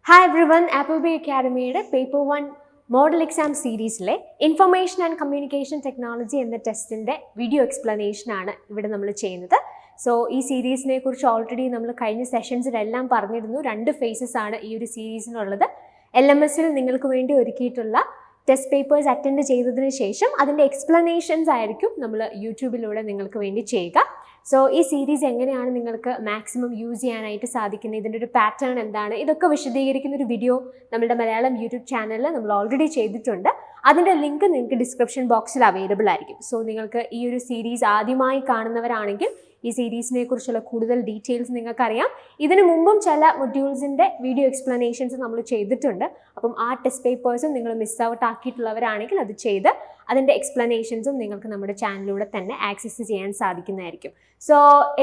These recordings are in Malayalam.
Hi everyone, Appleby Academyയുടെ പേപ്പർ 1 മോഡൽ എക്സാം സീരീസിലെ ഇൻഫർമേഷൻ ആൻഡ് കമ്മ്യൂണിക്കേഷൻ ടെക്നോളജി എന്ന ടെസ്റ്റിൻ്റെ വീഡിയോ എക്സ്പ്ലനേഷൻ ആണ് ഇവിടെ നമ്മൾ ചെയ്യുന്നത്. സോ ഈ സീരീസിനെ കുറിച്ച് ഓൾറെഡി നമ്മൾ കഴിഞ്ഞ സെഷൻസിലെല്ലാം പറഞ്ഞിരുന്നു. 2 ഫേസസ് ആണ് ഈ ഒരു സീരീസിനുള്ളത്. LMSൽ നിങ്ങൾക്ക് വേണ്ടി ഒരുക്കിയിട്ടുള്ള ടെസ്റ്റ് പേപ്പേഴ്സ് അറ്റൻഡ് ചെയ്തതിന് ശേഷം അതിൻ്റെ എക്സ്പ്ലനേഷൻസ് ആയിരിക്കും നമ്മൾ യൂട്യൂബിലൂടെ നിങ്ങൾക്ക് വേണ്ടി ചെയ്യുക. സോ ഈ സീരീസ് എങ്ങനെയാണ് നിങ്ങൾക്ക് മാക്സിമം യൂസ് ചെയ്യാനായിട്ട് സാധിക്കുന്നത്, ഇതിൻ്റെ ഒരു പാറ്റേൺ എന്താണ്, ഇതൊക്കെ വിശദീകരിക്കുന്ന ഒരു വീഡിയോ നമ്മുടെ മലയാളം യൂട്യൂബ് ചാനലിൽ നമ്മൾ ഓൾറെഡി ചെയ്തിട്ടുണ്ട്. അതിൻ്റെ ലിങ്ക് നിങ്ങൾക്ക് ഡിസ്ക്രിപ്ഷൻ ബോക്സിൽ അവൈലബിൾ ആയിരിക്കും. സോ നിങ്ങൾക്ക് ഈ ഒരു സീരീസ് ആദ്യമായി കാണുന്നവരാണെങ്കിൽ ഈ സീരീസിനെ കുറിച്ചുള്ള കൂടുതൽ ഡീറ്റെയിൽസ് നിങ്ങൾക്കറിയാം. ഇതിനു മുമ്പും ചില മൊഡ്യൂൾസിൻ്റെ വീഡിയോ എക്സ്പ്ലനേഷൻസ് നമ്മൾ ചെയ്തിട്ടുണ്ട്. അപ്പം ആ ടെസ്റ്റ് പേപ്പേഴ്സും നിങ്ങൾ മിസ് ഔട്ട് ആക്കിയിട്ടുള്ളവരാണെങ്കിൽ അത് ചെയ്ത് അതിൻ്റെ എക്സ്പ്ലനേഷൻസും നിങ്ങൾക്ക് നമ്മുടെ ചാനലിലൂടെ തന്നെ ആക്സസ് ചെയ്യാൻ സാധിക്കുന്നതായിരിക്കും. സോ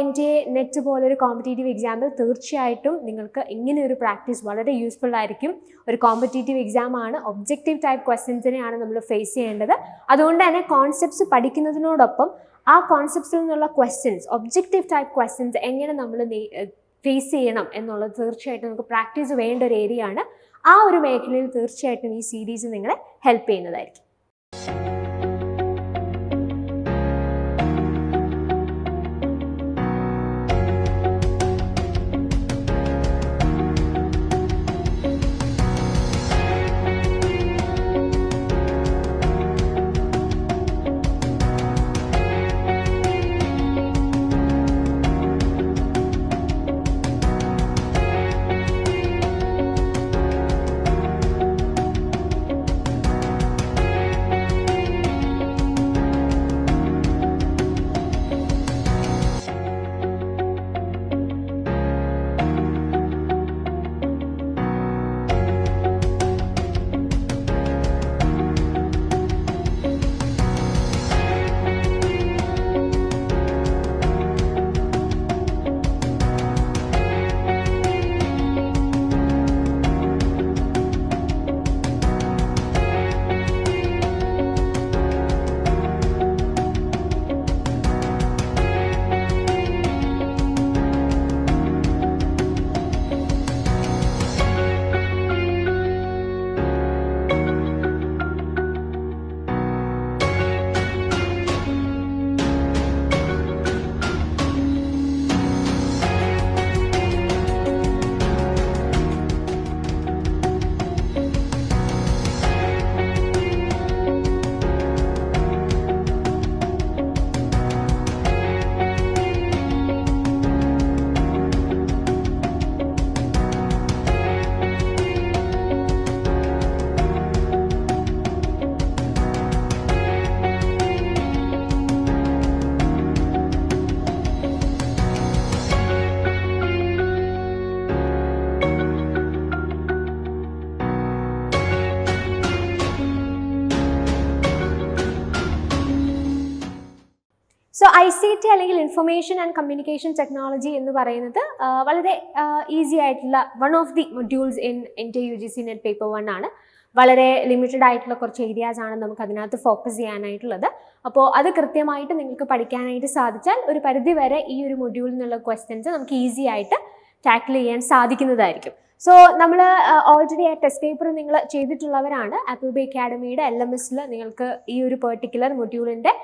NTA നെറ്റ് പോലൊരു കോമ്പറ്റേറ്റീവ് എക്സാമിൽ തീർച്ചയായിട്ടും നിങ്ങൾക്ക് ഇങ്ങനെ ഒരു പ്രാക്ടീസ് വളരെ യൂസ്ഫുൾ ആയിരിക്കും. ഒരു കോമ്പറ്റേറ്റീവ് എക്സാം ആണ്, ഒബ്ജക്റ്റീവ് ടൈപ്പ് ക്വസ്റ്റ്യൻസിനെയാണ് നമ്മൾ ഫേസ് ചെയ്യേണ്ടത്. അതുകൊണ്ട് തന്നെ കോൺസെപ്റ്റ്സ് പഠിക്കുന്നതിനോടൊപ്പം ആ കോൺസെപ്റ്റ്സിൽ നിന്നുള്ള ക്വസ്റ്റ്യൻസ്, ഒബ്ജക്റ്റീവ് ടൈപ്പ് ക്വസ്റ്റ്യൻസ് എങ്ങനെ നമ്മൾ ഫേസ് ചെയ്യണം എന്നുള്ളത് തീർച്ചയായിട്ടും നമുക്ക് പ്രാക്ടീസ് വേണ്ട ഒരു ഏരിയ ആണ്. ആ ഒരു മേഖലയിൽ തീർച്ചയായിട്ടും ഈ സീരീസ് നിങ്ങളെ ഹെൽപ്പ് ചെയ്യുന്നതായിരിക്കും. സോ ICT അല്ലെങ്കിൽ ഇൻഫർമേഷൻ ആൻഡ് കമ്മ്യൂണിക്കേഷൻ ടെക്നോളജി എന്ന് പറയുന്നത് വളരെ ഈസി ആയിട്ടുള്ള one of the modules in NTA UGC net paper 1 ആണ്. വളരെ ലിമിറ്റഡ് ആയിട്ടുള്ള കുറച്ച് ഏരിയാസ് ആണ് നമുക്ക് അതിനകത്ത് ഫോക്കസ് ചെയ്യാനായിട്ടുള്ളത്. അപ്പോൾ അത് കൃത്യമായിട്ട് നിങ്ങൾക്ക് പഠിക്കാനായിട്ട് സാധിച്ചാൽ ഒരു പരിധി വരെ ഈ ഒരു മൊഡ്യൂളിൽ നിന്നുള്ള ക്വസ്റ്റ്യൻസ് നമുക്ക് ഈസി ആയിട്ട് ടാക്കിൾ ചെയ്യാൻ സാധിക്കുന്നതായിരിക്കും. സോ നമ്മൾ ഓൾറെഡി ആ ടെസ്റ്റ് പേപ്പർ നിങ്ങൾ ചെയ്തിട്ടുള്ളവരാണ്. Appleby അക്കാഡമിയുടെ LMSൽ നിങ്ങൾക്ക് ഈ ഒരു പെർട്ടിക്കുലർ മൊഡ്യൂളിൻ്റെ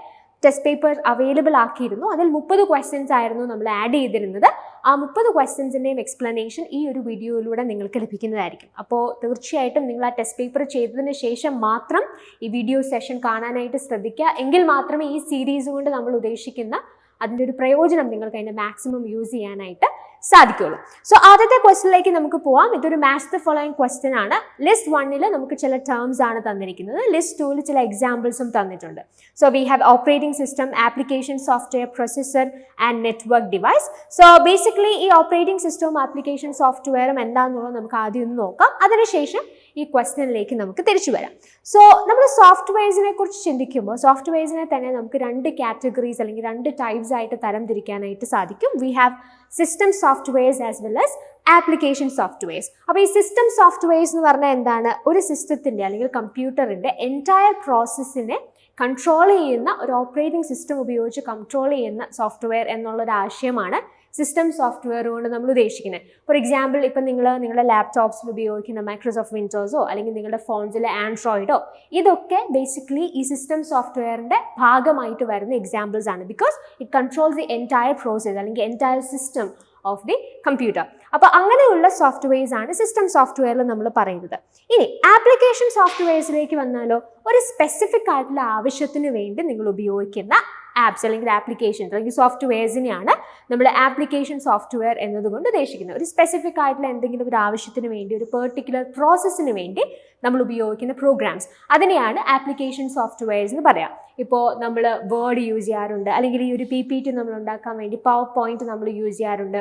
ടെസ്റ്റ് പേപ്പർ അവൈലബിൾ ആക്കിയിരുന്നു. അതിൽ 30 ക്വസ്റ്റ്യൻസ് ആയിരുന്നു നമ്മൾ ആഡ് ചെയ്തിരുന്നത്. ആ 30 ക്വസ്റ്റ്യൻസിൻ്റെയും എക്സ്പ്ലനേഷൻ ഈ ഒരു വീഡിയോയിലൂടെ നിങ്ങൾക്ക് ലഭിക്കുന്നതായിരിക്കും. അപ്പോൾ തീർച്ചയായിട്ടും നിങ്ങൾ ആ ടെസ്റ്റ് പേപ്പർ ചെയ്തതിന് ശേഷം മാത്രം ഈ വീഡിയോ സെഷൻ കാണാനായിട്ട് ശ്രദ്ധിക്കുക. എങ്കിൽ മാത്രമേ ഈ സീരീസ് കൊണ്ട് നമ്മൾ ഉദ്ദേശിക്കുന്ന അതിൻ്റെ ഒരു പ്രയോജനം നിങ്ങൾക്ക് അതിൻ്റെ മാക്സിമം യൂസ് ചെയ്യാനായിട്ട് സാധിക്കുള്ളൂ. സോ ആദ്യത്തെ ക്വസ്റ്റ്യനിലേക്ക് നമുക്ക് പോവാം. ഇതൊരു മാച്ച് ദ ഫോളോയിങ് ക്വസ്റ്റ്യൻ ആണ്. ലിസ്റ്റ് 1 നമുക്ക് ചില ടേംസ് ആണ് തന്നിരിക്കുന്നത്. ലിസ്റ്റ് 2 ചില എക്സാമ്പിൾസും തന്നിട്ടുണ്ട്. So we have operating system, application software, processor and network device. So basically ഈ ഓപ്പറേറ്റിംഗ് സിസ്റ്റവും ആപ്ലിക്കേഷൻ സോഫ്റ്റ്വെയറും എന്താണെന്നുള്ളത് നമുക്ക് ആദ്യം ഒന്ന് നോക്കാം. അതിനുശേഷം ഈ ക്വസ്റ്റ്യനിലേക്ക് നമുക്ക് തിരിച്ചു വരാം. സോ നമ്മൾ സോഫ്റ്റ്വെയർസിനെ കുറിച്ച് ചിന്തിക്കുമ്പോൾ സോഫ്റ്റ്വെയർസിനെ തന്നെ നമുക്ക് 2 കാറ്റഗറീസ് അല്ലെങ്കിൽ 2 ടൈപ്സ് ആയിട്ട് തരംതിരിക്കാനായിട്ട് സാധിക്കും. We have system softwares as well as application softwares. അപ്പോൾ ഈ സിസ്റ്റം സോഫ്റ്റ്വെയർസ് എന്ന് പറഞ്ഞാൽ എന്താണ്? ഒരു സിസ്റ്റത്തിൻ്റെ അല്ലെങ്കിൽ കമ്പ്യൂട്ടറിൻ്റെ എൻറ്റയർ പ്രോസസ്സിനെ കൺട്രോൾ ചെയ്യുന്ന ഒരു ഓപ്പറേറ്റിംഗ് സിസ്റ്റം ഉപയോഗിച്ച് കൺട്രോൾ ചെയ്യുന്ന സോഫ്റ്റ്വെയർ എന്നുള്ളൊരു ആശയമാണ് സിസ്റ്റം സോഫ്റ്റ്വെയർ കൊണ്ട് നമ്മൾ ഉദ്ദേശിക്കുന്നത്. ഫോർ എക്സാമ്പിൾ, ഇപ്പം നിങ്ങളുടെ ലാപ്ടോപ്സിൽ ഉപയോഗിക്കുന്ന മൈക്രോസോഫ്റ്റ് വിൻഡോസോ അല്ലെങ്കിൽ നിങ്ങളുടെ ഫോൺസിലെ ആൻഡ്രോയിഡോ ഇതൊക്കെ ബേസിക്കലി ഈ സിസ്റ്റം സോഫ്റ്റ്വെയറിൻ്റെ ഭാഗമായിട്ട് വരുന്ന എക്സാമ്പിൾസ് ആണ്. Because it controls the entire process അല്ലെങ്കിൽ entire system of the computer. അപ്പോൾ അങ്ങനെയുള്ള സോഫ്റ്റ്വെയർസ് ആണ് സിസ്റ്റം സോഫ്റ്റ്വെയറിൽ നമ്മൾ പറയുന്നത്. ഇനി ആപ്ലിക്കേഷൻ സോഫ്റ്റ്വെയർസിലേക്ക് വന്നാലോ, ഒരു സ്പെസിഫിക് ആയിട്ടുള്ള ആവശ്യത്തിന് വേണ്ടി നിങ്ങൾ ഉപയോഗിക്കുന്ന ആപ്സ് അല്ലെങ്കിൽ ആപ്ലിക്കേഷൻസ് അല്ലെങ്കിൽ സോഫ്റ്റ്വെയർസിനെയാണ് നമ്മൾ ആപ്ലിക്കേഷൻ സോഫ്റ്റ്വെയർ എന്നതുകൊണ്ട് ഉദ്ദേശിക്കുന്നത്. ഒരു സ്പെസിഫിക് ആയിട്ടുള്ള എന്തെങ്കിലും ഒരു ആവശ്യത്തിന് വേണ്ടി, ഒരു പെർട്ടിക്കുലർ പ്രോസസ്സിന് വേണ്ടി നമ്മൾ ഉപയോഗിക്കുന്ന പ്രോഗ്രാംസ്, അതിനെയാണ് ആപ്ലിക്കേഷൻ സോഫ്റ്റ്വെയർസ് എന്ന് പറയാം. ഇപ്പോൾ നമ്മൾ വേർഡ് യൂസ് ചെയ്യാറുണ്ട്, അല്ലെങ്കിൽ ഈ ഒരു PPT നമ്മൾ ഉണ്ടാക്കാൻ വേണ്ടി പവർ പോയിന്റ് നമ്മൾ യൂസ് ചെയ്യാറുണ്ട്,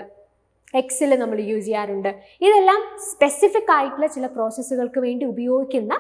എക്സൽ നമ്മൾ യൂസ് ചെയ്യാറുണ്ട്. ഇതെല്ലാം സ്പെസിഫിക് ആയിട്ടുള്ള ചില പ്രോസസ്സുകൾക്ക് വേണ്ടി ഉപയോഗിക്കുന്ന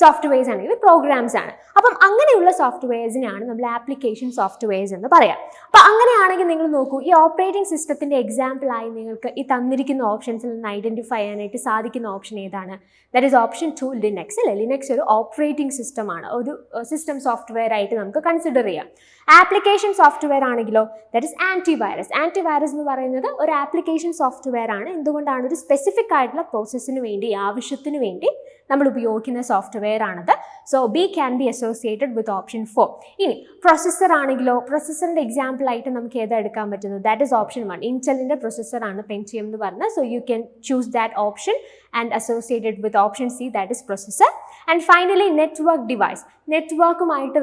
സോഫ്റ്റ്വെയർസ് ആണെങ്കിൽ പ്രോഗ്രാംസ് ആണ്. അപ്പം അങ്ങനെയുള്ള സോഫ്റ്റ്വെയർസിനാണ് നമ്മൾ ആപ്ലിക്കേഷൻ സോഫ്റ്റ്വെയർസ് എന്ന് പറയാം. അപ്പം അങ്ങനെയാണെങ്കിൽ നിങ്ങൾ നോക്കൂ, ഈ ഓപ്പറേറ്റിംഗ് സിസ്റ്റത്തിൻ്റെ എക്സാമ്പിളായി നിങ്ങൾക്ക് ഈ തന്നിരിക്കുന്ന ഓപ്ഷൻസിൽ നിന്ന് ഐഡൻറ്റിഫൈ ചെയ്യാനായിട്ട് സാധിക്കുന്ന ഓപ്ഷൻ ഏതാണ്? That is option 2 Linux. അല്ലേ, ലിനക്സ് ഒരു ഓപ്പറേറ്റിംഗ് സിസ്റ്റമാണ്, ഒരു സിസ്റ്റം സോഫ്റ്റ്വെയർ ആയിട്ട് നമുക്ക് കൺസിഡർ ചെയ്യാം. ആപ്ലിക്കേഷൻ സോഫ്റ്റ്വെയർ ആണെങ്കിലോ ദാറ്റ് ഈസ് ആൻറ്റിവൈറസ്. ആൻറ്റിവൈറസ് എന്ന് പറയുന്നത് ഒരു ആപ്ലിക്കേഷൻ സോഫ്റ്റ്വെയർ ആണ്. എന്തുകൊണ്ടാണ്? ഒരു സ്പെസിഫിക് ആയിട്ടുള്ള പ്രോസസ്സിന് വേണ്ടി, ആവശ്യത്തിന് വേണ്ടി നമ്മൾ ഉപയോഗിക്കുന്ന സോഫ്റ്റ്വെയർ ആണത്. So B can be associated with option 4. ഇനി പ്രൊസസ്സർ ആണെങ്കിലോ, പ്രൊസസ്സറിൻ്റെ എക്സാമ്പിൾ ആയിട്ട് നമുക്ക് ഏതാ എടുക്കാൻ പറ്റുന്നത്? That is option 1. ഇൻറ്റലിൻ്റെ പ്രൊസസ്സറാണ് പെൻറ്റിയം എന്ന് പറഞ്ഞത്. So you can choose that option and associated with option C, that is processor. And finally network device. നെറ്റ്വർക്കുമായിട്ട്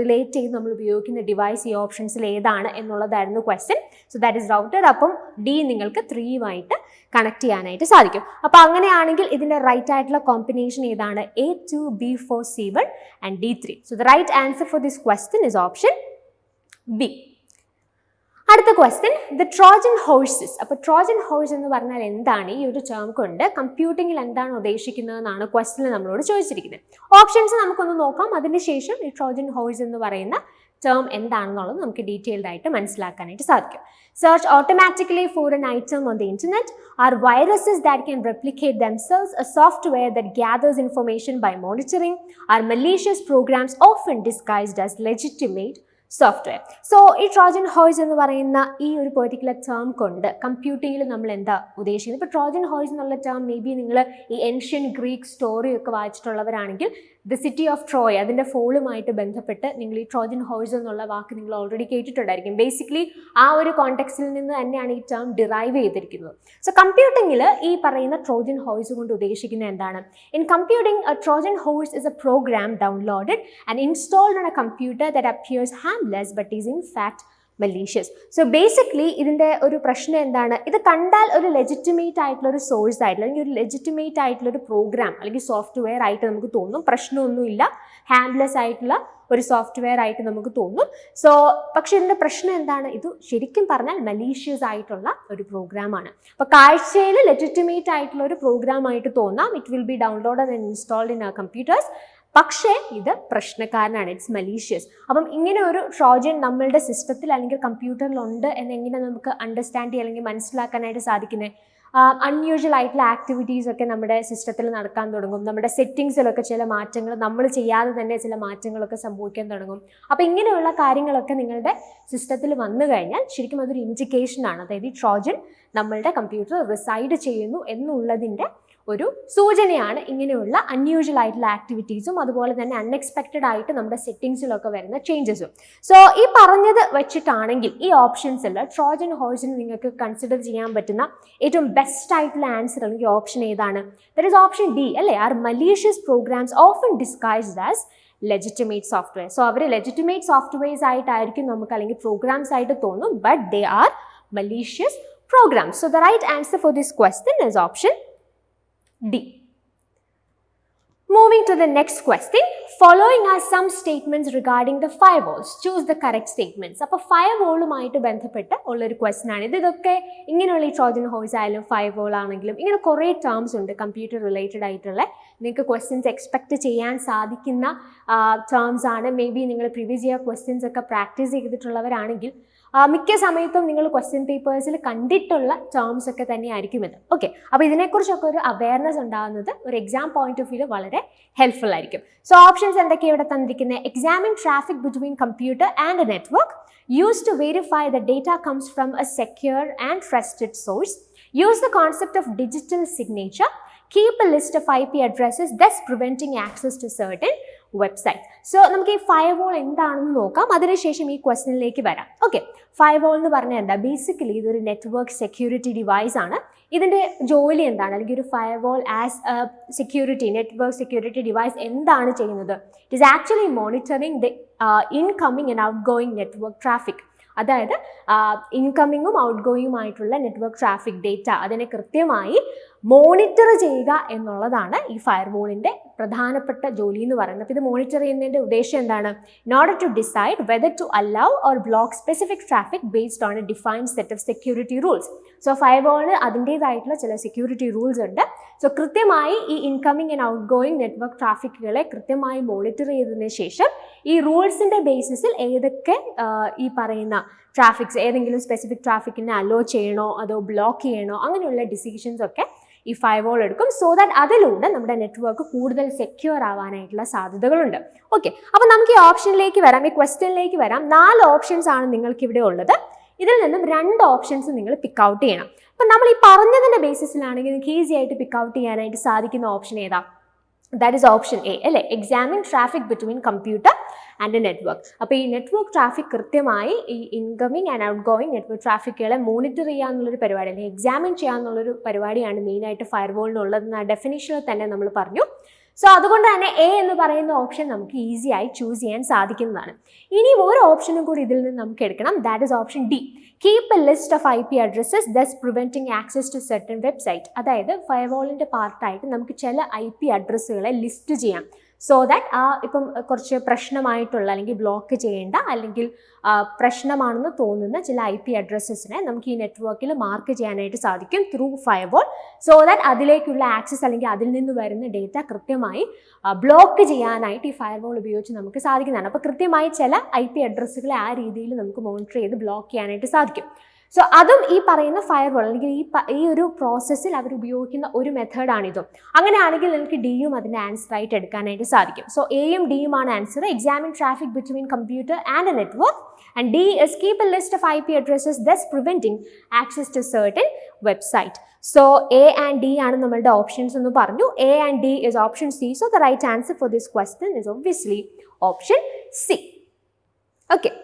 റിലേറ്റ് ചെയ്ത് നമ്മൾ ഉപയോഗിക്കുന്ന ഡിവൈസ് ഈ ഓപ്ഷൻസിൽ ഏതാണ് എന്നുള്ളതായിരുന്നു question. So that is router. അപ്പം D നിങ്ങൾക്ക് 3 കണക്ട് ചെയ്യാനായിട്ട് സാധിക്കും. അപ്പോൾ അങ്ങനെയാണെങ്കിൽ ഇതിൻ്റെ റൈറ്റ് ആയിട്ടുള്ള കോമ്പിനേഷൻ ഏതാണ്? A2, B4, C1 and D3. So the right answer for this question is option B. അടുത്ത ക്വസ്റ്റ്യൻ, ദ ട്രോജൻ ഹോഴ്സസ്. അപ്പോൾ ട്രോജൻ ഹോഴ്സ് എന്ന് പറഞ്ഞാൽ എന്താണ്? ഈ ഒരു ടേം കൊണ്ട് കമ്പ്യൂട്ടിങ്ങിൽ എന്താണ് ഉദ്ദേശിക്കുന്നതെന്നാണ് ക്വസ്റ്റ്യനിൽ നമ്മളോട് ചോദിച്ചിരിക്കുന്നത്. ഓപ്ഷൻസ് നമുക്കൊന്ന് നോക്കാം. അതിനുശേഷം ഈ ട്രോജൻ ഹോഴ്സ് എന്ന് പറയുന്ന ടേം എന്താണെന്നുള്ളത് നമുക്ക് ഡീറ്റെയിൽഡ് ആയിട്ട് മനസ്സിലാക്കാനായിട്ട് സാധിക്കും. Search automatically for an item on the internet, are viruses that can replicate themselves, a software that gathers information by monitoring, are malicious programs often disguised as legitimate software. So ഈ ട്രോജൻ ഹോഴ്സ് എന്ന് പറയുന്ന ഈ ഒരു പെർട്ടിക്കുലർ ടേം കൊണ്ട് കമ്പ്യൂട്ടിങ്ങിൽ നമ്മൾ എന്താ ഉദ്ദേശിക്കുന്നത്? ഇപ്പോൾ ട്രോജൻ ഹോഴ്സ് എന്നുള്ള ടേം മേ ബി നിങ്ങൾ ഈ ഏൻഷ്യൻ ഗ്രീക്ക് സ്റ്റോറി ഒക്കെ വായിച്ചിട്ടുള്ളവരാണെങ്കിൽ ദ സിറ്റി ഓഫ് ട്രോയ്, അതിൻ്റെ ഫോളുമായിട്ട് ബന്ധപ്പെട്ട് നിങ്ങൾ ഈ ട്രോജൻ ഹോഴ്സ് എന്നുള്ള വാക്ക് നിങ്ങൾ ഓൾറെഡി കേട്ടിട്ടുണ്ടായിരിക്കും. ബേസിക്കലി ആ ഒരു കോണ്ടെക്സ്റ്റിൽ നിന്ന് തന്നെയാണ് ഈ ടേം ഡിറൈവ് ചെയ്തിരിക്കുന്നത്. സോ കമ്പ്യൂട്ടിങ്ങിൽ ഈ പറയുന്ന ട്രോജൻ ഹോഴ്സ് കൊണ്ട് ഉദ്ദേശിക്കുന്നത് എന്താണ്? In computing, a Trojan horse is a program downloaded and installed on a computer that appears harmless but is in fact malicious. So basically ഇതിൻ്റെ ഒരു പ്രശ്നം എന്താണ്? ഇത് കണ്ടാൽ ഒരു ലെജിറ്റിമേറ്റ് ആയിട്ടുള്ള ഒരു സോഴ്സ് ആയിട്ടുള്ള അല്ലെങ്കിൽ ഒരു ലെജിറ്റിമേറ്റ് ആയിട്ടുള്ള ഒരു പ്രോഗ്രാം അല്ലെങ്കിൽ സോഫ്റ്റ്വെയർ ആയിട്ട് നമുക്ക് തോന്നും. പ്രശ്നമൊന്നുമില്ല, ഹാംലെസ് ആയിട്ടുള്ള ഒരു സോഫ്റ്റ്വെയർ ആയിട്ട് നമുക്ക് തോന്നും. സോ പക്ഷേ ഇതിൻ്റെ പ്രശ്നം എന്താണ്? ഇത് ശരിക്കും പറഞ്ഞാൽ മലീഷ്യസ് ആയിട്ടുള്ള ഒരു പ്രോഗ്രാമാണ്. അപ്പോൾ കാഴ്ചയിൽ ലെജിറ്റിമേറ്റ് ആയിട്ടുള്ള ഒരു പ്രോഗ്രാം ആയിട്ട് തോന്നാം. It will be downloaded and installed in computers. പക്ഷേ ഇത് പ്രശ്നക്കാരനാണ്, ഇറ്റ്സ് മലീഷ്യസ്. അപ്പം ഇങ്ങനെ ഒരു ട്രോജൻ നമ്മളുടെ സിസ്റ്റത്തിൽ അല്ലെങ്കിൽ കമ്പ്യൂട്ടറിലുണ്ട് എന്നെങ്ങനെ നമുക്ക് അണ്ടർസ്റ്റാൻഡ് ചെയ്യാൻ അല്ലെങ്കിൽ മനസ്സിലാക്കാനായിട്ട് സാധിക്കുന്നത്? അൺയൂഷ്വൽ ആയിട്ടുള്ള ആക്ടിവിറ്റീസ് ഒക്കെ നമ്മുടെ സിസ്റ്റത്തിൽ നടക്കാൻ തുടങ്ങും. നമ്മുടെ സെറ്റിങ്സിലൊക്കെ ചില മാറ്റങ്ങൾ, നമ്മൾ ചെയ്യാതെ തന്നെ ചില മാറ്റങ്ങളൊക്കെ സംഭവിക്കാൻ തുടങ്ങും. അപ്പോൾ ഇങ്ങനെയുള്ള കാര്യങ്ങളൊക്കെ നിങ്ങളുടെ സിസ്റ്റത്തിൽ വന്നു കഴിഞ്ഞാൽ ശരിക്കും അതൊരു ഇൻഡിക്കേഷനാണ്. അതായത് ഈ ട്രോജൻ നമ്മളുടെ കമ്പ്യൂട്ടർ റിസൈഡ് ചെയ്യുന്നു എന്നുള്ളതിൻ്റെ ഒരു സൂചനയാണ് ഇങ്ങനെയുള്ള അൺയൂഷ്വൽ ആയിട്ടുള്ള ആക്ടിവിറ്റീസും അതുപോലെ തന്നെ അൺഎക്സ്പെക്റ്റഡ് ആയിട്ട് നമ്മുടെ സെറ്റിങ്സിലൊക്കെ വരുന്ന ചേഞ്ചസും. സോ ഈ പറഞ്ഞത് വെച്ചിട്ടാണെങ്കിൽ ഈ ഓപ്ഷൻസിൽ ട്രോജൻ ഹോഴ്സിന് നിങ്ങൾക്ക് കൺസിഡർ ചെയ്യാൻ പറ്റുന്ന ഏറ്റവും ബെസ്റ്റ് ആയിട്ടുള്ള ആൻസർ അല്ലെങ്കിൽ ഓപ്ഷൻ ഏതാണ്? ദാറ്റ് ഈസ് ഓപ്ഷൻ D, അല്ലേ? Are malicious programs often disguised as legitimate software. So അവർ ലെജിറ്റിമേറ്റ് സോഫ്റ്റ്വെയർസ് ആയിട്ടായിരിക്കും നമുക്ക് അല്ലെങ്കിൽ പ്രോഗ്രാംസ് ആയിട്ട് തോന്നും, but they are malicious programs. So the right answer for this question is option D. Moving to the next question, following are some statements regarding the firewalls. Choose the correct statements. അപ്പോൾ ഫയർവാളുമായിട്ട് ബന്ധപ്പെട്ട് ഉള്ളൊരു ക്വസ്റ്റ്യൻ ആണ് ഇത്. ഇതൊക്കെ ഇങ്ങനെയുള്ള ഈ ട്രോജൻ ഹോഴ്സ് ആയാലും ഫയർവാൾ ആണെങ്കിലും ഇങ്ങനെ കുറേ ടേംസ് ഉണ്ട് കമ്പ്യൂട്ടർ റിലേറ്റഡ് ആയിട്ടുള്ള. നിങ്ങൾക്ക് ക്വസ്റ്റ്യൻസ് എക്സ്പെക്റ്റ് ചെയ്യാൻ സാധിക്കുന്ന ടേംസ് ആണ്. മേ ബി നിങ്ങൾ പ്രീവിയസ് ഇയർ ക്വസ്റ്റ്യൻസ് ഒക്കെ പ്രാക്ടീസ് ചെയ്തിട്ടുള്ളവരാണെങ്കിൽ മിക്ക സമയത്തും നിങ്ങൾ ക്വസ്റ്റ്യൻ പേപ്പേഴ്സിൽ കണ്ടിട്ടുള്ള ടേംസ് ഒക്കെ തന്നെയായിരിക്കും ഇത്. ഓക്കെ, അപ്പോൾ ഇതിനെക്കുറിച്ചൊക്കെ ഒരു അവയർനെസ് ഉണ്ടാകുന്നത് ഒരു എക്സാം പോയിന്റ് ഓഫ് വ്യൂ വളരെ ഹെൽപ്ഫുൾ ആയിരിക്കും. സോ ഓപ്ഷൻസ് എന്തൊക്കെയാണ് ഇവിടെ തന്നിരിക്കുന്നത്? Examine traffic between computer and a network, use to verify the data comes from a secure and trusted source, use the concept of digital signature, keep a list of IP addresses, thus preventing access to certain websites. So നമുക്ക് ഈ ഫയർവാൾ എന്താണെന്ന് നോക്കാം, അതിനുശേഷം ഈ ക്വസ്റ്റ്യനിലേക്ക് വരാം. ഓക്കെ, ഫയർവാൾ എന്ന് പറഞ്ഞാൽ എന്താ? ബേസിക്കലി ഇതൊരു നെറ്റ്വർക്ക് സെക്യൂരിറ്റി ഡിവൈസ് ആണ്. ഇതിൻ്റെ ജോലി എന്താണ്? അല്ലെങ്കിൽ ഒരു firewall as A security network security device എന്താണ് ചെയ്യുന്നത്? It is actually monitoring the incoming and outgoing network traffic. അതായത് ഇൻകമ്മിങ്ങും ഔട്ട് ഗോയിങ്ങുമായിട്ടുള്ള നെറ്റ്വർക്ക് ട്രാഫിക് ഡേറ്റ അതിനെ കൃത്യമായി മോണിറ്റർ ചെയ്യുക എന്നുള്ളതാണ് ഈ ഫയർവാളിൻ്റെ പ്രധാനപ്പെട്ട ജോലി എന്ന് പറയുന്നത്. അപ്പോൾ ഇത് മോണിറ്റർ ചെയ്യുന്നതിൻ്റെ ഉദ്ദേശം എന്താണ്? In order to decide whether to allow or block specific traffic based on a defined set of security rules. So ഫയർവാളിന് അതിൻ്റേതായിട്ടുള്ള ചില സെക്യൂരിറ്റി റൂൾസ് ഉണ്ട്. സോ കൃത്യമായി ഈ incoming and outgoing network ട്രാഫിക്കുകളെ കൃത്യമായി മോണിറ്റർ ചെയ്തതിന് ശേഷം ഈ റൂൾസിൻ്റെ ബേസിസിൽ ഏതൊക്കെ ഈ പറയുന്ന ട്രാഫിക്സ്, ഏതെങ്കിലും സ്പെസിഫിക് ട്രാഫിക്കിനെ അലോ ചെയ്യണോ അതോ ബ്ലോക്ക് ചെയ്യണോ അങ്ങനെയുള്ള ഡിസിഷൻസ് ഒക്കെ ഈ ഫയർവാൾ എടുക്കും. സോ ദാറ്റ് അതിലൂടെ നമ്മുടെ നെറ്റ്വർക്ക് കൂടുതൽ സെക്യൂർ ആവാനായിട്ടുള്ള സാധ്യതകളുണ്ട്. ഓക്കെ, അപ്പോൾ നമുക്ക് ഈ ഓപ്ഷനിലേക്ക് വരാം, ഈ ക്വസ്റ്റ്യനിലേക്ക് വരാം. 4 ഓപ്ഷൻസ് ആണ് നിങ്ങൾക്ക് ഇവിടെ ഉള്ളത്. ഇതിൽ നിന്നും 2 ഓപ്ഷൻസ് നിങ്ങൾ പിക്ക് ഔട്ട് ചെയ്യണം. അപ്പം നമ്മൾ ഈ പറഞ്ഞതിൻ്റെ ബേസിസിലാണെങ്കിൽ നിങ്ങൾക്ക് ഈസി ആയിട്ട് പിക്ക് ഔട്ട് ചെയ്യാനായിട്ട് സാധിക്കുന്ന ഓപ്ഷൻ ഏതാ? ദാറ്റ് ഈസ് ഓപ്ഷൻ എ അല്ലേ, examine traffic between computer and network. അപ്പോൾ ഈ നെറ്റ്വർക്ക് ട്രാഫിക് കൃത്യമായി ഈ incoming and outgoing network ട്രാഫിക്കുകളെ മോണിറ്റർ ചെയ്യാന്നുള്ളൊരു പരിപാടി അല്ലെങ്കിൽ എക്സാമിൻ ചെയ്യാന്നുള്ളൊരു പരിപാടിയാണ് മെയിനായിട്ട് ഫയർവാളിനുള്ളതെന്ന് ആ ഡെഫിനിഷനിൽ തന്നെ നമ്മൾ പറഞ്ഞു. സോ അതുകൊണ്ട് തന്നെ എ എന്ന് പറയുന്ന ഓപ്ഷൻ നമുക്ക് ഈസി ആയി ചൂസ് ചെയ്യാൻ സാധിക്കുന്നതാണ്. ഇനി ഒരു ഓപ്ഷനും കൂടി ഇതിൽ നിന്ന് നമുക്ക് എടുക്കണം. That is option D, keep a list of IP addresses thus preventing access to certain website. അതായത് ഫയർവാളിൻ്റെ പാർട്ടായിട്ട് നമുക്ക് ചില IP അഡ്രസ്സുകളെ ലിസ്റ്റ് ചെയ്യാം. സോ ദാറ്റ് ഇപ്പം കുറച്ച് പ്രശ്നമായിട്ടുള്ള അല്ലെങ്കിൽ ബ്ലോക്ക് ചെയ്യേണ്ട അല്ലെങ്കിൽ പ്രശ്നമാണെന്ന് തോന്നുന്ന ചില IP അഡ്രസ്സസിനെ നമുക്ക് ഈ നെറ്റ്വർക്കിൽ മാർക്ക് ചെയ്യാനായിട്ട് സാധിക്കും ത്രൂ ഫയർവാൾ. സോ ദാറ്റ് അതിലേക്കുള്ള ആക്സസ് അല്ലെങ്കിൽ അതിൽ നിന്ന് വരുന്ന ഡേറ്റ കൃത്യമായി ബ്ലോക്ക് ചെയ്യാനായിട്ട് ഈ ഫയർവാൾ ഉപയോഗിച്ച് നമുക്ക് സാധിക്കുന്നതാണ്. അപ്പോൾ കൃത്യമായി ചില IP അഡ്രസ്സുകളെ ആ രീതിയിൽ നമുക്ക് മോണിറ്റർ ചെയ്ത് ബ്ലോക്ക് ചെയ്യാനായിട്ട് സാധിക്കും. സോ അതും ഈ പറയുന്ന ഫയർവാൾ അല്ലെങ്കിൽ ഈ ഒരു പ്രോസസ്സിൽ അവർ ഉപയോഗിക്കുന്ന ഒരു മെത്തേഡാണിതും. അങ്ങനെയാണെങ്കിൽ നിങ്ങൾക്ക് ഡിയും അതിൻ്റെ ആൻസർ ആയിട്ട് എടുക്കാനായിട്ട് സാധിക്കും. സോ എയും ഡിയും ആണ് answer. Examine traffic between computer and a network, and D is keep a list of IP addresses thus preventing access to certain website. So A and D ആണ് നമ്മളുടെ ഓപ്ഷൻസ് എന്ന് പറഞ്ഞു. A and D is option C. So the right answer for this question is obviously option C. Okay.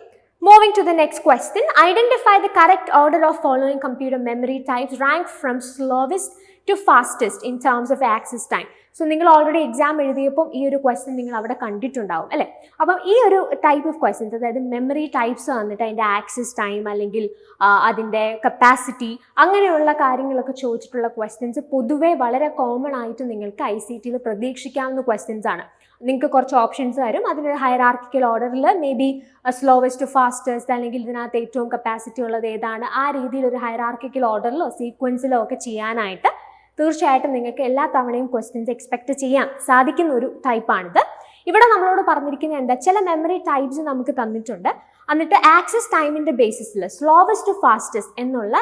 Moving to the next question, identify the correct order of following computer memory types ranked from slowest to fastest in terms of access time. So നിങ്ങൾ ഓൾറെഡി എക്സാം എഴുതിയപ്പം ഈ ഒരു ക്വസ്റ്റ്യൻ നിങ്ങൾ അവിടെ കണ്ടിട്ടുണ്ടാവും അല്ലേ. അപ്പം ഈ ഒരു ടൈപ്പ് ഓഫ് ക്വസ്റ്റ്യൻസ്, അതായത് മെമ്മറി ടൈപ്സ് വന്നിട്ട് അതിൻ്റെ ആക്സസ് ടൈം അല്ലെങ്കിൽ അതിൻ്റെ കപ്പാസിറ്റി അങ്ങനെയുള്ള കാര്യങ്ങളൊക്കെ ചോദിച്ചിട്ടുള്ള ക്വസ്റ്റ്യൻസ് പൊതുവേ വളരെ കോമൺ ആയിട്ട് നിങ്ങൾക്ക് ICTയിൽ പ്രതീക്ഷിക്കാവുന്ന ക്വസ്റ്റ്യൻസ് ആണ്. നിങ്ങൾക്ക് കുറച്ച് ഓപ്ഷൻസ് തരും. അതിന് ഹയറാർക്കിക്കൽ ഓർഡറിൽ may be slowest to fastest അല്ലെങ്കിൽ ഇതിനകത്ത് ഏറ്റവും കപ്പാസിറ്റി ഉള്ളത് ഏതാണ്, ആ രീതിയിൽ ഒരു ഹയറാർക്കിക്കൽ ഓർഡറിലോ സീക്വൻസിലോ ഒക്കെ ചെയ്യാനായിട്ട് തീർച്ചയായിട്ടും നിങ്ങൾക്ക് എല്ലാ തവണയും ക്വസ്റ്റ്യൻസ് എക്സ്പെക്ട് ചെയ്യാൻ സാധിക്കുന്ന ഒരു ടൈപ്പാണിത്. ഇവിടെ നമ്മളോട് പറഞ്ഞിരിക്കുന്നത് എന്താ, ചില മെമ്മറി ടൈപ്സ് നമുക്ക് തന്നിട്ടുണ്ട്. എന്നിട്ട് ആക്സസ് ടൈമിൻ്റെ ബേസിസിൽ സ്ലോവസ്റ്റ് ടു ഫാസ്റ്റസ്റ്റ് എന്നുള്ള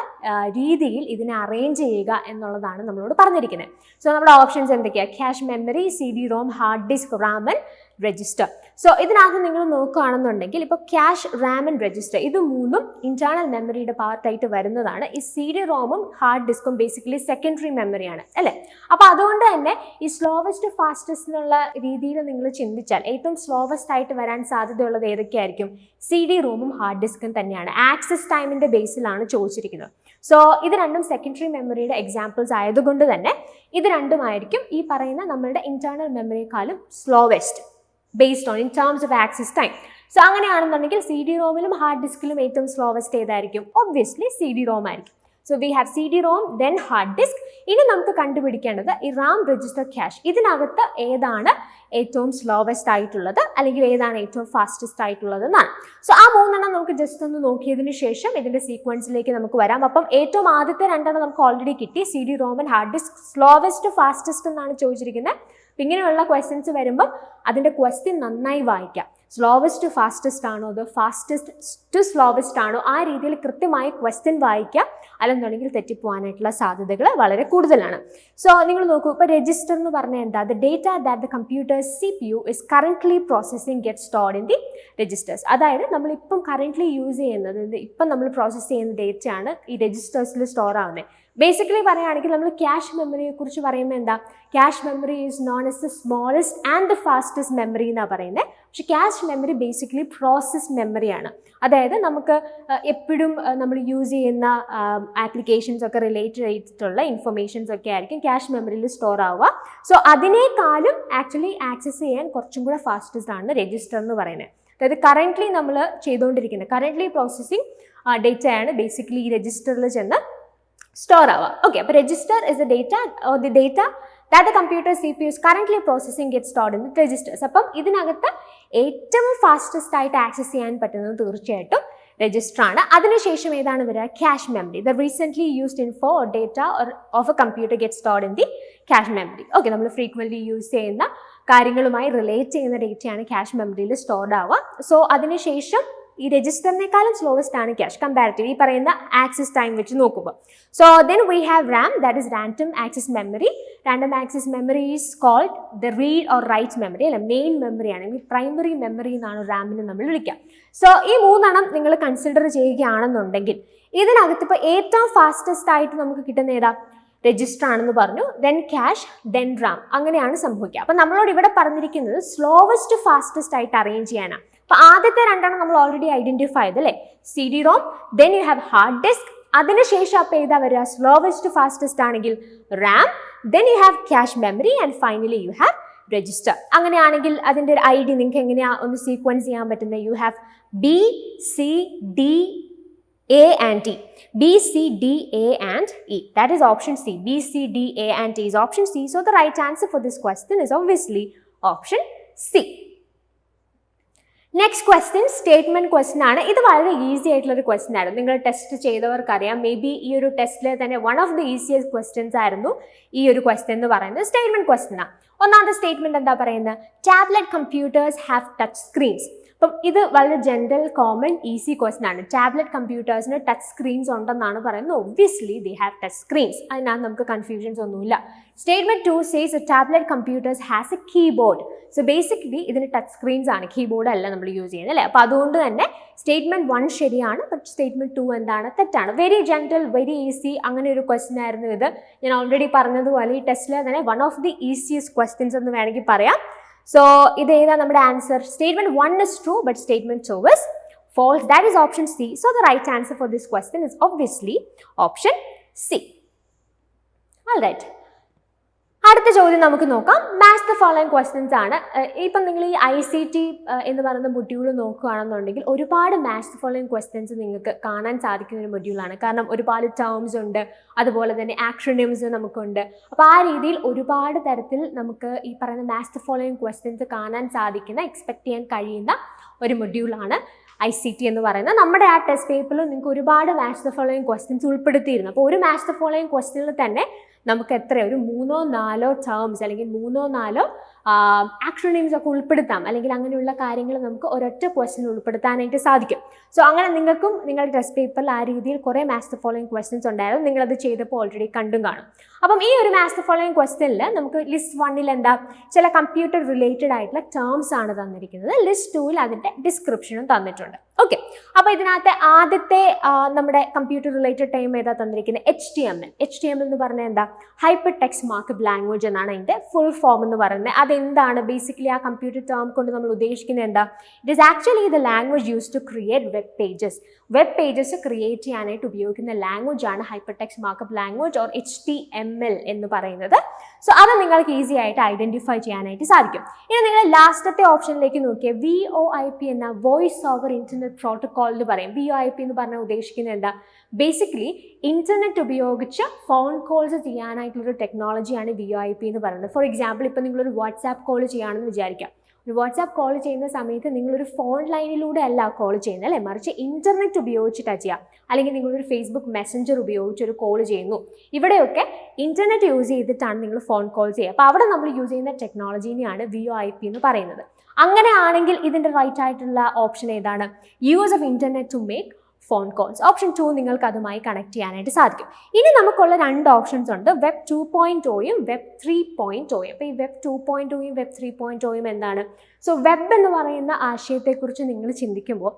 രീതിയിൽ ഇതിനെ അറേഞ്ച് ചെയ്യുക എന്നുള്ളതാണ് നമ്മളോട് പറഞ്ഞിരിക്കുന്നത്. സോ നമ്മുടെ ഓപ്ഷൻസ് എന്തൊക്കെയാണ്? Cache memory, CD-ROM, hard disk, RAM and register. So ഇതിനകത്ത് നിങ്ങൾ നോക്കുകയാണെന്നുണ്ടെങ്കിൽ ഇപ്പോൾ ക്യാഷ്, റാം ആൻഡ് രജിസ്റ്റർ ഇത് മൂന്നും ഇന്റേണൽ മെമ്മറിയുടെ പാർട്ടായിട്ട് വരുന്നതാണ്. ഈ CD-ROM ഹാർഡ് ഡിസ്കും ബേസിക്കലി സെക്കൻഡറി മെമ്മറിയാണ് അല്ലേ. അപ്പോൾ അതുകൊണ്ട് തന്നെ ഈ സ്ലോവസ്റ്റ് ഫാസ്റ്റസ്റ്റ് എന്നുള്ള രീതിയിൽ നിങ്ങൾ ചിന്തിച്ചാൽ ഏറ്റവും സ്ലോവസ്റ്റ് ആയിട്ട് വരാൻ സാധ്യതയുള്ളത് ഏതൊക്കെയായിരിക്കും? CD-ROM ഹാർഡ് ഡിസ്കും തന്നെയാണ്. ആക്സസ് ടൈമിൻ്റെ ബേസിലാണ് ചോദിച്ചിരിക്കുന്നത്. സോ ഇത് രണ്ടും സെക്കൻഡറി മെമ്മറിയുടെ എക്സാമ്പിൾസ് ആയതുകൊണ്ട് തന്നെ ഇത് രണ്ടുമായിരിക്കും ഈ പറയുന്ന നമ്മളുടെ ഇന്റേണൽ മെമ്മറിയെക്കാളും slowest based on in terms of access time. So അങ്ങനെയാണെന്നുണ്ടെങ്കിൽ CD-ROMിലും ഹാർഡ് ഡിസ്കിലും ഏറ്റവും സ്ലോവസ്റ്റ് ഏതായിരിക്കും? ഒബ്വിയസ്ലി CD-ROM ആയിരിക്കും. So we have CD-ROM then hard disk. ഇനി നമുക്ക് കണ്ടുപിടിക്കേണ്ടത് ഈ റാം, രജിസ്റ്റർ, ക്യാഷ് ഇതിനകത്ത് ഏതാണ് ഏറ്റവും സ്ലോവസ്റ്റ് ആയിട്ടുള്ളത് അല്ലെങ്കിൽ ഏതാണ് ഏറ്റവും ഫാസ്റ്റസ്റ്റ് ആയിട്ടുള്ളത് എന്നാണ്. സോ ആ മൂന്നെണ്ണം നമുക്ക് ജസ്റ്റ് ഒന്ന് നോക്കിയതിന് ശേഷം ഇതിൻ്റെ സീക്വൻസിലേക്ക് നമുക്ക് വരാം. അപ്പം ഏറ്റവും ആദ്യത്തെ രണ്ടെണ്ണം നമുക്ക് ഓൾറെഡി കിട്ടി. CD-ROM and hard disk slowest fastest എന്നാണ് ചോദിച്ചിരിക്കുന്നത്. ഇങ്ങനെയുള്ള ക്വസ്റ്റ്യൻസ് വരുമ്പം അതിൻ്റെ ക്വസ്റ്റ്യൻ നന്നായി വായിക്കാം. സ്ലോവസ്റ്റ് ടു ഫാസ്റ്റസ്റ്റ് ആണോ അതോ ഫാസ്റ്റസ്റ്റ് ടു സ്ലോവസ്റ്റ് ആണോ, ആ രീതിയിൽ കൃത്യമായി ക്വസ്റ്റ്യൻ വായിക്കുക, അല്ലെന്നുണ്ടെങ്കിൽ തെറ്റിപ്പോകാനായിട്ടുള്ള സാധ്യതകൾ വളരെ കൂടുതലാണ്. സോ നിങ്ങൾ നോക്കൂ, ഇപ്പോൾ രജിസ്റ്റർ എന്ന് പറഞ്ഞാൽ എന്താ? The data that the computers CPU is currently processing get stored in the registers. അതായത് നമ്മളിപ്പം കറന്റ്ലി യൂസ് ചെയ്യുന്നത്, ഇപ്പം നമ്മൾ പ്രോസസ്സ് ചെയ്യുന്ന ഡേറ്റയാണ് ഈ രജിസ്റ്റേഴ്സിൽ സ്റ്റോർ ആവുന്നത്. ബേസിക്കലി പറയുകയാണെങ്കിൽ നമ്മൾ ക്യാഷ് മെമ്മറിയെ കുറിച്ച് പറയുമ്പോൾ എന്താ? Cache memory is known as the smallest and the fastest memory എന്നാണ് പറയുന്നത്. പക്ഷെ ക്യാഷ് മെമ്മറി ബേസിക്കലി പ്രോസസ് മെമ്മറിയാണ്. അതായത് നമുക്ക് എപ്പോഴും നമ്മൾ യൂസ് ചെയ്യുന്ന ആപ്ലിക്കേഷൻസ് ഒക്കെ റിലേറ്റഡ് ആയിട്ടുള്ള ഇൻഫർമേഷൻസ് ഒക്കെ ആയിരിക്കും ക്യാഷ് മെമ്മറിയിൽ സ്റ്റോർ ആവുക. സോ അതിനേക്കാളും ആക്ച്വലി ആക്സസ് ചെയ്യാൻ കുറച്ചും കൂടെ ഫാസ്റ്റസ്റ്റ് ആണ് രജിസ്റ്റർ എന്ന് പറയുന്നത്. അതായത് കറൻ്റ്ലി നമ്മൾ ചെയ്തുകൊണ്ടിരിക്കുന്നത് കറൻ്റ്ലി പ്രോസസ്സിങ് ഡേറ്റയാണ് ബേസിക്കലി ഈ രജിസ്റ്ററിൽ ചെന്ന് സ്റ്റോർ ആവുക. ഓക്കെ, അപ്പോൾ register is the data or the data that the computer CPU is currently processing gets stored in the registers. അപ്പം ഇതിനകത്ത് ഏറ്റവും ഫാസ്റ്റസ്റ്റ് ആയിട്ട് ആക്സസ് ചെയ്യാൻ പറ്റുന്നത് തീർച്ചയായിട്ടും രജിസ്റ്റർ ആണ്. അതിനുശേഷം ഏതാണ് വരിക? Cache memory. The recently used info or data of a computer get stored in the cache memory. Okay, നമ്മൾ ഫ്രീക്വൻ്റ്ലി യൂസ് ചെയ്യുന്ന കാര്യങ്ങളുമായി റിലേറ്റ് ചെയ്യുന്ന ഡേറ്റയാണ് ക്യാഷ് മെമ്മറിയിൽ സ്റ്റോർഡ് ആവുക. സോ അതിനുശേഷം ഈ രജിസ്റ്ററിനേക്കാളും സ്ലോവസ്റ്റ് ആണ് ക്യാഷ് കമ്പാരിറ്റീവ് ഈ പറയുന്ന ആക്സസ് ടൈം വെച്ച് നോക്കുമ്പോൾ. So then we have RAM, that is random access memory. Random access memory is called the read or write memory, അല്ല മെയിൻ മെമ്മറിയാണ്, അല്ലെങ്കിൽ പ്രൈമറി മെമ്മറി എന്നാണ് റാമിനെ നമ്മൾ വിളിക്കുക. സോ ഈ മൂന്നെണ്ണം നിങ്ങൾ കൺസിഡർ ചെയ്യുകയാണെന്നുണ്ടെങ്കിൽ ഇതിനകത്ത് ഇപ്പോൾ ഏറ്റവും ഫാസ്റ്റസ്റ്റ് ആയിട്ട് നമുക്ക് കിട്ടുന്ന ഏതാ? രജിസ്റ്റർ ആണെന്ന് പറഞ്ഞു, ദെൻ ക്യാഷ്, ദെൻ റാം, അങ്ങനെയാണ് സംഭവിക്കുക. അപ്പം നമ്മളോട് ഇവിടെ പറഞ്ഞിരിക്കുന്നത് സ്ലോവസ്റ്റ് ഫാസ്റ്റസ്റ്റ് ആയിട്ട് അറേഞ്ച് ചെയ്യാനാണ്. അപ്പോൾ ആദ്യത്തെ രണ്ടെണ്ണം നമ്മൾ ഓൾറെഡി ഐഡന്റിഫൈ ചെയ്ത് അല്ലേ? CD-ROM, then you have hard disk. അതിനുശേഷം അപ്പോൾ ഏതാ വരിക? സ്ലോവസ്റ്റ് ഫാസ്റ്റസ്റ്റ് ആണെങ്കിൽ RAM, then you have cache memory, and finally you have register. അങ്ങനെയാണെങ്കിൽ അതിൻ്റെ ഒരു ID നിങ്ങൾക്ക് എങ്ങനെയാണ് ഒന്ന് സീക്വൻസ് ചെയ്യാൻ പറ്റുന്നത്? You have BCDA and T. BCDA and E. That is option C. BCDA and T is option C. So the right answer for this question is obviously option C. Next question statement question ആണ്. ഇത് വളരെ ഈസി ആയിട്ടുള്ളൊരു ക്വസ്റ്റ്യൻ ആയിരുന്നു. നിങ്ങൾ ടെസ്റ്റ് ചെയ്തവർക്കറിയാം, മേ ബി ഈ ഒരു ടെസ്റ്റിൽ തന്നെ one of the easiest questions ആയിരുന്നു ഈ ഒരു ക്വസ്റ്റ്യൻ എന്ന് പറയുന്നത്. സ്റ്റേറ്റ്മെന്റ് ക്വസ്റ്റ്യൻ ആണ്. ഒന്നാമത്തെ സ്റ്റേറ്റ്മെന്റ് എന്താ പറയുന്നത്? Tablet computers have touch screens. അപ്പം ഇത് വളരെ ജനറൽ കോമൺ ഈസി ക്വസ്റ്റ്യൻ ആണ്. ടാബ്ലറ്റ് കമ്പ്യൂട്ടേഴ്സിന് ടച്ച് സ്ക്രീൻസ് ഉണ്ടെന്നാണ് പറയുന്നത്. Obviously they have touch screens, അതിനകത്ത് നമുക്ക് കൺഫ്യൂഷൻസ് ഒന്നുമില്ല. Statement 2 says tablet computers has A keyboard. So basically ഇതിന് ടച്ച് സ്ക്രീൻസ് ആണ്, കീബോർഡ് അല്ല നമ്മൾ യൂസ് ചെയ്യുന്നത് അല്ലേ? അപ്പോൾ അതുകൊണ്ട് തന്നെ സ്റ്റേറ്റ്മെന്റ് 1 ശരിയാണ്, ബട്ട് സ്റ്റേറ്റ്മെന്റ് 2 എന്താണ്? തെറ്റാണ്. വെരി ജനറൽ, വെരി ഈസി, അങ്ങനെ ഒരു ക്വസ്റ്റ്യൻ ആയിരുന്നു ഇത്. ഞാൻ ഓൾറെഡി പറഞ്ഞതുപോലെ ഈ ടെസ്റ്റിൽ തന്നെ one of the easiest questions എന്ന് വേണമെങ്കിൽ പറയാം. സോ ഇത് ഏതാ നമ്മുടെ answer? Statement 1 is true, but statement 2 is false. That is option C. So the right answer for this question is obviously option C. All right. അടുത്ത ചോദ്യം നമുക്ക് നോക്കാം. മാച്ച് ദ ഫോളോയിങ് ക്വസ്റ്റ്യൻസ് ആണ്. ഇപ്പം നിങ്ങൾ ഈ ICT എന്ന് പറയുന്ന മൊഡ്യൂൾ നോക്കുകയാണെന്നുണ്ടെങ്കിൽ ഒരുപാട് മാച്ച് ദ ഫോളോയിങ് ക്വസ്റ്റ്യൻസ് നിങ്ങൾക്ക് കാണാൻ സാധിക്കുന്ന ഒരു മൊഡ്യൂളാണ്. കാരണം ഒരുപാട് ടേംസ് ഉണ്ട്, അതുപോലെ തന്നെ ആക്രോണിംസ് നമുക്കുണ്ട്. അപ്പോൾ ആ രീതിയിൽ ഒരുപാട് തരത്തിൽ നമുക്ക് ഈ പറയുന്ന മാച്ച് ദ ഫോളോയിങ് ക്വസ്റ്റ്യൻസ് കാണാൻ സാധിക്കുന്ന, എക്സ്പെക്ട് ചെയ്യാൻ കഴിയുന്ന ഒരു മൊഡ്യൂളാണ് ICT എന്ന് പറയുന്നത്. നമ്മുടെ ആ ടെസ്റ്റ് പേപ്പറിൽ നിങ്ങൾക്ക് ഒരുപാട് മാച്ച് ദ ഫോളോയിങ് ക്വസ്റ്റ്യൻസ് ഉൾപ്പെടുത്തിയിരുന്നു. അപ്പോൾ ഒരു മാച്ച് ദ ഫോളോയിങ് ക്വസ്റ്റ്യനിൽ തന്നെ നമുക്ക് എത്ര ഒരു 3-4 ടേംസ് അല്ലെങ്കിൽ 3-4 ആക്രോണിംസ് ഒക്കെ ഉൾപ്പെടുത്താം, അല്ലെങ്കിൽ അങ്ങനെയുള്ള കാര്യങ്ങൾ നമുക്ക് ഒരൊറ്റ ക്വസ്റ്റ്യൻ ഉൾപ്പെടുത്താനായിട്ട് സാധിക്കും. സോ അങ്ങനെ നിങ്ങൾക്കും നിങ്ങളുടെ ടെസ്റ്റ് പേപ്പറിൽ ആ രീതിയിൽ കുറേ മാച്ച് ദ ഫോളോയിങ് ക്വസ്റ്റ്യൻസ് ഉണ്ടായിരുന്നു. നിങ്ങളത് ചെയ്തപ്പോൾ ഓൾറെഡി കണ്ടും കാണും. അപ്പം ഈ ഒരു മാച്ച് ദ ഫോളോയിങ് ക്വസ്റ്റ്യനിൽ നമുക്ക് ലിസ്റ്റ് 1 എന്താ? ചില കമ്പ്യൂട്ടർ റിലേറ്റഡ് ആയിട്ടുള്ള ടേംസ് ആണ് തന്നിരിക്കുന്നത്. ലിസ്റ്റ് 2 അതിൻ്റെ ഡിസ്ക്രിപ്ഷനും തന്നിട്ടുണ്ട്. ഓക്കെ, അപ്പോൾ ഇതിനകത്തെ ആദ്യത്തെ നമ്മുടെ കമ്പ്യൂട്ടർ റിലേറ്റഡ് ടേം ഏതാ തന്നിരിക്കുന്നത്? HTML എന്ന് പറഞ്ഞാൽ എന്താ? ഹൈപ്പർ ടെക്സ്റ്റ് മാർക്കപ്പ് ലാംഗ്വേജ് എന്നാണ് അതിൻ്റെ ഫുൾ ഫോം എന്ന് പറയുന്നത്. അതെന്താണ് ബേസിക്കലി ആ കമ്പ്യൂട്ടർ ടേം കൊണ്ട് നമ്മൾ ഉദ്ദേശിക്കുന്നത് എന്താ? It is actually the language use to create web pages. Web pages create ചെയ്യാനായിട്ട് ഉപയോഗിക്കുന്ന ലാംഗ്വേജ് ആണ് hypertext markup language or HTML എന്ന് പറയുന്നത്. സോ അത് നിങ്ങൾക്ക് ഈസി ആയിട്ട് ഐഡന്റിഫൈ ചെയ്യാനായിട്ട് സാധിക്കും. ഇനി നിങ്ങൾ ലാസ്റ്റത്തെ ഓപ്ഷനിലേക്ക് നോക്കിയാൽ VoIP എന്ന വോയിസ് ഓവർ ഇന്റർനെറ്റ് പ്രോട്ടോകോൾ എന്ന് പറയും. VoIP എന്ന് പറഞ്ഞാൽ ഉദ്ദേശിക്കുന്നത് എന്താ? ബേസിക്കലി ഇന്റർനെറ്റ് ഉപയോഗിച്ച് ഫോൺ കോൾസ് ചെയ്യാനായിട്ടുള്ളൊരു ടെക്നോളജിയാണ് VoIP എന്ന് പറയുന്നത്. ഫോർ എക്സാമ്പിൾ, ഇപ്പോൾ നിങ്ങളൊരു വാട്സാപ്പ് കോൾ ചെയ്യുകയാണെന്ന് വിചാരിക്കാം. ഒരു വാട്സാപ്പ് കോൾ ചെയ്യുന്ന സമയത്ത് നിങ്ങളൊരു ഫോൺ ലൈനിലൂടെ അല്ല കോൾ ചെയ്യുന്നത് അല്ലേ, മറിച്ച് ഇന്റർനെറ്റ് ഉപയോഗിച്ചിട്ടാണ് ചെയ്യുക. അല്ലെങ്കിൽ നിങ്ങളൊരു ഫേസ്ബുക്ക് മെസ്സഞ്ചർ ഉപയോഗിച്ച് ഒരു കോൾ ചെയ്യുന്നു. ഇവിടെയൊക്കെ ഇന്റർനെറ്റ് യൂസ് ചെയ്തിട്ടാണ് നിങ്ങൾ ഫോൺ കോൾസ് ചെയ്യുക. അപ്പോൾ അവിടെ നമ്മൾ യൂസ് ചെയ്യുന്ന ടെക്നോളജീനെയാണ് VoIP എന്ന് പറയുന്നത്. അങ്ങനെയാണെങ്കിൽ ഇതിൻ്റെ റൈറ്റ് ആയിട്ടുള്ള ഓപ്ഷൻ ഏതാണ്? Use of internet to make phone calls. Option 2 നിങ്ങൾക്ക് അതുമായി കണക്ട് ചെയ്യാനായിട്ട് സാധിക്കും. ഇനി നമുക്കുള്ള 2 ഓപ്ഷൻസ് ഉണ്ട്, വെബ് 2.0യും വെബ് 3.0യും. അപ്പോൾ ഈ വെബ് 2.0യും വെബ് 3.0യും എന്താണ്? സോ വെബ് എന്ന് പറയുന്ന ആശയത്തെക്കുറിച്ച് നിങ്ങൾ ചിന്തിക്കുമ്പോൾ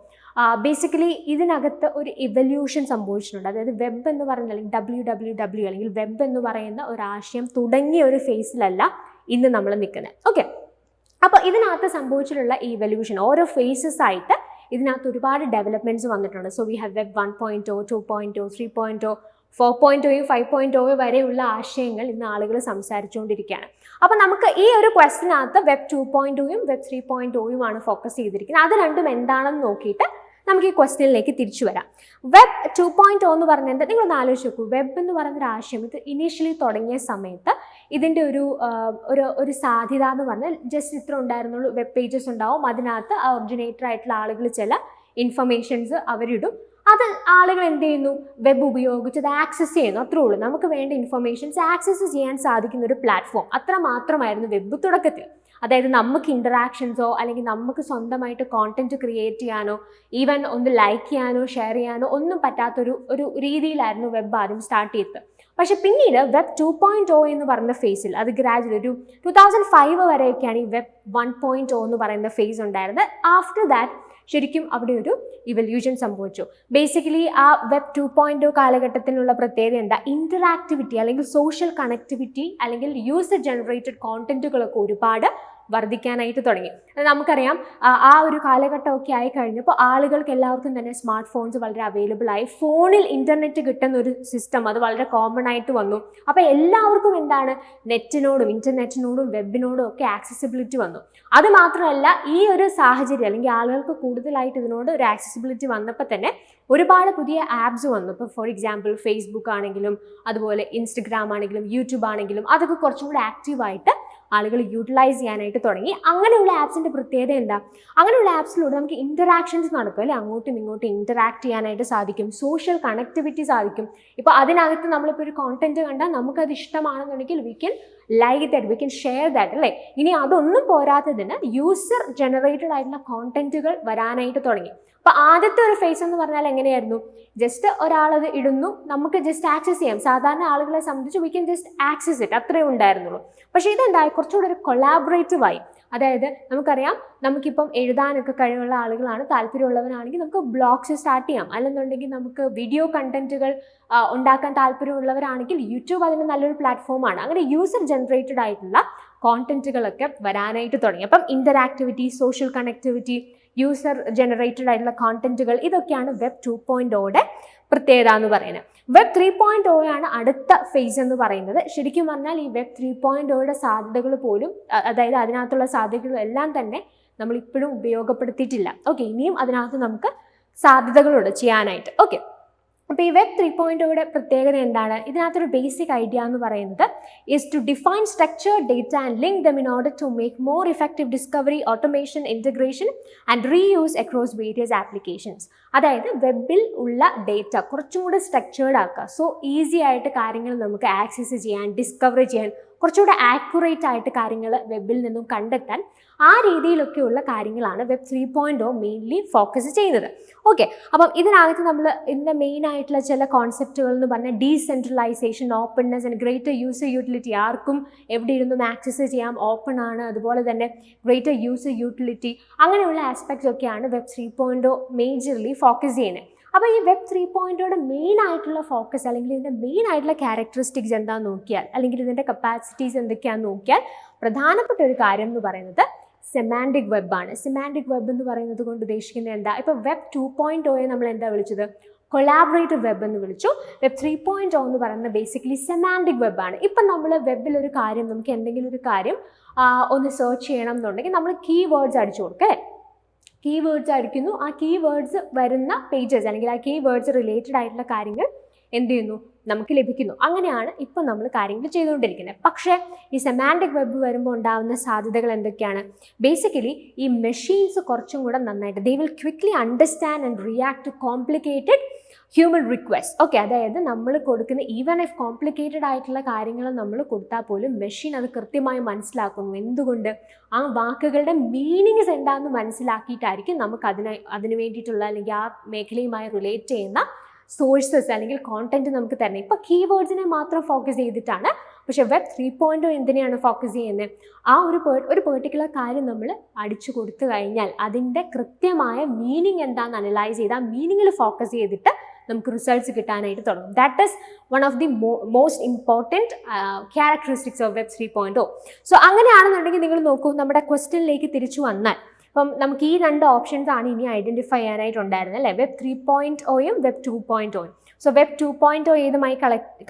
ബേസിക്കലി ഇതിനകത്ത് ഒരു ഇവല്യൂഷൻ സംഭവിച്ചിട്ടുണ്ട്. അതായത് വെബ് എന്ന് പറയുന്ന അല്ലെങ്കിൽ WWW അല്ലെങ്കിൽ വെബ് എന്ന് പറയുന്ന ഒരു ആശയം തുടങ്ങിയ ഒരു ഫേസിലല്ല ഇന്ന് നമ്മൾ നിൽക്കുന്നത്. ഓക്കെ, അപ്പോൾ ഇതിനകത്ത് സംഭവിച്ചിട്ടുള്ള ഈ ഇവല്യൂഷൻ ഓരോ ഫേസസ് ആയിട്ട് ഇതിനകത്ത് ഒരുപാട് ഡെവലപ്മെൻറ്റ്സ് വന്നിട്ടുണ്ട്. സോ വി ഹാവ് വെബ് 1.0, 2.0, 3.0, 4.0, 5.0 വരെയുള്ള ആശയങ്ങൾ ഇന്ന് ആളുകൾ സംസാരിച്ചുകൊണ്ടിരിക്കുകയാണ്. അപ്പോൾ നമുക്ക് ഈ ഒരു ക്വസ്റ്റിനകത്ത് വെബ് 2.0യും വെബ് 3.0യുമാണ് ഫോക്കസ് ചെയ്തിരിക്കുന്നത്. അത് രണ്ടും എന്താണെന്ന് നോക്കിയിട്ട് നമുക്ക് ഈ ക്വസ്റ്റ്യനിലേക്ക് തിരിച്ചു വരാം. വെബ് 2.0 എന്ന് പറഞ്ഞാൽ നിങ്ങളൊന്ന് ആലോചിച്ച് നോക്കൂ. വെബ് എന്ന് പറയുന്നൊരു ആശയം ഇത് ഇനീഷ്യലി തുടങ്ങിയ സമയത്ത് ഇതിൻ്റെ ഒരു സാധ്യത എന്ന് പറഞ്ഞാൽ ജസ്റ്റ് ഇത്ര ഉണ്ടായിരുന്നുള്ളൂ. വെബ് പേജസ് ഉണ്ടാവും, അതിനകത്ത് ആ ഒറിജിനേറ്റർ ആയിട്ടുള്ള ആളുകൾ ചില ഇൻഫർമേഷൻസ് അവരിടും, അത് ആളുകൾ എന്ത് ചെയ്യുന്നു, വെബ് ഉപയോഗിച്ച് അത് ആക്സസ് ചെയ്യുന്നു, അത്രേ ഉള്ളൂ. നമുക്ക് വേണ്ട ഇൻഫർമേഷൻസ് ആക്സസ് ചെയ്യാൻ സാധിക്കുന്ന ഒരു പ്ലാറ്റ്ഫോം, അത്ര മാത്രമായിരുന്നു വെബ് തുടക്കത്തിൽ. അതായത് നമുക്ക് ഇൻറ്ററാക്ഷൻസോ അല്ലെങ്കിൽ നമുക്ക് സ്വന്തമായിട്ട് കോണ്ടന്റ് ക്രിയേറ്റ് ചെയ്യാനോ ഈവൻ ഒന്ന് ലൈക്ക് ചെയ്യാനോ ഷെയർ ചെയ്യാനോ ഒന്നും പറ്റാത്തൊരു രീതിയിലായിരുന്നു വെബ് ആദ്യം സ്റ്റാർട്ട് ചെയ്തത്. പക്ഷെ പിന്നീട് വെബ് 2.0 എന്ന് പറയുന്ന ഫേസിൽ അത് ഗ്രാജുവലി ഒരു 2005 വരെയൊക്കെയാണ് ഈ വെബ് 1.0 എന്ന് പറയുന്ന ഫേസ് ഉണ്ടായിരുന്നത്. ആഫ്റ്റർ ദാറ്റ് ശരിക്കും അവിടെ ഒരു ഇവല്യൂഷൻ സംഭവിച്ചു. ബേസിക്കലി ആ വെബ് 2.0 കാലഘട്ടത്തിലുള്ള പ്രത്യേകത എന്താ? ഇൻ്ററാക്ടിവിറ്റി അല്ലെങ്കിൽ സോഷ്യൽ കണക്ടിവിറ്റി അല്ലെങ്കിൽ യൂസർ ജനറേറ്റഡ് കോണ്ടന്റുകളൊക്കെ ഒരുപാട് വർദ്ധിക്കാനായിട്ട് തുടങ്ങി. നമുക്കറിയാം ആ ഒരു കാലഘട്ടമൊക്കെ ആയി കഴിഞ്ഞപ്പോൾ ആളുകൾക്ക് എല്ലാവർക്കും തന്നെ സ്മാർട്ട് ഫോൺസ് വളരെ അവൈലബിൾ ആയി. ഫോണിൽ ഇൻ്റർനെറ്റ് കിട്ടുന്ന ഒരു സിസ്റ്റം അത് വളരെ കോമൺ ആയിട്ട് വന്നു. അപ്പോൾ എല്ലാവർക്കും എന്താണ്, നെറ്റിനോടും ഇൻ്റർനെറ്റിനോടും വെബിനോടും ഒക്കെ ആക്സസിബിലിറ്റി വന്നു. അത് മാത്രമല്ല ഈ ഒരു സാഹചര്യം അല്ലെങ്കിൽ ആളുകൾക്ക് കൂടുതലായിട്ട് ഇതിനോട് ഒരു ആക്സസിബിലിറ്റി വന്നപ്പോൾ തന്നെ ഒരുപാട് പുതിയ ആപ്സ് വന്നു. ഇപ്പോൾ ഫോർ എക്സാമ്പിൾ ഫേസ്ബുക്ക് ആണെങ്കിലും അതുപോലെ ഇൻസ്റ്റഗ്രാം ആണെങ്കിലും യൂട്യൂബ് ആണെങ്കിലും അതൊക്കെ കുറച്ചും കൂടി ആക്റ്റീവായിട്ട് ആളുകൾ യൂട്ടിലൈസ് ചെയ്യാനായിട്ട് തുടങ്ങി. അങ്ങനെയുള്ള ആപ്സിൻ്റെ പ്രത്യേകത എന്താ? അങ്ങനെയുള്ള ആപ്സിലൂടെ നമുക്ക് ഇൻ്ററാക്ഷൻസ് നടക്കും അല്ലേ, അങ്ങോട്ടും ഇങ്ങോട്ടും ഇൻ്ററാക്ട് ചെയ്യാനായിട്ട് സാധിക്കും, സോഷ്യൽ കണക്ടിവിറ്റി സാധിക്കും. ഇപ്പോൾ അതിനകത്ത് നമ്മളിപ്പോൾ ഒരു കോണ്ടന്റ് കണ്ടാൽ നമുക്കത് ഇഷ്ടമാണെന്നുണ്ടെങ്കിൽ we can like that, we can share that അല്ലേ. ഇനി അതൊന്നും പോരാത്തതിന് യൂസർ ജനറേറ്റഡ് ആയിട്ടുള്ള കോണ്ടന്റുകൾ വരാനായിട്ട് തുടങ്ങി. അപ്പോൾ ആദ്യത്തെ ഒരു ഫേസ് എന്ന് പറഞ്ഞാൽ എങ്ങനെയായിരുന്നു? ജസ്റ്റ് ഒരാളത് ഇടുന്നു, നമുക്ക് ജസ്റ്റ് ആക്സസ് ചെയ്യാം. സാധാരണ ആളുകളെ സംബന്ധിച്ച് we can just access it, അത്രേ ഉണ്ടായിരുന്നുള്ളൂ. പക്ഷേ ഇതെന്തായി, കുറച്ചുകൂടെ ഒരു കൊളാബറേറ്റീവായി. അതായത് നമുക്കറിയാം, നമുക്കിപ്പം എഴുതാനൊക്കെ കഴിവുള്ള ആളുകളാണ്, താല്പര്യമുള്ളവരാണെങ്കിൽ നമുക്ക് ബ്ലോഗ്സ് സ്റ്റാർട്ട് ചെയ്യാം. അല്ലെന്നുണ്ടെങ്കിൽ നമുക്ക് വീഡിയോ കണ്ടന്റുകൾ ഉണ്ടാക്കാൻ താല്പര്യമുള്ളവരാണെങ്കിൽ യൂട്യൂബ് അതിന് നല്ലൊരു പ്ലാറ്റ്ഫോമാണ്. അങ്ങനെ യൂസർ ജനറേറ്റഡ് ആയിട്ടുള്ള കോണ്ടന്റുകളൊക്കെ വരാനായിട്ട് തുടങ്ങി. അപ്പം ഇൻ്ററാക്ടിവിറ്റി, സോഷ്യൽ കണക്ടിവിറ്റി, യൂസർ ജനറേറ്റഡ് ആയിട്ടുള്ള കോണ്ടന്റുകൾ, ഇതൊക്കെയാണ് വെബ് 2.0യുടെ പ്രത്യേകത എന്ന് പറയുന്നത്. വെബ് 3.0 ആണ് അടുത്ത ഫേസ് എന്ന് പറയുന്നത്. ശരിക്കും പറഞ്ഞാൽ ഈ വെബ് 3.0യുടെ സാധ്യതകൾ പോലും, അതായത് അതിനകത്തുള്ള സാധ്യതകളും എല്ലാം തന്നെ നമ്മൾ ഇപ്പോഴും ഉപയോഗപ്പെടുത്തിയിട്ടില്ല. ഓക്കെ, ഇനിയും അതിനകത്ത് നമുക്ക് സാധ്യതകളുണ്ട് ചെയ്യാനായിട്ട്. ഓക്കെ, അപ്പോൾ ഈ വെബ് 3.0യുടെ പ്രത്യേകത എന്താണ്? ഇതിനകത്തൊരു ബേസിക് ഐഡിയ എന്ന് പറയുന്നത് is to define structured data and link them in order to make more effective discovery, automation, integration and reuse across various applications. അതായത് വെബിൽ ഉള്ള ഡേറ്റ കുറച്ചും കൂടെ സ്ട്രക്ചേർഡ് ആക്കുക. സോ ഈസി ആയിട്ട് കാര്യങ്ങൾ നമുക്ക് ആക്സസ് ചെയ്യാൻ, ഡിസ്കവർ ചെയ്യാൻ, കുറച്ചുകൂടെ ആക്യുറേറ്റ് ആയിട്ട് കാര്യങ്ങൾ വെബിൽ നിന്നും കണ്ടെത്താൻ, ആ രീതിയിലൊക്കെയുള്ള കാര്യങ്ങളാണ് വെബ് 3.0 മെയിൻലി ഫോക്കസ് ചെയ്യുന്നത്. ഓക്കെ, അപ്പം ഇതിനകത്ത് നമ്മൾ ഇതിൻ്റെ മെയിൻ ആയിട്ടുള്ള ചില കോൺസെപ്റ്റുകൾ എന്ന് പറഞ്ഞാൽ decentralisation, openness and greater user utility. ആർക്കും എവിടെ ഇരുന്നും ആക്സസ് ചെയ്യാം, ഓപ്പൺ ആണ്. അതുപോലെ തന്നെ ഗ്രേറ്റർ യൂസർ യൂട്ടിലിറ്റി, അങ്ങനെയുള്ള ആസ്പെക്ട്സ് ഒക്കെയാണ് വെബ് 3.0 മേജർലി ഫോക്കസ് ചെയ്യുന്നത്. അപ്പോൾ ഈ വെബ് 3.0യുടെ മെയിൻ ആയിട്ടുള്ള ഫോക്കസ് അല്ലെങ്കിൽ ഇതിൻ്റെ മെയിൻ ആയിട്ടുള്ള ക്യാരക്ടറിസ്റ്റിക്സ് എന്താണെന്ന് നോക്കിയാൽ, അല്ലെങ്കിൽ ഇതിൻ്റെ കപ്പാസിറ്റീസ് എന്തൊക്കെയാണെന്ന് നോക്കിയാൽ, പ്രധാനപ്പെട്ട ഒരു കാര്യം എന്ന് പറയുന്നത് സെമാൻറ്റിക് വെബാണ്. സെമാൻറ്റിക് വെബ് എന്ന് പറയുന്നത് കൊണ്ട് ഉദ്ദേശിക്കുന്നത് എന്താ? ഇപ്പോൾ വെബ് 2.0യെ നമ്മൾ എന്താ വിളിച്ചത്? കൊളാബറേറ്റീവ് വെബ് എന്ന് വിളിച്ചു. വെബ് 3.0 എന്ന് പറയുന്നത് ബേസിക്കലി സെമാൻറ്റിക് വെബാണ്. ഇപ്പം നമ്മൾ വെബിലൊരു കാര്യം, നമുക്ക് എന്തെങ്കിലും ഒരു കാര്യം ഒന്ന് സെർച്ച് ചെയ്യണം എന്നുണ്ടെങ്കിൽ നമ്മൾ കീവേഡ്സ് അടിച്ചു കൊടുക്കുക. കീവേഡ്സ് അടിക്കുന്നു, ആ കീവേഡ്സ് വരുന്ന പേജസ് അല്ലെങ്കിൽ ആ കീവേഡ്സ് റിലേറ്റഡ് ആയിട്ടുള്ള കാര്യങ്ങൾ എന്ത് ചെയ്യുന്നു, നമുക്ക് ലഭിക്കുന്നു. അങ്ങനെയാണ് ഇപ്പം നമ്മൾ കാര്യങ്ങൾ ചെയ്തുകൊണ്ടിരിക്കുന്നത്. പക്ഷേ ഈ സെമാൻറ്റിക് വെബ് വരുമ്പോൾ ഉണ്ടാകുന്ന സാധ്യതകൾ എന്തൊക്കെയാണ്? ബേസിക്കലി ഈ മെഷീൻസ് കുറച്ചും കൂടെ നന്നായിട്ട് they will quickly understand and react to complicated human request. Okay, അതായത് നമ്മൾ കൊടുക്കുന്ന ഈവൻ ഇഫ് കോംപ്ലിക്കേറ്റഡ് ആയിട്ടുള്ള കാര്യങ്ങൾ നമ്മൾ കൊടുത്താൽ പോലും മെഷീൻ അത് കൃത്യമായി മനസ്സിലാക്കുന്നു. എന്തുകൊണ്ട്? ആ വാക്കുകളുടെ മീനിങ്സ് എന്താണെന്ന് മനസ്സിലാക്കിയിട്ടായിരിക്കും നമുക്ക് അതിന് വേണ്ടിയിട്ടുള്ള അല്ലെങ്കിൽ ആ മേഖലയുമായി റിലേറ്റ് ചെയ്യുന്ന സോഴ്സസ് അല്ലെങ്കിൽ കോണ്ടന്റ് നമുക്ക് തരണം. ഇപ്പോൾ കീവേഡ്സിനെ മാത്രം ഫോക്കസ് ചെയ്തിട്ടാണ്. പക്ഷേ വെബ് 3.0 എന്തിനെയാണ് ഫോക്കസ് ചെയ്യുന്നത്? ആ ഒരു പെർട്ടിക്കുലർ കാര്യം നമ്മൾ അടിച്ചു കൊടുത്തു കഴിഞ്ഞാൽ അതിൻ്റെ കൃത്യമായ മീനിങ് എന്താണെന്ന് അനലൈസ് ചെയ്ത് ആ മീനിങ്ങിൽ ഫോക്കസ് ചെയ്തിട്ട് നമുക്ക് റിസൾട്ട്സ് കിട്ടാനായിട്ട് തുടങ്ങും. That is one of the most important characteristics of web 3.0. So അങ്ങനെയാണെന്നുണ്ടെങ്കിൽ നിങ്ങൾ നോക്കൂ, നമ്മുടെ ക്വസ്റ്റ്യനിലേക്ക് തിരിച്ചു വന്നാൽ അപ്പം നമുക്ക് ഈ 2 ഓപ്ഷൻസ് ആണ് ഇനി ഐഡൻറ്റിഫൈ ചെയ്യാനായിട്ടുണ്ടായിരുന്നത് അല്ലേ? വെബ് 3.0യും വെബ് 2.0യും. സോ വെബ് 2.0 ഏതുമായി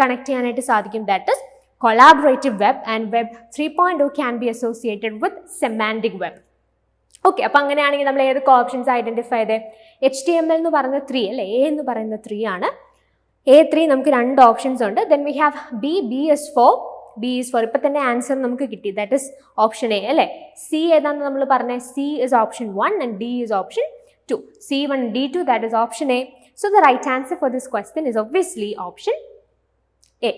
കണക്ട് ചെയ്യാനായിട്ട് സാധിക്കും? That is collaborative web, and web 3.0 can be associated with semantic web. Okay, അപ്പം അങ്ങനെയാണെങ്കിൽ നമ്മൾ ഏതൊക്കെ ഓപ്ഷൻസ് ഐഡൻറ്റിഫൈ ചെയ്തേ? HTML എന്ന് പറയുന്ന 3 അല്ലേ? എ എന്ന് പറയുന്ന 3 ആണ്. A3 നമുക്ക് 2 ഓപ്ഷൻസ് ഉണ്ട്. Then we have B is for ഇപ്പം തന്നെ ആൻസർ നമുക്ക് കിട്ടി. ദാറ്റ് ഇസ് ഓപ്ഷൻ എ അല്ലേ? സി ഏതാണെന്ന് നമ്മൾ പറഞ്ഞത്? C is option 1 and D is option 2. C1 and D2, that is option A. So the right answer for this question is obviously option A.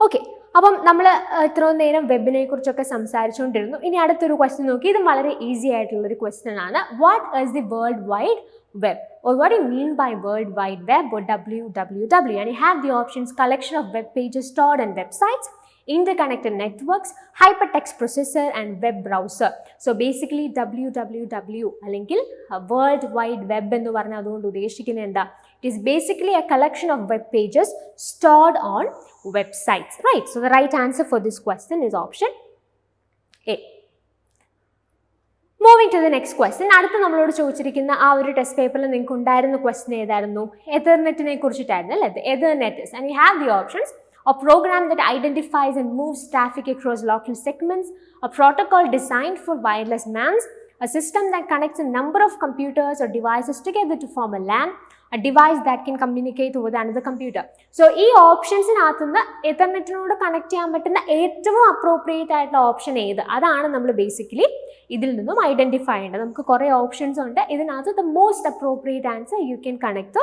Okay, അപ്പം നമ്മൾ ഇത്രയും നേരം വെബിനെ കുറിച്ചൊക്കെ സംസാരിച്ചുകൊണ്ടിരുന്നു. ഇനി അടുത്തൊരു ക്വസ്റ്റ്യൻ നോക്കി. ഇത് വളരെ ഈസി ആയിട്ടുള്ളൊരു ക്വസ്റ്റ്യൻ ആണ്. What is the world wide web, or what do you mean by world wide web, or WWW? And you have the options: collection of web pages stored on websites, interconnected networks, hypertext processor and web browser. So basically WWW അല്ലെങ്കിൽ വേൾഡ് വൈഡ് വെബ് എന്ന് പറഞ്ഞാൽ അതുകൊണ്ട് ഉദ്ദേശിക്കുന്നത് എന്താ? It is basically a collection of web pages stored on websites, right? So the right answer for this question is option A. Moving to the next question. അടുത്ത നമ്മളോട് ചോദിച്ചിരിക്കുന്ന ആ ഒരു ടെസ്റ്റ് പേപ്പറിൽ നിങ്ങൾക്ക് ഉണ്ടായിരുന്ന ക്വസ്റ്റ്യൻ ഏതായിരുന്നു? എതർനെറ്റിനെ കുറിച്ചിട്ടായിരുന്നു അല്ലേ? Ethernet is, and you have the options: a program that identifies and moves traffic across local segments, a protocol designed for wireless MANs, a system that connects a number of computers or devices together to form a LAN, a device that can communicate with another computer. So ഈ ഓപ്ഷൻസിനകത്തുനിന്ന് എതർനെറ്റിനോട് കണക്ട് ചെയ്യാൻ പറ്റുന്ന ഏറ്റവും അപ്രോപ്രിയേറ്റ് ആയിട്ടുള്ള ഓപ്ഷൻ ഏത്? അതാണ് നമ്മൾ ബേസിക്കലി ഇതിൽ നിന്നും ഐഡൻറ്റിഫൈ ചെയ്യേണ്ടത്. നമുക്ക് കുറേ ഓപ്ഷൻസ് ഉണ്ട്. ഇതിനകത്ത് the most appropriate answer you can connect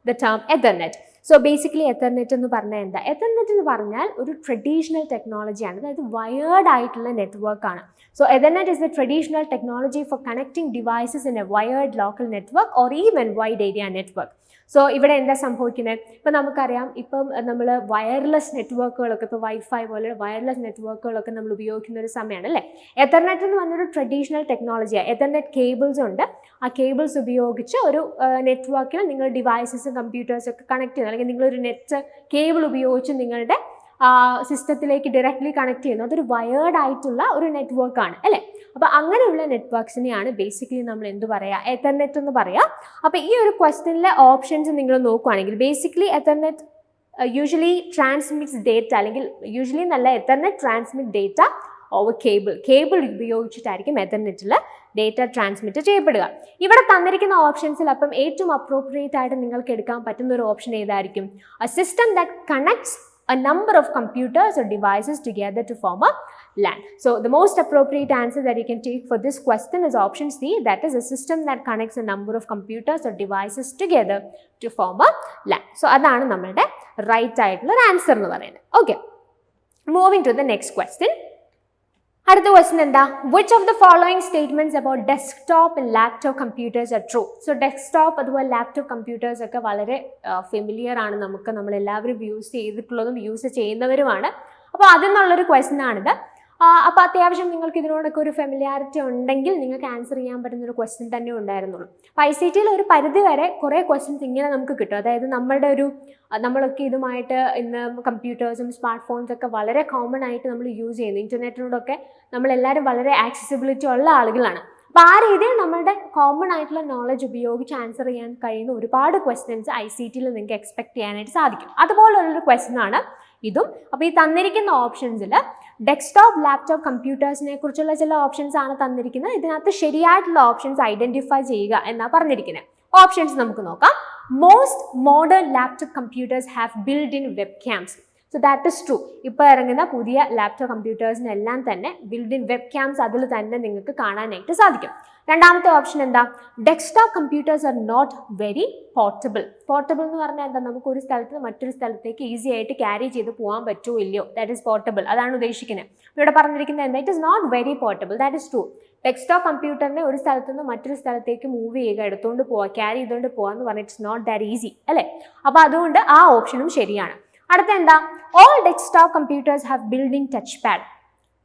the term Ethernet. So basically Ethernet എന്ന് പറഞ്ഞാൽ എന്താ? എതർനെറ്റ് എന്ന് പറഞ്ഞാൽ ഒരു ട്രഡീഷണൽ ടെക്നോളജിയാണ്. അതായത് വയേർഡ് ആയിട്ടുള്ള നെറ്റ്വർക്കാണ്. So Ethernet is the traditional technology for connecting devices in a wired local network or even wide area network. So ഇവിടെ എന്താ സംഭവിക്കുന്നത്? ഇപ്പം നമുക്കറിയാം, ഇപ്പം നമ്മൾ വയർലെസ് നെറ്റ്വർക്കുകളൊക്കെ, ഇപ്പോൾ വൈഫൈ പോലെ വയർലെസ് നെറ്റ്വർക്കുകളൊക്കെ നമ്മൾ ഉപയോഗിക്കുന്ന ഒരു സമയമാണ് അല്ലേ? എതർനെറ്റ് എന്ന് പറഞ്ഞൊരു ട്രഡീഷണൽ ടെക്നോളജിയാണ്. എതർനെറ്റ് കേബിൾസ് ഉണ്ട്. ആ കേബിൾസ് ഉപയോഗിച്ച് ഒരു നെറ്റ്വർക്കിൽ നിങ്ങൾ ഡിവൈസസ് കമ്പ്യൂട്ടേഴ്സൊക്കെ കണക്ട് ചെയ്യുന്നു, അല്ലെങ്കിൽ നിങ്ങളൊരു നെറ്റ് കേബിൾ ഉപയോഗിച്ച് നിങ്ങളുടെ സിസ്റ്റത്തിലേക്ക് ഡയറക്റ്റ്ലി കണക്ട് ചെയ്യുന്നു. അതൊരു വയേർഡ് ആയിട്ടുള്ള ഒരു നെറ്റ്വർക്കാണ് അല്ലേ? അപ്പോൾ അങ്ങനെയുള്ള നെറ്റ്വർക്ക്സിനെയാണ് ബേസിക്കലി നമ്മൾ എന്ത് പറയുക? എതർനെറ്റ് എന്ന് പറയാം. അപ്പോൾ ഈ ഒരു ക്വസ്റ്റ്യനിലെ ഓപ്ഷൻസ് നിങ്ങൾ നോക്കുകയാണെങ്കിൽ basically Ethernet usually transmits data, അല്ലെങ്കിൽ യൂഷ്വലി എന്നല്ല, Ethernet transmit data over cable ഉപയോഗിച്ചിട്ടായിരിക്കും എതർനെറ്റിൽ ഡേറ്റ ട്രാൻസ്മിറ്റ് ചെയ്യപ്പെടുക. ഇവിടെ തന്നിരിക്കുന്ന ഓപ്ഷൻസിൽ അപ്പം ഏറ്റവും അപ്രോപ്രിയേറ്റ് ആയിട്ട് നിങ്ങൾക്ക് എടുക്കാൻ പറ്റുന്ന ഒരു ഓപ്ഷൻ ഏതായിരിക്കും? A system that connects a number of computers or devices together to form a LAN. So the most appropriate answer that you can take for this question is option C, that is a system that connects a number of computers or devices together to form a LAN. So അതാണ് നമ്മുടെ റൈറ്റ് ആയിട്ടുള്ള ആൻസർ എന്ന് പറയുന്നത്. Okay, moving to the next question. അടുത്ത ക്വസ്റ്റ്യൻ എന്താ? Which of the following statements about desktop and laptop computers are true? So desktop അതുപോലെ ലാപ്ടോപ്പ് കമ്പ്യൂട്ടേഴ്സ് ഒക്കെ വളരെ ഫെമിലിയർ ആണ്, നമ്മളെല്ലാവരും യൂസ് ചെയ്തിട്ടുള്ളതും യൂസ് ചെയ്യുന്നവരുമാണ്. അപ്പോൾ അതിൽ നിന്നുള്ളൊരു ക്വസ്റ്റ്യൻ ആണിത്. അപ്പോൾ അത്യാവശ്യം നിങ്ങൾക്ക് ഇതിനോടൊക്കെ ഒരു ഫെമിലിയാരിറ്റി ഉണ്ടെങ്കിൽ നിങ്ങൾക്ക് ആൻസർ ചെയ്യാൻ പറ്റുന്നൊരു ക്വസ്റ്റ്യൻ തന്നെ ഉണ്ടായിരുന്നുള്ളൂ. അപ്പോൾ ICTയിൽ ഒരു പരിധി വരെ കുറേ ക്വസ്റ്റ്യൻസ് ഇങ്ങനെ നമുക്ക് കിട്ടും. അതായത് നമ്മളൊക്കെ ഇതുമായിട്ട് ഇന്ന് കമ്പ്യൂട്ടേഴ്സും സ്മാർട്ട് ഫോൺസൊക്കെ വളരെ കോമൺ ആയിട്ട് നമ്മൾ യൂസ് ചെയ്യുന്നു. ഇൻ്റർനെറ്റിനോടൊക്കെ നമ്മളെല്ലാവരും വളരെ ആക്സസിബിലിറ്റി ഉള്ള ആളുകളാണ്. അപ്പോൾ ആ രീതിയിൽ നമ്മളുടെ കോമൺ ആയിട്ടുള്ള നോളജ് ഉപയോഗിച്ച് ആൻസർ ചെയ്യാൻ കഴിയുന്ന ഒരുപാട് ക്വസ്റ്റ്യൻസ് ICTയിൽ നിങ്ങൾക്ക് എക്സ്പെക്ട് ചെയ്യാനായിട്ട് സാധിക്കും. അതുപോലുള്ളൊരു ക്വസ്റ്റ്യൻ ആണ് ഇതും. അപ്പോൾ ഈ തന്നിരിക്കുന്ന ഓപ്ഷൻസിൽ ഡെസ്ക്ടോപ്പ് ലാപ്ടോപ്പ് കമ്പ്യൂട്ടേഴ്സിനെ കുറിച്ചുള്ള ചില ഓപ്ഷൻസ് ആണ് തന്നിരിക്കുന്നത്. ഇതിനകത്ത് ശരിയായിട്ടുള്ള ഓപ്ഷൻസ് ഐഡൻറ്റിഫൈ ചെയ്യുക എന്നാണ് പറഞ്ഞിരിക്കുന്നത്. ഓപ്ഷൻസ് നമുക്ക് നോക്കാം. Most modern laptop computers have build in web CAMS. So that is true. ഇപ്പോൾ ഇറങ്ങുന്ന പുതിയ ലാപ്ടോപ്പ് കമ്പ്യൂട്ടേഴ്സിനെല്ലാം തന്നെ ബിൽഡ് ഇൻ വെബ് ക്യാംസ് അതിൽ തന്നെ നിങ്ങൾക്ക് കാണാനായിട്ട് സാധിക്കും. രണ്ടാമത്തെ ഓപ്ഷൻ എന്താ? Desktop computers are not very portable. Portable എന്ന് പറഞ്ഞാൽ എന്താ? നമുക്ക് ഒരു സ്ഥലത്ത് നിന്ന് മറ്റൊരു സ്ഥലത്തേക്ക് ഈസി ആയിട്ട് ക്യാരി ചെയ്ത് പോകാൻ പറ്റുമോ ഇല്ലയോ, ദാറ്റ് ഈസ് പോർട്ടബിൾ. അതാണ് ഉദ്ദേശിക്കുന്നത്. ഇവിടെ പറഞ്ഞിരിക്കുന്നത് എന്താ? It is not very portable, that is true. Desktop കമ്പ്യൂട്ടറിനെ ഒരു സ്ഥലത്ത് നിന്ന് മറ്റൊരു സ്ഥലത്തേക്ക് മൂവ് ചെയ്യുക, എടുത്തുകൊണ്ട് പോവുക, ക്യാരി ചെയ്തുകൊണ്ട് പോകാൻ എന്ന് പറഞ്ഞാൽ ഇറ്റ്സ് നോട്ട് ദാറ്റ് ഈസി അല്ലേ? അപ്പോൾ അതുകൊണ്ട് ആ ഓപ്ഷനും ശരിയാണ്. അടുത്ത എന്താ? All desktop computers have build in touch pad.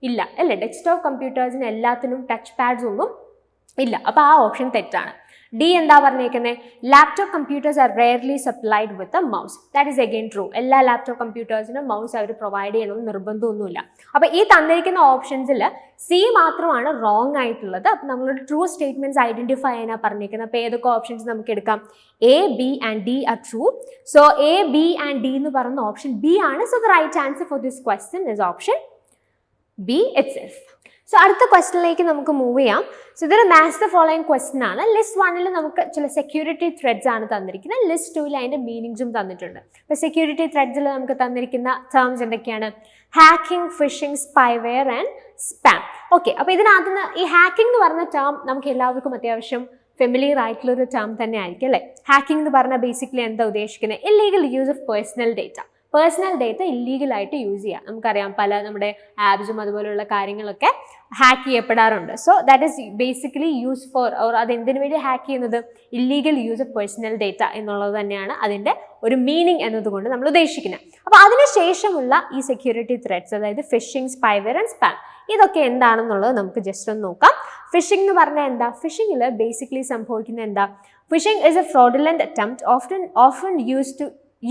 ഇല്ല അല്ലേ? ഡെസ്ക്ടോപ്പ് കമ്പ്യൂട്ടേഴ്സിന് എല്ലാത്തിനും ടച്ച് പാഡ്സ് ഒന്നും ഇല്ല. അപ്പോൾ ആ ഓപ്ഷൻ തെറ്റാണ്. ഡി എന്താ പറഞ്ഞേക്കുന്നത്? Laptop computers R rarely supplied with a mouse. That is again true. എല്ലാ ലാപ്ടോപ്പ് കമ്പ്യൂട്ടേഴ്സിനും മൗസ് അവർ പ്രൊവൈഡ് ചെയ്യണമെന്ന് നിർബന്ധമൊന്നുമില്ല. അപ്പോൾ ഈ തന്നിരിക്കുന്ന ഓപ്ഷൻസിൽ സി മാത്രമാണ് റോങ് ആയിട്ടുള്ളത്. അപ്പോൾ നമ്മളൊരു ട്രൂ സ്റ്റേറ്റ്മെന്റ്സ് ഐഡന്റിഫൈ ചെയ്യാനാണ് പറഞ്ഞേക്കുന്നത്. അപ്പോൾ ഏതൊക്കെ ഓപ്ഷൻസ് നമുക്ക് എടുക്കാം? A, B and D are true. So A, B and D എന്ന് പറയുന്ന ഓപ്ഷൻ ബി ആണ്. So the right answer for this question is option B itself. So അടുത്ത ക്വസ്റ്റ്യനിലേക്ക് നമുക്ക് മൂവ് ചെയ്യാം. സോ ഇതൊരു മാച്ച് ദ ഫോളോയിങ് ക്വസ്റ്റ്യൻ ആണ്. ലിസ്റ്റ് 1 നമുക്ക് ചില സെക്യൂരിറ്റി ത്രെഡ്സ് ആണ് തന്നിരിക്കുന്നത്. ലിസ്റ്റ് 2 അതിൻ്റെ മീനിങ്സും തന്നിട്ടുണ്ട്. ഇപ്പോൾ സെക്യൂരിറ്റി ത്രെഡ്സിൽ നമുക്ക് തന്നിരിക്കുന്ന ടേംസ് എന്തൊക്കെയാണ്? Hacking, phishing, spyware and spam. Okay, അപ്പോൾ ഇതിനകത്ത് നിന്ന് ഈ ഹാക്കിംഗ് എന്ന് പറഞ്ഞ ടേം നമുക്ക് എല്ലാവർക്കും അത്യാവശ്യം ഫെമിലിയർ ആയിട്ടുള്ളൊരു ടേം തന്നെ ആയിരിക്കും അല്ലേ? ഹാക്കിംഗ് എന്ന് പറഞ്ഞാൽ ബേസിക്കലി എന്താ ഉദ്ദേശിക്കുന്നത്? Illegal use of personal data. Personal data ഇല്ലീഗലായിട്ട് യൂസ് ചെയ്യാം. നമുക്കറിയാം പല നമ്മുടെ ആപ്സും അതുപോലെയുള്ള കാര്യങ്ങളൊക്കെ ഹാക്ക് ചെയ്യപ്പെടാറുണ്ട്. So that is basically use for, or അത് എന്തിനു വേണ്ടി ഹാക്ക് ചെയ്യുന്നത്? Illegal use of personal data എന്നുള്ളത് തന്നെയാണ് അതിൻ്റെ ഒരു മീനിങ് എന്നതുകൊണ്ട് നമ്മൾ ഉദ്ദേശിക്കുന്നത്. അപ്പോൾ അതിനുശേഷമുള്ള ഈ സെക്യൂരിറ്റി ത്രെഡ്സ്, അതായത് ഫിഷിംഗ്, സ്പൈവെയർ ആൻഡ് സ്പാം, ഇതൊക്കെ എന്താണെന്നുള്ളത് നമുക്ക് ജസ്റ്റ് ഒന്ന് നോക്കാം. ഫിഷിംഗ് എന്ന് പറഞ്ഞാൽ എന്താ? ഫിഷിംഗിൽ ബേസിക്കലി സംഭവിക്കുന്നത് എന്താ? Phishing is a fraudulent attempt often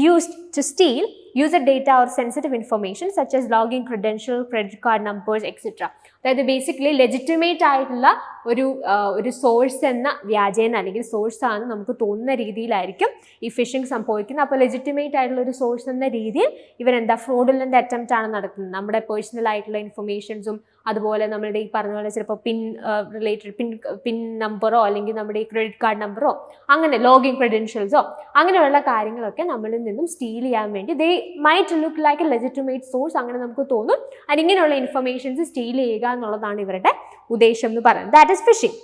used to steal user data or sensitive information such as login credentials, credit card numbers, etc. അതായത് ബേസിക്കലി ലെജിറ്റിമേറ്റ് ആയിട്ടുള്ള ഒരു സോഴ്സ് എന്ന വ്യാജേന അല്ലെങ്കിൽ സോഴ്സ് ആണ് നമുക്ക് തോന്നുന്ന രീതിയിലായിരിക്കും ഈ ഫിഷിംഗ് സംഭവിക്കുന്നത്. അപ്പോൾ ലെജിറ്റിമേറ്റ് ആയിട്ടുള്ള ഒരു സോഴ്സ് എന്ന രീതിയിൽ ഇവരെന്താ ഫ്രോഡുലന്റ് അറ്റംപ്റ്റ് ആണ് നടത്തുന്നത്. നമ്മുടെ പേഴ്സണൽ ആയിട്ടുള്ള ഇൻഫർമേഷൻസും അതുപോലെ നമ്മളുടെ ഈ പറഞ്ഞ പോലെ ചിലപ്പോൾ പിൻ നമ്പറോ അല്ലെങ്കിൽ നമ്മുടെ ഈ ക്രെഡിറ്റ് കാർഡ് നമ്പറോ അങ്ങനെ ലോഗിൻ ക്രെഡൻഷ്യൽസോ അങ്ങനെയുള്ള കാര്യങ്ങളൊക്കെ നമ്മളിൽ നിന്നും സ്റ്റീൽ ചെയ്യാൻ വേണ്ടി they might look like A legitimate source, അങ്ങനെ നമുക്ക് തോന്നും. അതിങ്ങനെയുള്ള ഇൻഫർമേഷൻസ് സ്റ്റീൽ ചെയ്യുക എന്നുള്ളതാണ് ഇവരുടെ ഉദ്ദേശം എന്ന് പറയുന്നത്. That is phishing.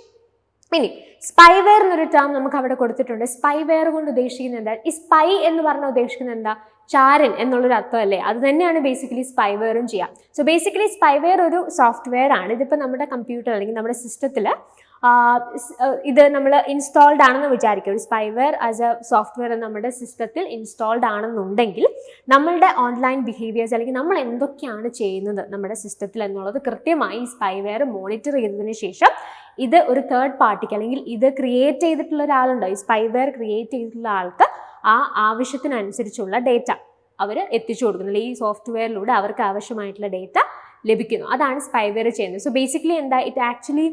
ഇനി സ്പൈവെയർ എന്നൊരു ടേം നമുക്ക് അവിടെ കൊടുത്തിട്ടുണ്ട്. സ്പൈവെയർ കൊണ്ട് ഉദ്ദേശിക്കുന്നത് എന്താ? ഈ സ്പൈ എന്ന് പറഞ്ഞാൽ ഉദ്ദേശിക്കുന്നത് എന്താ? ചാരൻ എന്നുള്ളൊരു അർത്ഥമല്ലേ? അത് തന്നെയാണ് ബേസിക്കലി സ്പൈവെയറും ചെയ്യാം. സോ ബേസിക്കലി സ്പൈവെയർ ഒരു സോഫ്റ്റ്വെയർ ആണ്. ഇതിപ്പോൾ നമ്മുടെ കമ്പ്യൂട്ടർ അല്ലെങ്കിൽ നമ്മുടെ സിസ്റ്റത്തിൽ ഇത് നമ്മൾ ഇൻസ്റ്റാൾഡ് ആണെന്ന് വിചാരിക്കുക. ഒരു സ്പൈവെയർ ആസ് എ സോഫ്റ്റ്വെയർ നമ്മുടെ സിസ്റ്റത്തിൽ ഇൻസ്റ്റാൾഡ് ആണെന്നുണ്ടെങ്കിൽ നമ്മളുടെ ഓൺലൈൻ ബിഹേവിയേഴ്സ് അല്ലെങ്കിൽ നമ്മൾ എന്തൊക്കെയാണ് ചെയ്യുന്നത് നമ്മുടെ സിസ്റ്റത്തിൽ എന്നുള്ളത് കൃത്യമായി സ്പൈവെയർ മോണിറ്റർ ചെയ്തതിന് ശേഷം ഇത് ഒരു തേർഡ് പാർട്ടിക്ക് അല്ലെങ്കിൽ ഇത് ക്രിയേറ്റ് ചെയ്തിട്ടുള്ള ഒരാളുണ്ടോ, ഈ സ്പൈവെയർ ക്രിയേറ്റ് ചെയ്തിട്ടുള്ള ആൾക്ക് ആ ആവശ്യത്തിനനുസരിച്ചുള്ള ഡേറ്റ അവർ എത്തിച്ചു കൊടുക്കുന്നില്ല. ഈ സോഫ്റ്റ്വെയറിലൂടെ അവർക്ക് ആവശ്യമായിട്ടുള്ള ഡേറ്റ ലഭിക്കുന്നു. അതാണ് സ്പൈവെയർ ചെയ്യുന്നത്. സോ ബേസിക്കലി എന്താ? It actually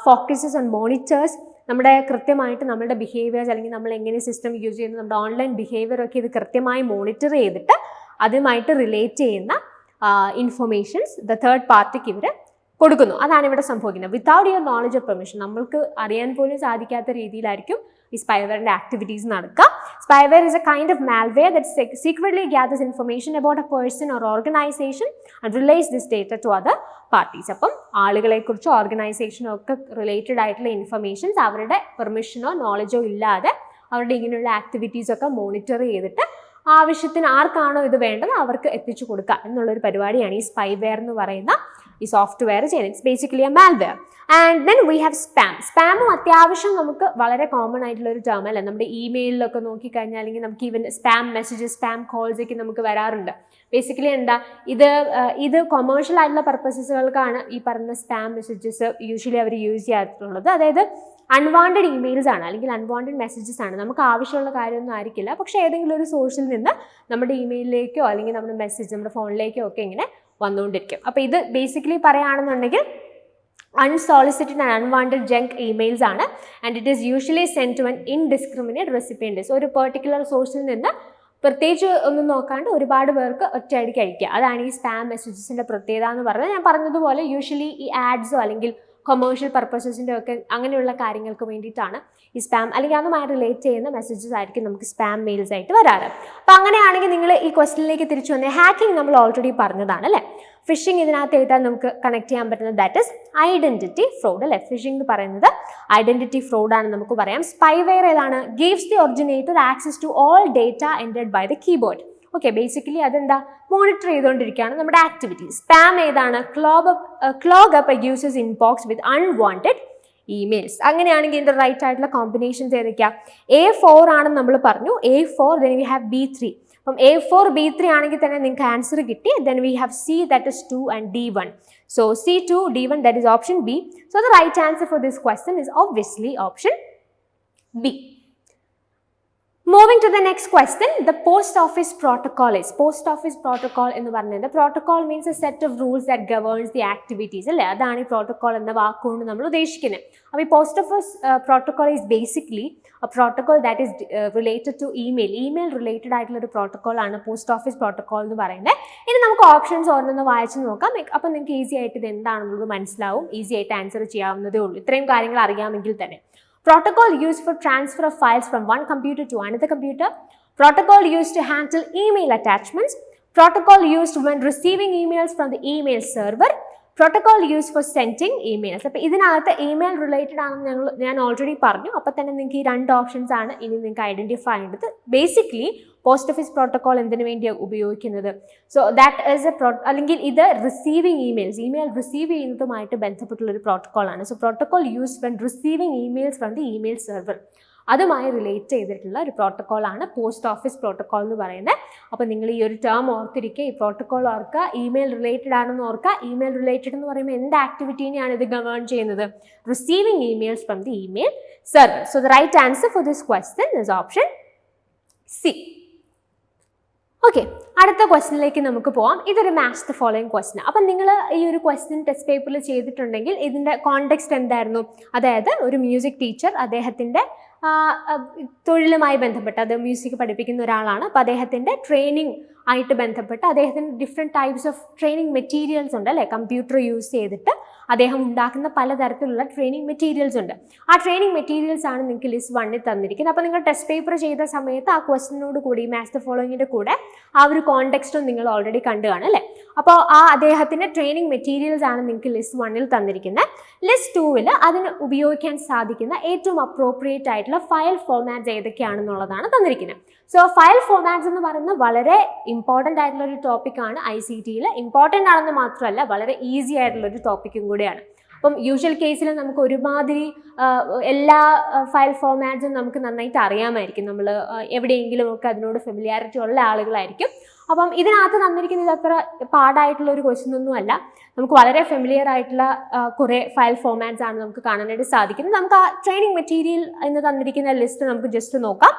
focuses on monitors നമ്മുടെ കൃത്യമായിട്ട് നമ്മുടെ ബിഹേവിയേഴ്സ് അല്ലെങ്കിൽ നമ്മൾ എങ്ങനെ സിസ്റ്റം യൂസ് ചെയ്യുന്നു, നമ്മുടെ ഓൺലൈൻ ബിഹേവിയർ ഒക്കെ ഇത് കൃത്യമായി മോണിറ്റർ ചെയ്തിട്ട് അതുമായിട്ട് റിലേറ്റ് ചെയ്യുന്ന ഇൻഫർമേഷൻസ് ദ തേർഡ് പാർട്ടിക്ക് ഇവർ കൊടുക്കുന്നു. അതാണ് ഇവിടെ സംഭവിക്കുന്നത്. Without your knowledge of permission, നമ്മൾക്ക് അറിയാൻ പോലും സാധിക്കാത്ത രീതിയിലായിരിക്കും ഈ സ്പൈവെയറിൻ്റെ ആക്ടിവിറ്റീസ് നടക്കുക. Spyware is A kind of malware that secretly gathers information about a person or organization and relays this data to other parties. അപ്പം ആളുകളെക്കുറിച്ചോ ഓർഗനൈസേഷനോ ഒക്കെ റിലേറ്റഡ് ആയിട്ടുള്ള ഇൻഫർമേഷൻസ് അവരുടെ പെർമിഷനോ നോളജോ ഇല്ലാതെ അവരുടെ ഇങ്ങനെയുള്ള ആക്ടിവിറ്റീസൊക്കെ മോണിറ്റർ ചെയ്തിട്ട് ആവശ്യത്തിന് ആർക്കാണോ ഇത് വേണ്ടത് അവർക്ക് എത്തിച്ചു കൊടുക്കുക എന്നുള്ളൊരു പരിപാടിയാണ് ഈ സ്പൈവെയർ എന്ന് പറയുന്ന ഈ സോഫ്റ്റ്വെയർ ചെയ്യുന്നത്. It's basically a malware. And then we have spam. സ്പാമും അത്യാവശ്യം നമുക്ക് വളരെ കോമൺ ആയിട്ടുള്ള ഒരു ടേം അല്ലേ? നമ്മുടെ ഇമെയിലൊക്കെ നോക്കിക്കഴിഞ്ഞാൽ അല്ലെങ്കിൽ നമുക്ക് even spam messages, spam calls ഒക്കെ നമുക്ക് വരാറുണ്ട്. ബേസിക്കലി എന്താ? ഇത് കൊമേഴ്ഷ്യൽ ആയിട്ടുള്ള പർപ്പസസുകൾക്കാണ് ഈ പറഞ്ഞ സ്പാം മെസ്സേജസ് യൂഷ്വലി അവർ യൂസ് ചെയ്യാറുള്ളത്. അതായത് അൺവാണ്ടഡ് ഇമെയിൽസ് ആണ് അല്ലെങ്കിൽ അൺവാണ്ടഡ് മെസ്സേജസ് ആണ്. നമുക്ക് ആവശ്യമുള്ള കാര്യമൊന്നും ആയിരിക്കില്ല, പക്ഷേ ഏതെങ്കിലും ഒരു സോഴ്സിൽ നിന്ന് നമ്മുടെ ഇമെയിലിലേക്കോ അല്ലെങ്കിൽ നമ്മുടെ മെസ്സേജ് നമ്മുടെ ഫോണിലേക്കോ ഒക്കെ ഇങ്ങനെ വന്നുകൊണ്ടിരിക്കും. അപ്പോൾ ഇത് ബേസിക്കലി പറയുകയാണെന്നുണ്ടെങ്കിൽ unsolicited and unwanted junk emails ആണ്. And it is usually send to an indiscriminate recipients. ഒരു പെർട്ടിക്കുലർ സോഴ്സിൽ നിന്ന് പ്രത്യേകിച്ച് ഒന്നും നോക്കാണ്ട് ഒരുപാട് പേർക്ക് ഒറ്റയടിക്ക് അയക്കുക. അതാണ് ഈ സ്പാം മെസ്സേജസിൻ്റെ പ്രത്യേകത എന്ന് പറഞ്ഞത്. ഞാൻ പറഞ്ഞതുപോലെ യൂഷ്വലി ഈ ആഡ്സോ അല്ലെങ്കിൽ കൊമേഴ്ഷ്യൽ പർപ്പസസിൻ്റെ ഒക്കെ അങ്ങനെയുള്ള കാര്യങ്ങൾക്ക് വേണ്ടിയിട്ടാണ് ഈ സ്പാം അല്ലെങ്കിൽ അതുമായി റിലേറ്റ് ചെയ്യുന്ന മെസ്സേജസ് ആയിരിക്കും നമുക്ക് സ്പാം മെയിൽസ് ആയിട്ട് വരാറ്. അപ്പോൾ അങ്ങനെയാണെങ്കിൽ നിങ്ങൾ ഈ ക്വസ്റ്റ്യനിലേക്ക് തിരിച്ചു വന്നേ, ഹാക്കിംഗ് നമ്മൾ ഓൾറെഡി പറഞ്ഞതാണ് അല്ലേ. ഫിഷിംഗ് ഇതിനകത്ത് എഴുതാൻ നമുക്ക് കണക്ട് ചെയ്യാൻ പറ്റുന്നത് ദാറ്റ് ഇസ് ഐഡന്റിറ്റി ഫ്രോഡ് അല്ലേ. ഫിഷിംഗ് എന്ന് പറയുന്നത് ഐഡന്റിറ്റി ഫ്രോഡ് ആണ് നമുക്ക് പറയാം. സ്പൈവെയർ ഏതാണ്? Gives the originator access to all data entered by the keyboard. Okay, basically അതെന്താ മോണിറ്റർ ചെയ്തുകൊണ്ടിരിക്കുകയാണ് നമ്മുടെ ആക്ടിവിറ്റി. സ്പാം ഏതാണ്? Clog up a user's inbox with unwanted emails. അങ്ങനെയാണെങ്കിൽ ഇതിൻ്റെ റൈറ്റ് ആയിട്ടുള്ള കോമ്പിനേഷൻസ് ഏതൊക്കെയാണ്? A4 ആണെന്ന് നമ്മൾ പറഞ്ഞു. A4 then we have B3. അപ്പം A4 B3 ആണെങ്കിൽ തന്നെ നിങ്ങൾക്ക് ആൻസർ കിട്ടി. then we have C that is 2 and D1. So C2 D1 that is option B. So the right answer for this question is obviously option B. Moving to the next question, the post office protocol is. Post office protocol എന്ന് പറഞ്ഞത് protocol means a set of rules that governs the activities അല്ലേ. അതാണ് ഈ protocol എന്ന വാക്കുകൊണ്ട് നമ്മൾ ഉദ്ദേശിക്കുന്നത്. അപ്പോൾ ഈ post office protocol is basically a protocol that is related to email related ആയിട്ടുള്ള ഒരു protocol ആണ് പോസ്റ്റ് ഓഫീസ് പ്രോട്ടോകോൾ എന്ന് പറയുന്നത്. ഇനി നമുക്ക് ഓപ്ഷൻസ് ഓരോന്ന് വായിച്ച് നോക്കാം. അപ്പോൾ നിങ്ങൾക്ക് ഈസി ആയിട്ട് ഇത് എന്താണെന്നുള്ളത് മനസ്സിലാവും, ഈസി ആയിട്ട് ആൻസർ ചെയ്യാവുന്നതേ ഉള്ളൂ ഇത്രയും കാര്യങ്ങൾ അറിയാമെങ്കിൽ തന്നെ. Protocol used for transfer of files from one computer to another computer. Protocol used to handle email attachments. Protocol used when receiving emails from the email server. Protocol used for sending emails. അപ്പോൾ ഇതിനകത്ത് ഇമെയിൽ റിലേറ്റഡ് ആണെന്ന് ഞാൻ ഓൾറെഡി പറഞ്ഞു. അപ്പോൾ തന്നെ നിങ്ങൾക്ക് ഈ രണ്ട് ഓപ്ഷൻസ് ആണ് ഇനി നിങ്ങൾക്ക് ഐഡൻറ്റിഫൈ ചെയ്യേണ്ടത്. ബേസിക്കലി പോസ്റ്റ് ഓഫീസ് പ്രോട്ടോകോൾ എന്തിനു വേണ്ടിയാണ് ഉപയോഗിക്കുന്നത്? സോ ദാറ്റ് ഈസ് അല്ലെങ്കിൽ ഇത് റിസീവിങ് ഇമെയിൽ റിസീവ് ചെയ്യുന്നതുമായിട്ട് ബന്ധപ്പെട്ടുള്ളൊരു പ്രോട്ടോകോൾ ആണ്. So protocol use when receiving emails from the email server. അതുമായി റിലേറ്റ് ചെയ്തിട്ടുള്ള ഒരു പ്രോട്ടോകോളാണ് പോസ്റ്റ് ഓഫീസ് പ്രോട്ടോകോൾ എന്ന് പറയുന്നത്. അപ്പോൾ നിങ്ങൾ ഈ ഒരു ടേം ഓർത്തിരിക്കുക, ഈ പ്രോട്ടോകോൾ ഓർക്കുക, ഇമെയിൽ റിലേറ്റഡ് ആണെന്ന് ഓർക്കുക. ഇമെയിൽ റിലേറ്റഡ് എന്ന് പറയുമ്പോൾ എന്ത് ആക്ടിവിറ്റീനെയാണ് ഇത് ഗവേൺ ചെയ്യുന്നത്? Receiving emails from the email server. So the right answer for this question is option C. Okay, അടുത്ത ക്വസ്റ്റ്യനിലേക്ക് നമുക്ക് പോവാം. ഇതൊരു മാച്ച് ദ ഫോളോയിങ് ക്വസ്റ്റ്യൻ. അപ്പം നിങ്ങൾ ഈ ഒരു ക്വസ്റ്റ്യൻ ടെസ്റ്റ് പേപ്പറിൽ ചെയ്തിട്ടുണ്ടെങ്കിൽ ഇതിൻ്റെ കോണ്ടെക്സ്റ്റ് എന്തായിരുന്നു? അതായത് ഒരു മ്യൂസിക് ടീച്ചർ അദ്ദേഹത്തിൻ്റെ തൊഴിലുമായി ബന്ധപ്പെട്ട്, അത് മ്യൂസിക് പഠിപ്പിക്കുന്ന ഒരാളാണ്. അപ്പോൾ അദ്ദേഹത്തിൻ്റെ ട്രെയിനിങ് ആയിട്ട് ബന്ധപ്പെട്ട് അദ്ദേഹത്തിന് different types of training materials ഉണ്ട് അല്ലേ. കമ്പ്യൂട്ടർ യൂസ് ചെയ്തിട്ട് അദ്ദേഹം ഉണ്ടാക്കുന്ന പലതരത്തിലുള്ള ട്രെയിനിങ് മെറ്റീരിയൽസ് ഉണ്ട്. ആ ട്രെയിനിങ് മെറ്റീരിയൽസ് ആണ് നിങ്ങൾക്ക് ലിസ്റ്റ് 1 തന്നിരിക്കുന്നത്. അപ്പോൾ നിങ്ങൾ ടെസ്റ്റ് പേപ്പർ ചെയ്ത സമയത്ത് ആ ക്വസ്റ്റ്യനോട് കൂടി മാച്ച് ദ ഫോളോയിങ്ങിൻ്റെ കൂടെ ആ ഒരു കോണ്ടെക്സ്റ്റും നിങ്ങൾ ഓൾറെഡി കണ്ടു കാണും അല്ലേ. അപ്പോൾ ആ അദ്ദേഹത്തിൻ്റെ ട്രെയിനിങ് മെറ്റീരിയൽസ് ആണ് നിങ്ങൾക്ക് ലിസ്റ്റ് 1 തന്നിരിക്കുന്നത്. ലിസ്റ്റ് 2 അതിന് ഉപയോഗിക്കാൻ സാധിക്കുന്ന ഏറ്റവും അപ്രോപ്രിയേറ്റ് ആയിട്ടുള്ള ഫയൽ ഫോർമാറ്റ്സ് ഏതൊക്കെയാണെന്നുള്ളതാണ് തന്നിരിക്കുന്നത്. സോ ഫയൽ ഫോർമാറ്റ്സ് എന്ന് പറയുന്നത് വളരെ ഇമ്പോർട്ടൻ്റ് ആയിട്ടുള്ള ഒരു ടോപ്പിക്കാണ്. ICTയിൽ ഇമ്പോർട്ടൻ്റ് ആണെന്ന് മാത്രമല്ല വളരെ ഈസി ആയിട്ടുള്ളൊരു ടോപ്പിക്കും കൂടിയാണ്. അപ്പം യൂഷ്വൽ കേസിൽ നമുക്ക് ഒരുമാതിരി എല്ലാ ഫയൽ ഫോർമാറ്റ്സും നമുക്ക് നന്നായിട്ട് അറിയാമായിരിക്കും. നമ്മൾ എവിടെയെങ്കിലും ഒക്കെ അതിനോട് ഫെമിലിയാരിറ്റി ഉള്ള ആളുകളായിരിക്കും. അപ്പം ഇതിനകത്ത് തന്നിരിക്കുന്നത് അത്ര പാടായിട്ടുള്ള ഒരു ക്വസ്റ്റ്യൻ ഒന്നുമല്ല. നമുക്ക് വളരെ ഫെമിലിയർ ആയിട്ടുള്ള കുറേ ഫയൽ ഫോർമാറ്റ്സ് ആണ് നമുക്ക് കാണാനായിട്ട് സാധിക്കുന്നത്. നമുക്ക് ആ ട്രെയിനിങ് മെറ്റീരിയൽ എന്ന് തന്നിരിക്കുന്ന ലിസ്റ്റ് നമുക്ക് ജസ്റ്റ് നോക്കാം.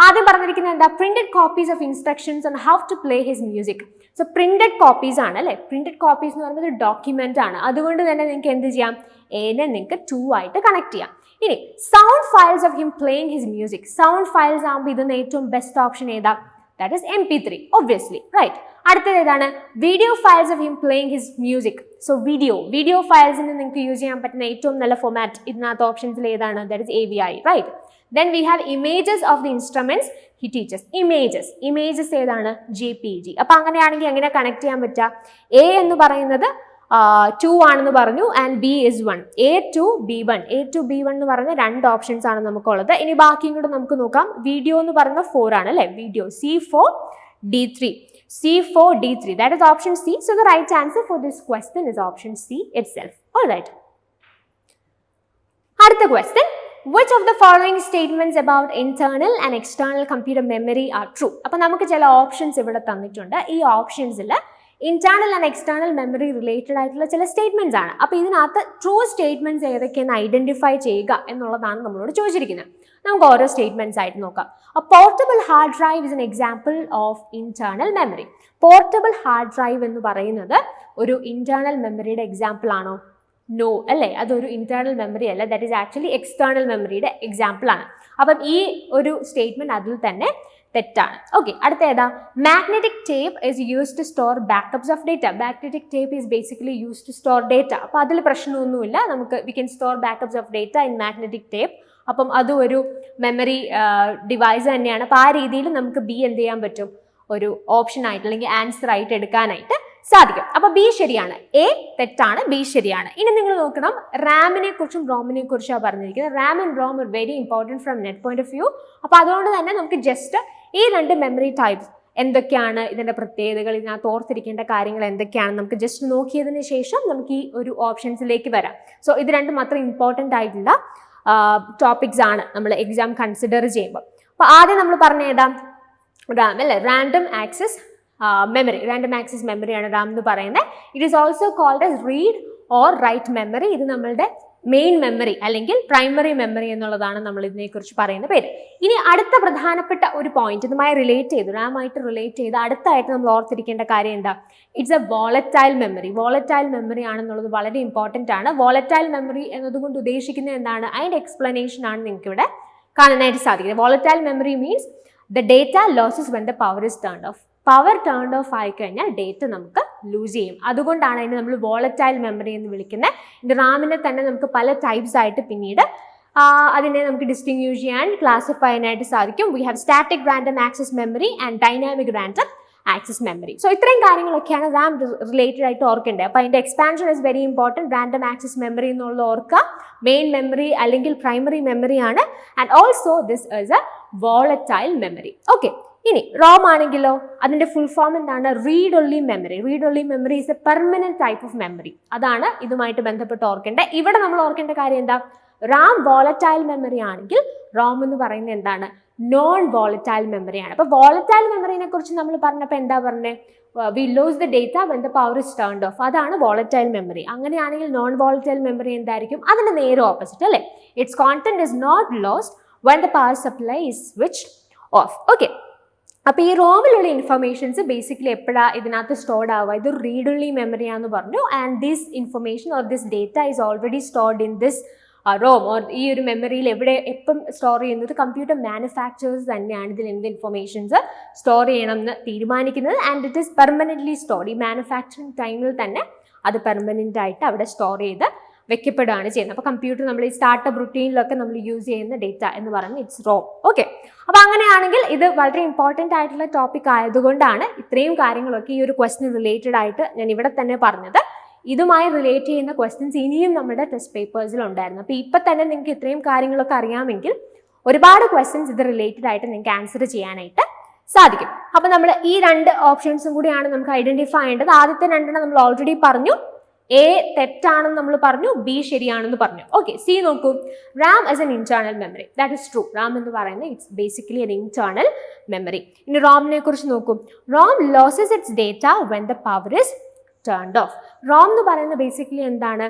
ആദ്യം പറഞ്ഞിരിക്കുന്നത് എന്താ? Printed copies of instructions on how to play his music. So printed copies ആണ് അല്ലേ. പ്രിന്റഡ് കോപ്പീസ് എന്ന് പറയുന്നത് ഒരു ഡോക്യുമെന്റ് ആണ്. അതുകൊണ്ട് തന്നെ നിങ്ങൾക്ക് എന്ത് ചെയ്യാം? എനെ നിങ്ങൾക്ക് 2 ആയിട്ട് കണക്ട് ചെയ്യാം. ഇനി sound files of him playing his music. Sound files ആകുമ്പോൾ ഇതിന് ഏറ്റവും ബെസ്റ്റ് ഓപ്ഷൻ ഏതാ? That is MP3 obviously, right. അടുത്തത് ഏതാണ്? Video files of him playing his music. So video ഫയൽസിന് നിങ്ങൾക്ക് യൂസ് ചെയ്യാൻ പറ്റുന്ന ഏറ്റവും നല്ല ഫോമാറ്റ് ഇതിനകത്ത് ഓപ്ഷൻസിൽ ഏതാണ്? That is AVI, right. Then we have images of the instruments he teaches. Images ഏതാണ്? JPG. അപ്പോൾ അങ്ങനെയാണെങ്കിൽ എങ്ങനെ കണക്ട് ചെയ്യാൻ പറ്റുക? A എന്ന് പറയുന്നത് 2 ആണെന്ന് പറഞ്ഞു and B is 1. A2 B1 എന്ന് പറഞ്ഞ 2 ഓപ്ഷൻസ് ആണ് നമുക്കുള്ളത്. ഇനി ബാക്കിയും കൂടെ നമുക്ക് നോക്കാം. വീഡിയോ എന്ന് പറയുന്ന 4 ആണ് അല്ലേ. Video C4 D3. That is option C. So the right answer for this question is option C itself. All right. അടുത്ത question. Which of the following statements about internal and external computer memory are true? അപ്പോൾ നമുക്ക് ചില ഓപ്ഷൻസ് ഇവിടെ തന്നിട്ടുണ്ട്. ഈ ഓപ്ഷൻസിൽ internal and external memory related ആയിട്ടുള്ള ചില സ്റ്റേറ്റ്മെന്റ്സ് ആണ്. അപ്പോൾ ഇതിനകത്ത് ട്രൂ സ്റ്റേറ്റ്മെന്റ്സ് ഏതൊക്കെയെന്ന് ഐഡന്റിഫൈ ചെയ്യുക എന്നുള്ളതാണ് നമ്മളോട് ചോദിച്ചിരിക്കുന്നത്. നമുക്ക് ഓരോ സ്റ്റേറ്റ്മെന്റ്സ് ആയിട്ട് നോക്കാം. Portable hard drive is an example of internal memory. Portable hard drive എന്ന് പറയുന്നത് ഒരു ഇന്റേണൽ മെമ്മറിയുടെ എക്സാമ്പിൾ ആണോ? നോ അല്ലേ, അതൊരു ഇന്റേണൽ മെമ്മറി അല്ല. ദാറ്റ് ഈസ് ആക്ച്വലി എക്സ്റ്റേണൽ മെമ്മറിയുടെ എക്സാമ്പിൾ ആണ്. അപ്പം ഈ ഒരു സ്റ്റേറ്റ്മെന്റ് അതിൽ തന്നെ തെറ്റാണ്. ഓക്കെ, അടുത്ത ഏതാ? Magnetic tape is use to store backups of data. Magnetic tape is basically use to store data. അപ്പോൾ അതിൽ പ്രശ്നമൊന്നുമില്ല, നമുക്ക് we can store backups of data in magnetic tape. അപ്പം അതും ഒരു മെമ്മറി ഡിവൈസ് തന്നെയാണ്. അപ്പോൾ ആ രീതിയിൽ നമുക്ക് ബി എന്ത് ചെയ്യാൻ പറ്റും, ഒരു ഓപ്ഷൻ ആയിട്ട് അല്ലെങ്കിൽ ആൻസർ ആയിട്ട് എടുക്കാനായിട്ട് സാധിക്കും. അപ്പോൾ ബി ശരിയാണ്, എ തെറ്റാണ്, ബി ശരിയാണ്. ഇനി നിങ്ങൾ നോക്കണം, റാമിനെ കുറിച്ചും റോമിനെ കുറിച്ചാണ് പറഞ്ഞിരിക്കുന്നത്. RAM and ROM are very important from net point of view. അപ്പോൾ അതുകൊണ്ട് തന്നെ നമുക്ക് ജസ്റ്റ് ഈ രണ്ട് മെമ്മറി ടൈപ്സ് എന്തൊക്കെയാണ്, ഇതിൻ്റെ പ്രത്യേകതകൾ, ഇതിനകത്ത് ഓർത്തിരിക്കേണ്ട കാര്യങ്ങൾ എന്തൊക്കെയാണെന്ന് നമുക്ക് ജസ്റ്റ് നോക്കിയതിന് ശേഷം നമുക്ക് ഈ ഒരു ഓപ്ഷൻസിലേക്ക് വരാം. സോ ഇത് രണ്ടും അത്ര ഇമ്പോർട്ടൻ്റ് ആയിട്ടുള്ള ടോപ്പിക്സ് ആണ് നമ്മൾ എക്സാം കൺസിഡർ ചെയ്യുമ്പോൾ. അപ്പോൾ ആദ്യം നമ്മൾ പറഞ്ഞ ഏതാ? റാം അല്ലേ, random access memory. Random access മെമ്മറിയാണ് റാം എന്ന് പറയുന്നത്. It is also called as read or write memory. ഇത് നമ്മളുടെ മെയിൻ മെമ്മറി അല്ലെങ്കിൽ പ്രൈമറി മെമ്മറി എന്നുള്ളതാണ് നമ്മൾ ഇതിനെക്കുറിച്ച് പറയുന്ന പേര്. ഇനി അടുത്ത പ്രധാനപ്പെട്ട ഒരു പോയിന്റ് ഇതുമായി റിലേറ്റ് ചെയ്ത്, റാമായിട്ട് റിലേറ്റ് ചെയ്ത് അടുത്തായിട്ട് നമ്മൾ ഓർത്തിരിക്കേണ്ട കാര്യം എന്താ? It's A volatile memory. Volatile memory ആണെന്നുള്ളത് വളരെ ഇമ്പോർട്ടൻ്റ് ആണ്. വോളറ്റൈൽ മെമ്മറി എന്നതുകൊണ്ട് ഉദ്ദേശിക്കുന്നത് എന്താണ്? അതിൻ്റെ എക്സ്പ്ലനേഷൻ ആണ് നിങ്ങൾക്ക് ഇവിടെ കാണാനായിട്ട് സാധിക്കുന്നത്. Volatile memory means the data losses when the power is turned of. Power turned of ആയി കഴിഞ്ഞാൽ ഡേറ്റ നമുക്ക് ലൂസ് ചെയ്യും. അതുകൊണ്ടാണ് അതിനെ നമ്മൾ വോളറ്റൈൽ മെമ്മറി എന്ന് വിളിക്കുന്നത്. ഇത് റാമിനെ തന്നെ നമുക്ക് പല ടൈപ്സ് ആയിട്ട് പിന്നീട് അതിനെ നമുക്ക് ഡിസ്റ്റിങ്യൂഷ് ചെയ്യാൻ, ക്ലാസിഫൈ ചെയ്യാനായിട്ട് സാധിക്കും. We have static random access memory and dynamic random access memory. So ഇത്രയും കാര്യങ്ങളൊക്കെയാണ് റാം റിലേറ്റഡ് ആയിട്ട് ഓർക്കേണ്ടത്. അപ്പോൾ അതിൻ്റെ expansion is very important. Random access memory എന്നുള്ളത് ഓർക്കുക, മെയിൻ മെമ്മറി അല്ലെങ്കിൽ പ്രൈമറി മെമ്മറിയാണ്. And also this is a volatile memory. Okay, ഇനി റോം ആണെങ്കിലോ അതിൻ്റെ ഫുൾ ഫോം എന്താണ്? Read only memory. Read only memory is a permanent type of memory. അതാണ് ഇതുമായിട്ട് ബന്ധപ്പെട്ട് ഓർക്കേണ്ടത്. ഇവിടെ നമ്മൾ ഓർക്കേണ്ട കാര്യം എന്താ? റാം വോളറ്റൈൽ മെമ്മറി ആണെങ്കിൽ റോം എന്ന് പറയുന്നത് എന്താണ്? നോൺ വോളറ്റൈൽ മെമ്മറിയാണ്. അപ്പോൾ വോളറ്റൈൽ മെമ്മറിനെ കുറിച്ച് നമ്മൾ പറഞ്ഞപ്പോൾ എന്താ പറഞ്ഞത്? We lose the data when the power is turned off. അതാണ് വോളറ്റൈൽ മെമ്മറി. അങ്ങനെയാണെങ്കിൽ നോൺ വോളറ്റൈൽ മെമ്മറി എന്തായിരിക്കും? അതിൻ്റെ നേരെ ഓപ്പോസിറ്റ് അല്ലേ? It's content is not lost when the power supply is switch off. Okay, അപ്പോൾ ഈ റോമിലുള്ള ഇൻഫർമേഷൻസ് ബേസിക്കലി എപ്പോഴാണ് ഇതിനകത്ത് സ്റ്റോർഡ് ആവുക? ഇത് റീഡ് ഒൺലി മെമ്മറിയാണെന്ന് പറഞ്ഞു. And this information or this data is already stored in this ROM or ഈ ഒരു മെമ്മറിയിൽ എവിടെ എപ്പം സ്റ്റോർ ചെയ്യുന്നത്? കമ്പ്യൂട്ടർ മാനുഫാക്ചേഴ്സ് തന്നെയാണ് ഇതിൽ എന്ത് ഇൻഫർമേഷൻസ് സ്റ്റോർ ചെയ്യണം എന്ന് തീരുമാനിക്കുന്നത്. And it is permanently stored. ഈ മാനുഫാക്ചറിങ് ടൈമിൽ തന്നെ അത് പെർമനൻ്റ് ആയിട്ട് അവിടെ സ്റ്റോർ ചെയ്ത് വെക്കപ്പെടുകയാണ് ചെയ്യുന്നത്. അപ്പോൾ കമ്പ്യൂട്ടർ നമ്മൾ ഈ സ്റ്റാർട്ടപ്പ് റുട്ടീനിലൊക്കെ നമ്മൾ യൂസ് ചെയ്യുന്ന ഡേറ്റ എന്ന് പറയുന്നത് ഇറ്റ്സ് റോം. ഓക്കെ, അപ്പോൾ അങ്ങനെയാണെങ്കിൽ ഇത് വളരെ ഇമ്പോർട്ടൻ്റ് ആയിട്ടുള്ള ടോപ്പിക് ആയതുകൊണ്ടാണ് ഇത്രയും കാര്യങ്ങളൊക്കെ ഈ ഒരു ക്വസ്റ്റ്യൻ റിലേറ്റഡ് ആയിട്ട് ഞാൻ ഇവിടെ തന്നെ പറഞ്ഞത്. ഇതുമായി റിലേറ്റ് ചെയ്യുന്ന ക്വസ്റ്റ്യൻസ് ഇനിയും നമ്മുടെ ടെസ്റ്റ് പേപ്പേഴ്സിൽ ഉണ്ടായിരുന്നു. അപ്പോൾ ഇപ്പം തന്നെ നിങ്ങൾക്ക് ഇത്രയും കാര്യങ്ങളൊക്കെ അറിയാമെങ്കിൽ ഒരുപാട് ക്വസ്റ്റ്യൻസ് ഇത് റിലേറ്റഡ് ആയിട്ട് നിങ്ങൾക്ക് ആൻസർ ചെയ്യാനായിട്ട് സാധിക്കും. അപ്പോൾ നമ്മൾ ഈ രണ്ട് ഓപ്ഷൻസും കൂടിയാണ് നമുക്ക് ഐഡൻറ്റിഫൈ ചെയ്യേണ്ടത്. ആദ്യത്തെ രണ്ടെണ്ണം നമ്മൾ ഓൾറെഡി പറഞ്ഞു. എ തെറ്റാണെന്ന് നമ്മൾ പറഞ്ഞു, ബി ശരിയാണെന്ന് പറഞ്ഞു. ഓക്കെ, സി നോക്കൂ. RAM as an internal memory. That is true. RAM എന്ന് പറയുന്നത് it's basically an internal memory. ഇനി റോമിനെ കുറിച്ച് നോക്കൂ. ROM loses its data when the power is turned off. ROM എന്ന് പറയുന്നത് ബേസിക്കലി എന്താണ്?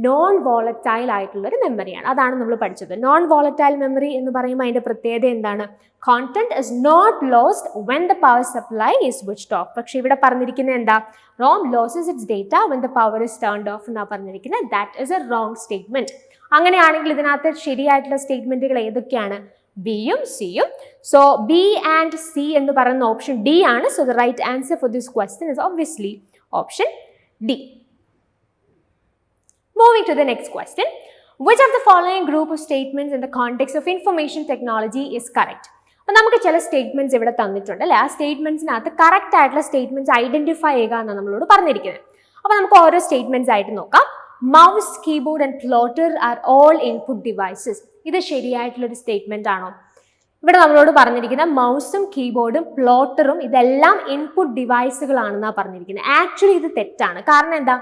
നോൺ വോളറ്റൈൽ ആയിട്ടുള്ളൊരു മെമ്മറിയാണ്. അതാണ് നമ്മൾ പഠിച്ചത്. നോൺ വോളറ്റൈൽ മെമ്മറി എന്ന് പറയുമ്പോൾ അതിൻ്റെ പ്രത്യേകത എന്താണ്? Content is not lost when the power supply is switched off. പക്ഷേ ഇവിടെ പറഞ്ഞിരിക്കുന്നത് എന്താ? ROM loses its data when the power is turned off എന്നാണ് പറഞ്ഞിരിക്കുന്നത്. That is a wrong statement. അങ്ങനെയാണെങ്കിൽ ഇതിനകത്ത് ശരിയായിട്ടുള്ള സ്റ്റേറ്റ്മെന്റുകൾ ഏതൊക്കെയാണ്? ബിയും സിയും. സോ ബി ആൻഡ് സി എന്ന് പറയുന്ന ഓപ്ഷൻ ഡി ആണ്. So the right answer for this question is obviously option D. Moving to the next question. Which of the following group of statements in the context of information technology is correct? അപ്പോൾ നമുക്ക് ചില സ്റ്റേറ്റ്മെന്റ്സ് ഇവിടെ തന്നിട്ടുണ്ട് അല്ലേ? ആ സ്റ്റേറ്റ്മെന്റ്സിനകത്ത് കറക്റ്റ് ആയിട്ടുള്ള സ്റ്റേറ്റ്മെന്റ്സ് ഐഡന്റിഫൈ ചെയ്യുക എന്നാണ് നമ്മളോട് പറഞ്ഞിരിക്കുന്നത്. അപ്പോൾ നമുക്ക് ഓരോ സ്റ്റേറ്റ്മെന്റ്സ് ആയിട്ട് നോക്കാം. Mouse, keyboard and plotter are all input devices. ഇത് ശരിയായിട്ടുള്ളൊരു സ്റ്റേറ്റ്മെന്റ് ആണോ? ഇവിടെ നമ്മളോട് പറഞ്ഞിരിക്കുന്ന മൗസും കീബോർഡും പ്ലോട്ടറും ഇതെല്ലാം ഇൻപുട്ട് ഡിവൈസുകളാണെന്നാണ് പറഞ്ഞിരിക്കുന്നത്. ആക്ച്വലി ഇത് തെറ്റാണ്. കാരണം എന്താ?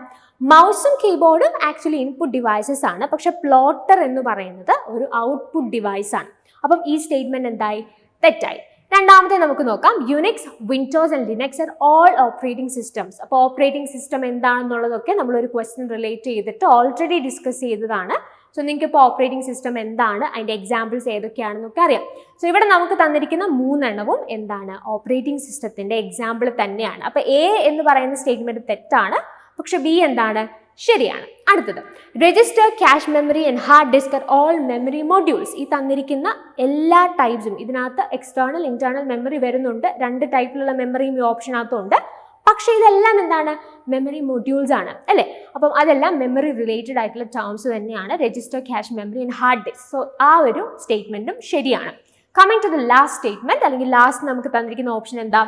മൗസും കീബോർഡും ആക്ച്വലി ഇൻപുട്ട് ഡിവൈസസ് ആണ്. പക്ഷെ പ്ലോട്ടർ എന്ന് പറയുന്നത് ഒരു ഔട്ട്പുട്ട് ഡിവൈസ് ആണ്. അപ്പം ഈ സ്റ്റേറ്റ്മെന്റ് എന്തായി? തെറ്റായി. രണ്ടാമത്തെ നമുക്ക് നോക്കാം. Unix, Windows and Linux are all operating systems. അപ്പോൾ ഓപ്പറേറ്റിംഗ് സിസ്റ്റം എന്താണെന്നുള്ളതൊക്കെ നമ്മളൊരു ക്വസ്റ്റ്യൻ റിലേറ്റ് ചെയ്തിട്ട് ഓൾറെഡി ഡിസ്കസ് ചെയ്തതാണ്. സോ നിങ്ങൾക്ക് ഇപ്പോൾ ഓപ്പറേറ്റിംഗ് സിസ്റ്റം എന്താണ്, അതിൻ്റെ എക്സാമ്പിൾസ് ഏതൊക്കെയാണെന്നൊക്കെ അറിയാം. സോ ഇവിടെ നമുക്ക് തന്നിരിക്കുന്ന മൂന്നെണ്ണവും എന്താണ്? ഓപ്പറേറ്റിംഗ് സിസ്റ്റത്തിൻ്റെ എക്സാമ്പിൾ തന്നെയാണ്. അപ്പോൾ എ എന്ന് പറയുന്ന സ്റ്റേറ്റ്മെന്റ് തെറ്റാണ്. പക്ഷെ ബി എന്താണ്? ശരിയാണ്. അടുത്തത് register cache memory and hard disk are all memory modules. ഈ തന്നിരിക്കുന്ന എല്ലാ ടൈപ്സും ഇതിനകത്ത് എക്സ്റ്റേണൽ ഇന്റേണൽ മെമ്മറി വരുന്നുണ്ട്. 2 ടൈപ്പിലുള്ള മെമ്മറിയും ഈ ഓപ്ഷനകത്തുണ്ട്. പക്ഷേ ഇതെല്ലാം എന്താണ്? മെമ്മറി മൊഡ്യൂൾസ് ആണ് അല്ലേ? അപ്പം അതെല്ലാം മെമ്മറി റിലേറ്റഡ് ആയിട്ടുള്ള ടേംസ് തന്നെയാണ്. Register cache memory and hard disk. So ആ ഒരു സ്റ്റേറ്റ്മെന്റും ശരിയാണ്. Coming to the last statement, അല്ലെങ്കിൽ ലാസ്റ്റ് നമുക്ക് തന്നിരിക്കുന്ന ഓപ്ഷൻ എന്താ?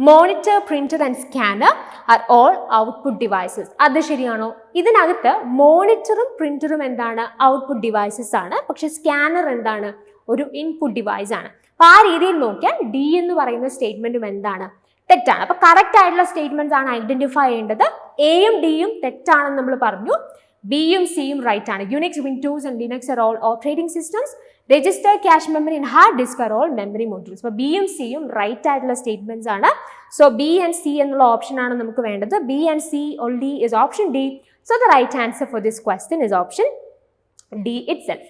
Monitor, printer and scanner are all output devices. അത് ശരിയാണോ? ഇതിനകത്ത് മോണിറ്ററും പ്രിന്ററും എന്താണ്? ഔട്ട്പുട്ട് ഡിവൈസസ് ആണ്. പക്ഷെ സ്കാനർ എന്താണ്? ഒരു ഇൻപുട്ട് ഡിവൈസ് ആണ്. അപ്പൊ ആ രീതിയിൽ നോക്കിയാൽ ഡി എന്ന് പറയുന്ന സ്റ്റേറ്റ്മെന്റും എന്താണ്? തെറ്റാണ്. അപ്പൊ കറക്റ്റ് ആയിട്ടുള്ള സ്റ്റേറ്റ്മെന്റ്സ് ആണ് ഐഡന്റിഫൈ ചെയ്യേണ്ടത്. എയും ഡിയും തെറ്റാണെന്ന് നമ്മൾ പറഞ്ഞു. ബിയും സിയും റൈറ്റ് ആണ്. Unix, Windows and Linux are all operating systems. Register cache memory and hard disk are all memory modules. അപ്പോൾ ബിയും സിയും റൈറ്റ് ആയിട്ടുള്ള സ്റ്റേറ്റ്മെന്റ്സ് ആണ്. സോ ബി ആൻഡ് സി എന്നുള്ള ഓപ്ഷൻ ആണ് നമുക്ക് വേണ്ടത്. B and C only is option D. So the right answer for this question is option D itself.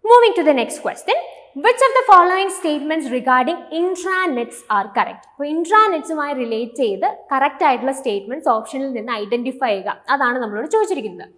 Moving to the next question. Which of the following statements regarding intranets are correct? അപ്പോൾ ഇൻട്രാനെറ്റ്സുമായി റിലേറ്റ് ചെയ്ത് കറക്റ്റ് ആയിട്ടുള്ള സ്റ്റേറ്റ്മെന്റ്സ് ഓപ്ഷനിൽ നിന്ന് ഐഡന്റിഫൈ ചെയ്യുക. അതാണ് നമ്മളോട് ചോദിച്ചിരിക്കുന്നത്.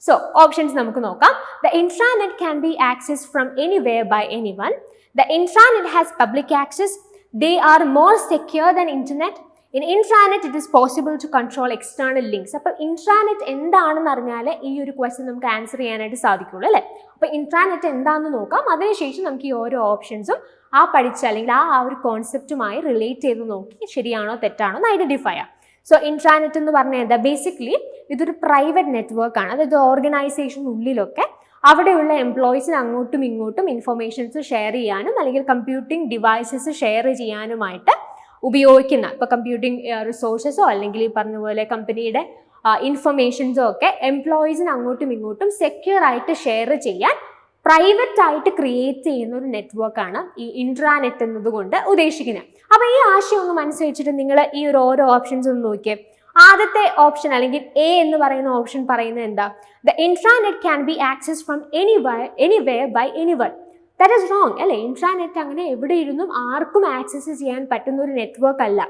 സോ ഓപ്ഷൻസ് നമുക്ക് നോക്കാം. The intranet can be accessed from anywhere by anyone. The intranet has public access. They are more secure than internet. In intranet it is possible to control external links. അപ്പോൾ ഇൻട്രാനെറ്റ് എന്താണെന്ന് അറിഞ്ഞാൽ ഈ ഒരു ക്വസ്റ്റ്യൻ നമുക്ക് ആൻസർ ചെയ്യാനായിട്ട് സാധിക്കുള്ളൂ അല്ലേ? അപ്പോൾ ഇൻട്രാനെറ്റ് എന്താണെന്ന് നോക്കാം. അതിനുശേഷം നമുക്ക് ഈ ഓരോ ഓപ്ഷൻസും ആ പഠിച്ച അല്ലെങ്കിൽ ആ ഒരു കോൺസെപ്റ്റുമായി റിലേറ്റ് ചെയ്ത് നോക്കി ശരിയാണോ തെറ്റാണോ എന്ന് ഐഡന്റിഫൈ ചെയ്യാം. സോ ഇൻട്രാനെറ്റ് എന്ന് പറഞ്ഞാൽ എന്താ? ബേസിക്കലി ഇതൊരു പ്രൈവറ്റ് നെറ്റ്വർക്ക് ആണ്. അതായത് ഓർഗനൈസേഷനുള്ളിലൊക്കെ അവിടെയുള്ള എംപ്ലോയീസിന് അങ്ങോട്ടും ഇങ്ങോട്ടും ഇൻഫർമേഷൻസ് ഷെയർ ചെയ്യാനും അല്ലെങ്കിൽ കമ്പ്യൂട്ടിംഗ് ഡിവൈസസ് ഷെയർ ചെയ്യാനുമായിട്ട് ഉപയോഗിക്കുന്ന, ഇപ്പോൾ കമ്പ്യൂട്ടിംഗ് റിസോഴ്സസോ അല്ലെങ്കിൽ ഈ പറഞ്ഞ പോലെ കമ്പനിയുടെ ഇൻഫർമേഷൻസോ ഒക്കെ എംപ്ലോയീസിന് അങ്ങോട്ടും ഇങ്ങോട്ടും സെക്യൂർ ആയിട്ട് ഷെയർ ചെയ്യാൻ പ്രൈവറ്റ് ആയിട്ട് ക്രിയേറ്റ് ചെയ്യുന്ന ഒരു നെറ്റ്വർക്കാണ് ഈ ഇൻട്രാനെറ്റ് എന്നതുകൊണ്ട് ഉദ്ദേശിക്കുന്നത്. അപ്പോൾ ഈ ആശയം ഒന്ന് മനസ്സിൽ നിങ്ങൾ ഈ ഒരു ഓരോ ഓപ്ഷൻസ് ഒന്ന് നോക്കിയേ. ആദ്യത്തെ ഓപ്ഷൻ അല്ലെങ്കിൽ എ എന്ന് പറയുന്ന ഓപ്ഷൻ പറയുന്നത് എന്താ? The intranet can be access from anywhere by anyone. That is wrong അല്ലേ? ഇൻട്രാനെറ്റ് അങ്ങനെ എവിടെ ഇരുന്നും ആർക്കും ആക്സസ് ചെയ്യാൻ പറ്റുന്ന ഒരു നെറ്റ്വർക്ക് അല്ല.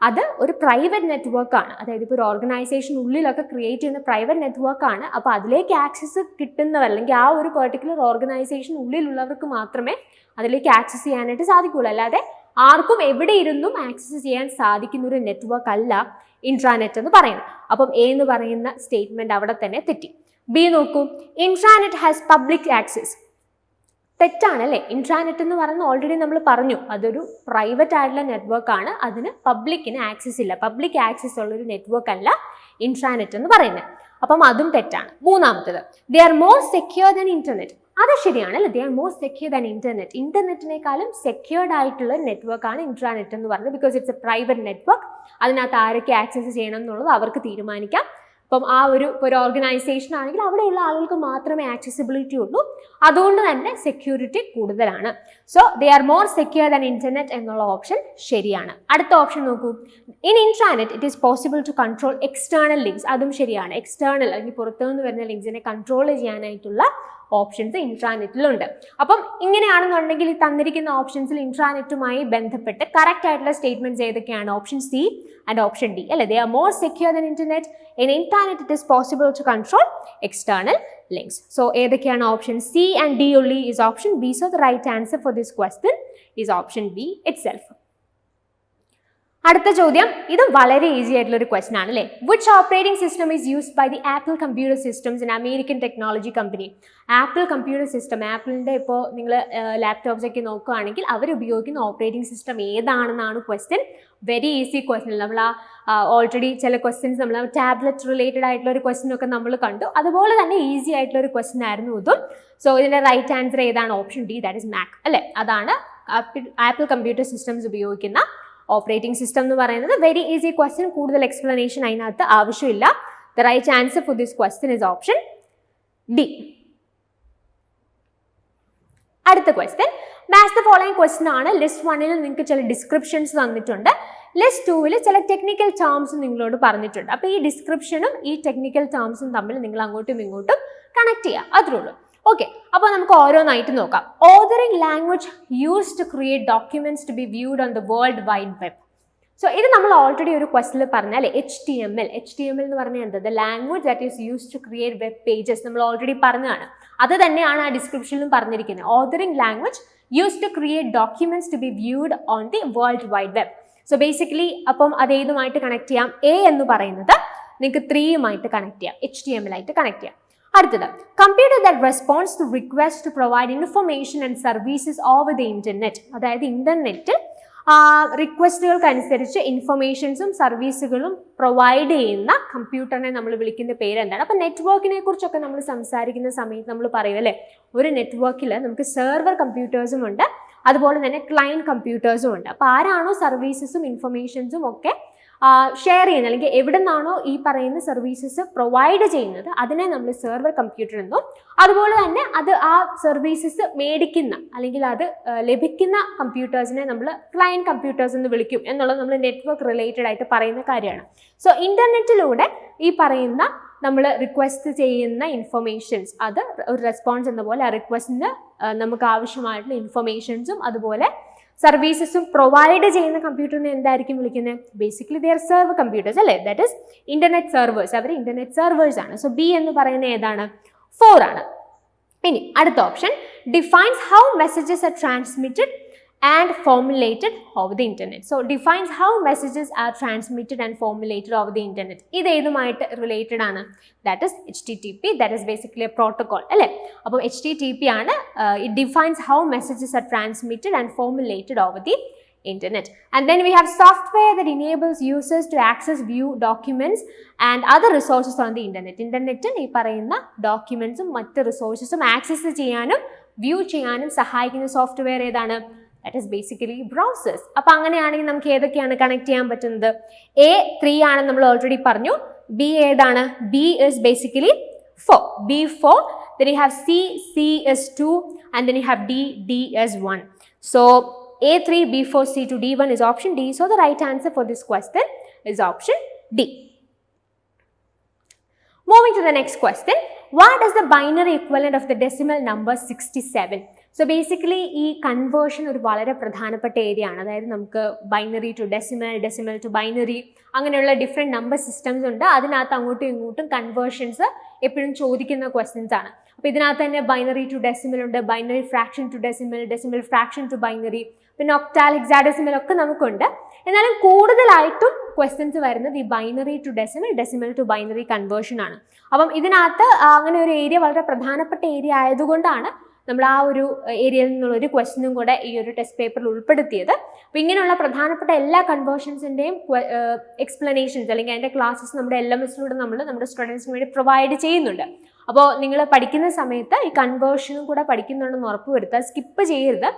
അത് ഒരു പ്രൈവറ്റ് നെറ്റ്വർക്കാണ്. അതായത് ഇപ്പോൾ ഒരു ഓർഗനൈസേഷനുള്ളിലൊക്കെ ക്രിയേറ്റ് ചെയ്യുന്ന പ്രൈവറ്റ് നെറ്റ്വർക്കാണ്. അപ്പോൾ അതിലേക്ക് ആക്സസ് കിട്ടുന്നവർ അല്ലെങ്കിൽ ആ ഒരു പെർട്ടിക്കുലർ ഓർഗനൈസേഷൻ ഉള്ളിലുള്ളവർക്ക് മാത്രമേ അതിലേക്ക് ആക്സസ് ചെയ്യാനായിട്ട് സാധിക്കുകയുള്ളൂ. അല്ലാതെ ആർക്കും എവിടെ ഇരുന്നും ആക്സസ് ചെയ്യാൻ സാധിക്കുന്ന ഒരു നെറ്റ്വർക്ക് അല്ല ഇൻട്രാനെറ്റ് എന്ന് പറയുന്നത്. അപ്പം എ എന്ന് പറയുന്ന സ്റ്റേറ്റ്മെന്റ് അവിടെ തന്നെ തെറ്റി. ബി നോക്കൂ, ഇൻട്രാനെറ്റ് ഹാസ് പബ്ലിക് ആക്സസ്. തെറ്റാണ് അല്ലേ? ഇൻട്രാനെറ്റ് എന്ന് പറയുന്നത് ഓൾറെഡി നമ്മൾ പറഞ്ഞു അതൊരു പ്രൈവറ്റ് ആയിട്ടുള്ള നെറ്റ്വർക്കാണ്. അതിന് പബ്ലിക്കിന് ആക്സസ് ഇല്ല. പബ്ലിക് ആക്സസ് ഉള്ളൊരു നെറ്റ്വർക്ക് അല്ല ഇൻട്രാനെറ്റ് എന്ന് പറയുന്നത്. അപ്പം അതും തെറ്റാണ്. മൂന്നാമത്തേത്, they are more secure than internet. അത് ശരിയാണ് അല്ലേ? They are more secure than internet. ഇന്റർനെറ്റിനേക്കാളും സെക്യൂർഡ് ആയിട്ടുള്ള നെറ്റ്വർക്കാണ് ഇൻട്രാനെറ്റ് എന്ന് പറയുന്നത്. Because it's a private network. അതിനകത്ത് ആരൊക്കെ ആക്സസ് ചെയ്യണം എന്നുള്ളത് അവർക്ക് തീരുമാനിക്കാം. അപ്പം ആ ഒരു ഓർഗനൈസേഷൻ ആണെങ്കിൽ അവിടെയുള്ള ആളുകൾക്ക് മാത്രമേ ആക്സസിബിലിറ്റി ഉള്ളൂ. അതുകൊണ്ട് തന്നെ സെക്യൂരിറ്റി കൂടുതലാണ്. So they are more secure than internet എന്നുള്ള ഓപ്ഷൻ ശരിയാണ്. അടുത്ത ഓപ്ഷൻ നോക്കൂ, in intranet it is possible to control external links. അതും ശരിയാണ്. എക്സ്റ്റേണൽ അല്ലെങ്കിൽ പുറത്തുനിന്ന് വരുന്ന ലിങ്ക്സിനെ കൺട്രോൾ ചെയ്യാനായിട്ടുള്ള ഓപ്ഷൻസ് ഇൻട്രാനെറ്റിലുണ്ട്. അപ്പം ഇങ്ങനെയാണെന്നുണ്ടെങ്കിൽ ഈ തന്നിരിക്കുന്ന ഓപ്ഷൻസിൽ ഇൻട്രാനെറ്റുമായി ബന്ധപ്പെട്ട് കറക്റ്റ് ആയിട്ടുള്ള സ്റ്റേറ്റ്മെന്റ്സ് ഏതൊക്കെയാണ്? Option C and option D അല്ലേ? They are more secure than internet. In intranet it is possible to control external links. So ഏതൊക്കെയാണ്? Option C and D only is option B. So the right answer for this question is option B itself. അടുത്ത ചോദ്യം, ഇത് വളരെ ഈസി ആയിട്ടുള്ള ഒരു ക്വസ്റ്റൻ ആണ് അല്ലേ? Which operating system is used by the Apple computer systems in American technology company? Apple computer system, ആപ്പിളിൻ്റെ ഇപ്പോൾ നിങ്ങൾ ലാപ്ടോപ്സ് ഒക്കെ നോക്കുകയാണെങ്കിൽ അവർ ഉപയോഗിക്കുന്ന ഓപ്പറേറ്റിംഗ് സിസ്റ്റം ഏതാണെന്നാണ് ക്വസ്റ്റ്യൻ. Very easy question. നമ്മൾ ഓൾറെഡി ചില ക്വസ്റ്റ്യൻസ് നമ്മൾ ടാബ്ലറ്റ് റിലേറ്റഡ് ആയിട്ടുള്ള ഒരു ക്വസ്റ്റ്യൻ ഒക്കെ നമ്മൾ കണ്ടു. അതുപോലെ തന്നെ ഈസി ആയിട്ടുള്ള ഒരു ക്വസ്റ്റ്യൻ ആയിരുന്നു ഇതും. സോ ഇതിൻ്റെ റൈറ്റ് ആൻസർ ഏതാണ്? Option D, that is Mac അല്ലേ? അതാണ് ആപ്പിൾ കമ്പ്യൂട്ടർ സിസ്റ്റംസ് ഉപയോഗിക്കുന്ന ഓപ്പറേറ്റിംഗ് സിസ്റ്റം എന്ന് പറയുന്നത്. വെരി ഈസി ക്വസ്റ്റ്യൻ, കൂടുതൽ എക്സ്പ്ലനേഷൻ അതിനകത്ത് ആവശ്യമില്ല. The right answer for this question is option D. അടുത്ത question, match the following question ആണ്. ലിസ്റ്റ് 1-ൽ നിങ്ങൾക്ക് ചില ഡിസ്ക്രിപ്ഷൻസ് തന്നിട്ടുണ്ട്. ലിസ്റ്റ് 2-ൽ ചില ടെക്നിക്കൽ ടേംസ് നിങ്ങളോട് പറഞ്ഞിട്ടുണ്ട്. അപ്പോൾ ഈ ഡിസ്ക്രിപ്ഷനും ഈ ടെക്നിക്കൽ ടേംസും തമ്മിൽ നിങ്ങൾ അങ്ങോട്ടും ഇങ്ങോട്ടും കണക്ട് ചെയ്യുക, അത്രേ ഉള്ളൂ. ഓക്കെ, അപ്പോൾ നമുക്ക് ഓരോന്നായിട്ട് നോക്കാം. Authoring language used to create documents to be viewed on the world wide web. So ഇത് നമ്മൾ ഓൾറെഡി ഒരു ക്വസ്റ്റിൽ പറഞ്ഞാൽ HTML എന്ന് പറഞ്ഞാൽ എന്താ, the language that is use to create web pages, നമ്മൾ ഓൾറെഡി പറഞ്ഞതാണ്. അത് തന്നെയാണ് ആ ഡിസ്ക്രിപ്ഷനിലും പറഞ്ഞിരിക്കുന്നത്. Authoring language use to create documents to be viewed on the world wide web. So basically അപ്പം അത് ഏതുമായിട്ട് കണക്ട് ചെയ്യാം? A എന്ന് പറയുന്നത് നിങ്ങൾക്ക് 3യുമായിട്ട് കണക്ട് ചെയ്യാം, HTML ആയിട്ട് കണക്ട് ചെയ്യാം. അടുത്തത്, computer that response to request to provide information and services over the internet. അതായത് ഇന്റർനെറ്റിൽ റിക്വസ്റ്റുകൾക്കനുസരിച്ച് ഇൻഫർമേഷൻസും സർവീസുകളും പ്രൊവൈഡ് ചെയ്യുന്ന കമ്പ്യൂട്ടറിനെ നമ്മൾ വിളിക്കുന്ന പേര് എന്താണ്? അപ്പം നെറ്റ്വർക്കിനെ കുറിച്ചൊക്കെ നമ്മൾ സംസാരിക്കുന്ന സമയത്ത് നമ്മൾ പറയും അല്ലേ, ഒരു നെറ്റ്വർക്കിൽ നമുക്ക് സെർവർ കമ്പ്യൂട്ടേഴ്സും ഉണ്ട്, അതുപോലെ തന്നെ ക്ലയൻറ്റ് കമ്പ്യൂട്ടേഴ്സും ഉണ്ട്. അപ്പോൾ ആരാണോ സർവീസസും ഇൻഫർമേഷൻസും ഒക്കെ ഷെയർ ചെയ്യുന്നത്, അല്ലെങ്കിൽ എവിടെ നിന്നാണോ ഈ പറയുന്ന സർവീസസ് പ്രൊവൈഡ് ചെയ്യുന്നത്, അതിനെ നമ്മൾ സെർവർ കമ്പ്യൂട്ടർ എന്നും, അതുപോലെ തന്നെ അത് ആ സർവീസസ് മേടിക്കുന്ന അല്ലെങ്കിൽ അത് ലഭിക്കുന്ന കമ്പ്യൂട്ടേഴ്സിനെ നമ്മൾ ക്ലയൻറ്റ് കമ്പ്യൂട്ടേഴ്സ് എന്ന് വിളിക്കും എന്നുള്ളത് നമ്മൾ നെറ്റ്വർക്ക് റിലേറ്റഡ് ആയിട്ട് പറയുന്ന കാര്യമാണ്. സോ ഇന്റർനെറ്റിലൂടെ ഈ പറയുന്ന നമ്മൾ റിക്വസ്റ്റ് ചെയ്യുന്ന ഇൻഫർമേഷൻസ്, അത് ഒരു റെസ്പോൺസ് എന്ന പോലെ ആ റിക്വസ്റ്റിന് നമുക്ക് ആവശ്യമായിട്ടുള്ള ഇൻഫർമേഷൻസും അതുപോലെ സർവീസസും പ്രൊവൈഡ് ചെയ്യുന്ന കമ്പ്യൂട്ടറിനെ എന്തായിരിക്കും വിളിക്കുന്നത്? Basically they are server computers അല്ലേ, ദാറ്റ് ഈസ് ഇന്റർനെറ്റ് സെർവേഴ്സ്. അവർ ഇന്റർനെറ്റ് സെർവേഴ്സ് ആണ്. സോ B എന്ന് പറയുന്നത് ഏതാണ്? 4 ആണ്. ഇനി അടുത്ത option, defines how messages are transmitted and formulated over the internet. So defines how messages are transmitted and formulated over the internet. ഇത് ഏതുമായിട്ട് റിലേറ്റഡ് ആണ്? That is HTTP, that is basically a protocol അല്ലേ. അപ്പോൾ HTTP ആണ്, it defines how messages are transmitted and formulated over the internet. And then we have software that enables users to access, view documents and other resources on the internet. ഇന്റർനെറ്റിൽ ഈ പറയുന്ന ഡോക്യുമെന്റ്സും മറ്റ് റിസോഴ്സസും ആക്സസ് ചെയ്യാനും വ്യൂ ചെയ്യാനും സഹായിക്കുന്ന സോഫ്റ്റ്വെയർ ഏതാണ്? That is basically browsers. അപ്പോൾ അങ്ങനെയാണെങ്കിൽ നമുക്ക് ഏതൊക്കെയാണ് കണക്ട് ചെയ്യാൻ പറ്റുന്നത്? A 3 ആണെന്ന് നമ്മൾ ഓൾറെഡി പറഞ്ഞു. B ഏതാണ്? B is basically 4. B 4. Then you have C is 2 and then you have D is 1. So A 3, B 4, C 2, D 1 is option D. So the right answer for this question is option D. Moving to the next question. What is the binary equivalent of the decimal number 67? So basically ഈ കൺവേർഷൻ ഒരു വളരെ പ്രധാനപ്പെട്ട ഏരിയ ആണ്. അതായത് നമുക്ക് binary to decimal, decimal to binary, അങ്ങനെയുള്ള ഡിഫറെൻറ്റ് നമ്പർ സിസ്റ്റംസ് ഉണ്ട്. അതിനകത്ത് അങ്ങോട്ടും ഇങ്ങോട്ടും കൺവേർഷൻസ് എപ്പോഴും ചോദിക്കുന്ന ക്വസ്റ്റ്യൻസ് ആണ്. അപ്പോൾ ഇതിനകത്ത് തന്നെ ബൈനറി ടു ഡെസിമൽ ഉണ്ട്, binary fraction to decimal, decimal fraction to binary, പിന്നെ ഒക്ടാൽ, ഹെക്സാഡെസിമൽ ഒക്കെ നമുക്കുണ്ട്. എന്നാലും കൂടുതലായിട്ടും ക്വസ്റ്റ്യൻസ് വരുന്നത് ഈ binary to decimal, decimal to binary conversion ആണ്. അപ്പം ഇതിനകത്ത് അങ്ങനെ ഒരു ഏരിയ വളരെ പ്രധാനപ്പെട്ട ഏരിയ ആയതുകൊണ്ടാണ് നമ്മൾ ആ ഒരു ഏരിയയിൽ നിന്നുള്ള ഒരു ക്വസ്റ്റ്യനും കൂടെ ഈ ഒരു ടെസ്റ്റ് പേപ്പറിൽ ഉൾപ്പെടുത്തിയത്. അപ്പോൾ ഇങ്ങനെയുള്ള പ്രധാനപ്പെട്ട എല്ലാ കൺവേർഷൻസിൻ്റെയും എക്സ്പ്ലനേഷൻസ് അല്ലെങ്കിൽ അതിൻ്റെ ക്ലാസ്സസ് നമ്മുടെ LMSലൂടെ നമ്മൾ നമ്മുടെ സ്റ്റുഡൻസിന് വേണ്ടി പ്രൊവൈഡ് ചെയ്യുന്നുണ്ട്. അപ്പോൾ നിങ്ങൾ പഠിക്കുന്ന സമയത്ത് ഈ കൺവേർഷനും കൂടെ പഠിക്കുന്നുണ്ടെന്ന് ഉറപ്പുവരുത്തുക, സ്കിപ്പ് ചെയ്യരുത്.